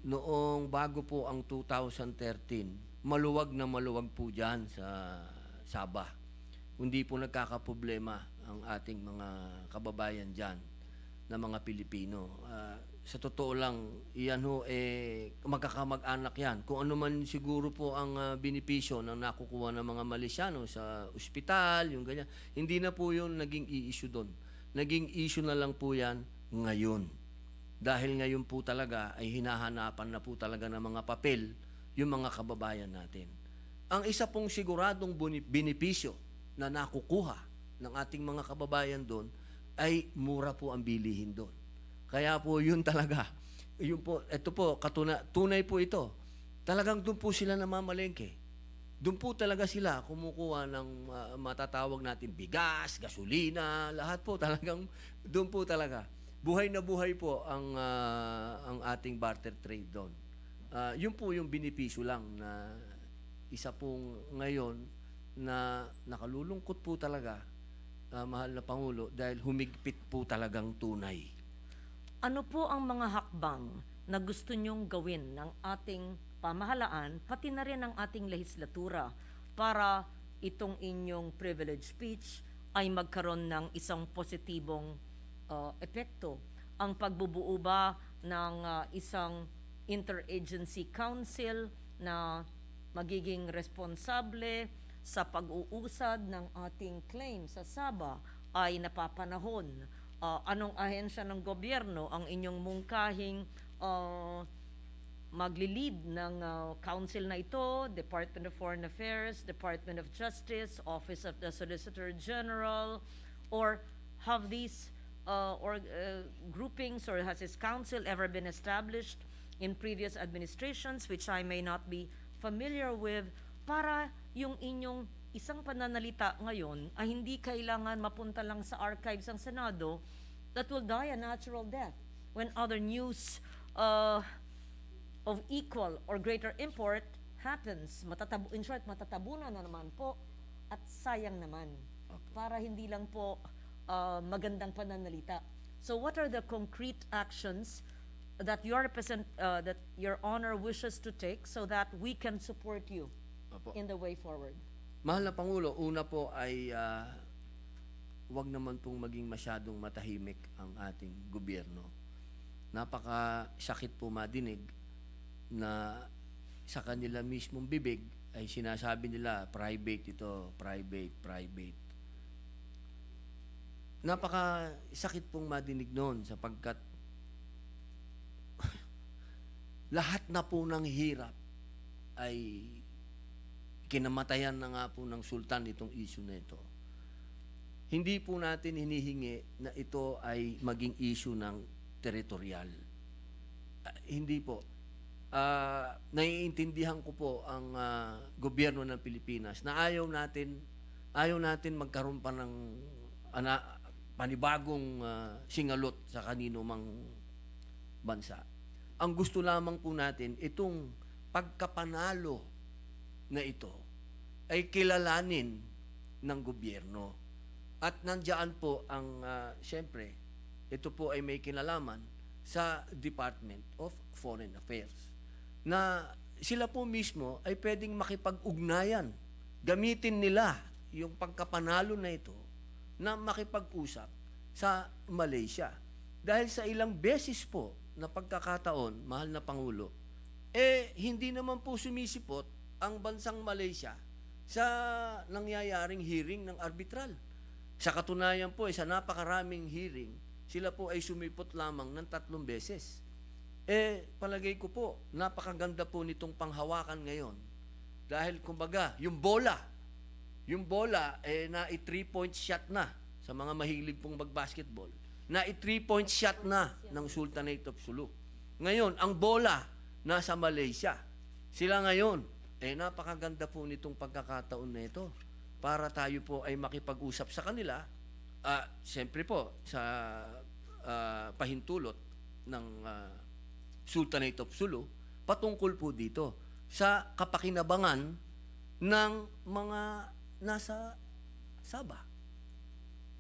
S15: noong bago po ang 2013, maluwag po dyan sa Sabah. Hindi po nagkakaproblema ang ating mga kababayan dyan na mga Pilipino. Sa totoo lang, iyan magkakamag-anak yan. Kung ano man siguro po ang benepisyo na nakukuha ng mga Malaysiano sa ospital, yung ganyan, hindi na po yun naging i-issue doon. Naging issue na lang po yan ngayon. Dahil ngayon po talaga ay hinahanapan na po talaga ng mga papel yung mga kababayan natin. Ang isa pong siguradong benepisyo na nakukuha ng ating mga kababayan doon ay mura po ang bilihin doon. Kaya po yun talaga. Yun po, ito po, tunay po ito. Talagang doon po sila namamalengke. Doon po talaga sila kumukuha ng matatawag natin bigas, gasolina, lahat po talagang doon po talaga. Buhay na buhay po ang ating barter trade doon. Yun po yung benepisyo lang na isa pong ngayon na nakalulungkot po talaga, mahal na Pangulo, dahil humigpit po talagang tunay.
S11: Ano po ang mga hakbang na gusto nyong gawin ng ating pamahalaan, pati na rin ng ating lehislatura, para itong inyong privilege speech ay magkaroon ng isang positibong epekto? Ang pagbubuo ba ng isang interagency council na magiging responsable sa pag-uusad ng ating claim sa Sabah ay napapanahon? Anong ahensya ng gobyerno ang inyong mungkahing magli-lead ng council na ito? Department of Foreign Affairs, Department of Justice, Office of the Solicitor General, or have these groupings or has this council ever been established in previous administrations, which I may not be familiar with, para yung inyong isang pananalita ngayon ay hindi kailangan mapunta lang sa archives ng Senado that will die a natural death when other news of equal or greater import happens, in short, matatabunan na naman po at sayang naman. Para hindi lang po magandang pananalita. So what are the concrete actions that that your honor wishes to take so that we can support you
S15: Opo.
S11: in the way forward?
S15: Mahal na Pangulo, una po ay wag naman pong maging masyadong matahimik ang ating gobyerno. Napakasakit po madinig na sa kanila mismong bibig ay sinasabi nila private ito, private. Napakasakit pong madinig noon sapagkat lahat na po ng hirap ay kinamatayan na nga po ng sultan itong issue na ito. Hindi po natin hinihingi na ito ay maging issue ng teritorial. Hindi po. Naiintindihan ko po ang gobyerno ng Pilipinas na ayaw natin magkaroon pa ng panibagong singalot sa kanino mang bansa. Ang gusto lamang po natin, itong pagkapanalo na ito ay kilalanin ng gobyerno. At nandiyan po ang, siyempre, ito po ay may kinalaman sa Department of Foreign Affairs na sila po mismo ay pwedeng makipag-ugnayan. Gamitin nila yung pagkapanalo na ito na makipag-usap sa Malaysia. Dahil sa ilang beses po na pagkakataon, mahal na Pangulo, hindi naman po sumisipot ang bansang Malaysia sa nangyayaring hearing ng arbitral. Sa katunayan po, sa napakaraming hearing, sila po ay sumipot lamang ng 3 beses. Palagay ko po, napakaganda po nitong panghawakan ngayon. Dahil kumbaga, yung bola, na 3-point shot na sa mga mahilig pong mag-basketball. Na 3-point shot na ng Sultanate of Sulu. Ngayon, ang bola nasa Malaysia. Sila ngayon, napakaganda po nitong pagkakataon na ito para tayo po ay makipag-usap sa kanila. Siyempre po, sa pahintulot ng Sultanate of Sulu, patungkol po dito sa kapakinabangan ng mga nasa Sabah.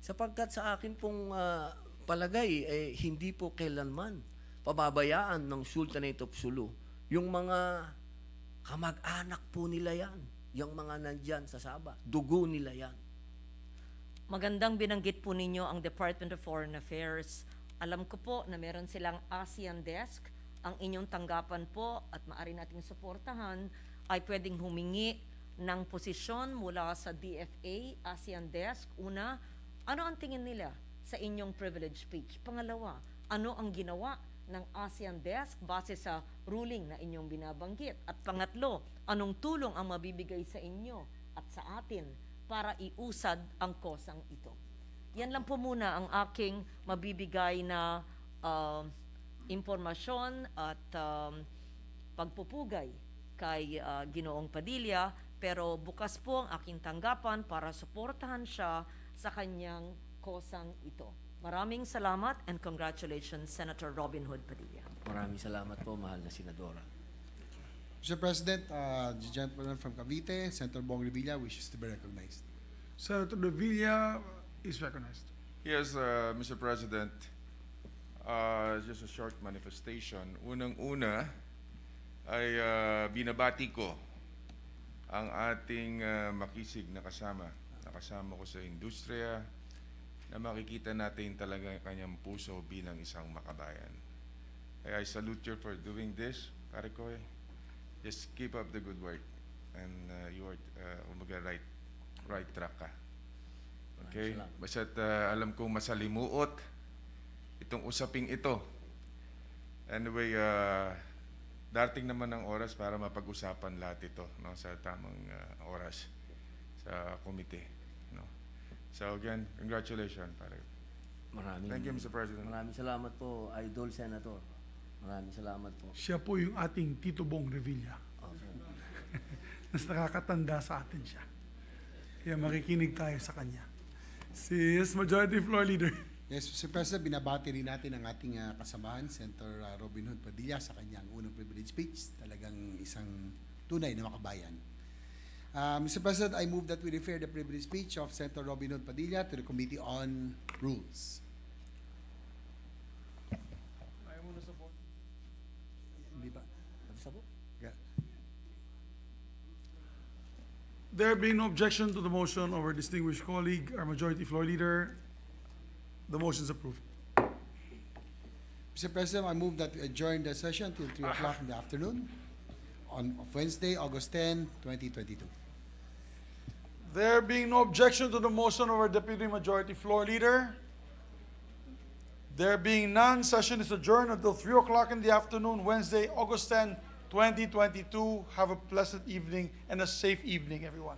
S15: Sapagkat sa akin pong palagay, hindi po kailanman pababayaan ng Sultanate of Sulu yung mga kamag-anak po nila yan, yung mga nandyan sa Sabah, dugo nila yan.
S11: Magandang binanggit po ninyo ang Department of Foreign Affairs. Alam ko po na meron silang ASEAN Desk. Ang inyong tanggapan po at maaari nating suportahan ay pwedeng humingi ng posisyon mula sa DFA, ASEAN Desk. Una, ano ang tingin nila sa inyong privilege speech? Pangalawa, ano ang ginawa ng ASEAN Desk base sa ruling na inyong binabanggit? At pangatlo, anong tulong ang mabibigay sa inyo at sa atin para iusad ang kosang ito? Yan lang po muna ang aking mabibigay na impormasyon at pagpupugay kay Ginoong Padilla, pero bukas po ang aking tanggapan para suportahan siya sa kanyang kosang ito. Maraming salamat and congratulations, Senator Robin Hood Padilla.
S15: Maraming salamat po, mahal na Senadora.
S8: Mr. President, the gentleman from Cavite, Senator Bong Revilla, wishes to be recognized.
S1: Senator Revilla is recognized.
S10: Yes, Mr. President, just a short manifestation. Unang-una ay binabati ko ang ating makisig na kasama ko sa industriya, na makikita natin talaga ang kanyang puso bilang isang makabayan. I salute you for doing this, pare ko. Just keep up the good work and you are right track ka. Okay? Basta't alam kong masalimuot itong usaping ito. Anyway, darating naman ang oras para mapag-usapan lahat ito, no, sa tamang oras sa komite. No? So again, congratulations, pare. Thank you, Mr. President.
S15: Maraming salamat po, Idol Senator. Maraming salamat po.
S1: Siya po yung ating Tito Bong Revilla. Mas nakakatanda sa atin siya. Kaya makikinig tayo sa kanya. Si Majority Floor Leader.
S8: Yes, Mr. President, binabati rin natin ang ating kasamahan, Senator Robin Hood Padilla, sa kanyang unang privilege speech. Talagang isang tunay na makabayan. Mr. President, I move that we refer the privilege speech of Senator Robin Hood Padilla to the Committee on Rules. Hindi ba? Yeah.
S1: There being no objection to the motion of our distinguished colleague, our Majority Floor Leader, the motion is approved.
S8: Mr. President, I move that we adjourn the session till 3 o'clock in the afternoon of Wednesday, August 10, 2022.
S1: There being no objection to the motion of our Deputy Majority Floor Leader, there being none, session is adjourned until 3 o'clock in the afternoon, Wednesday, August 10, 2022. Have a pleasant evening and a safe evening, everyone.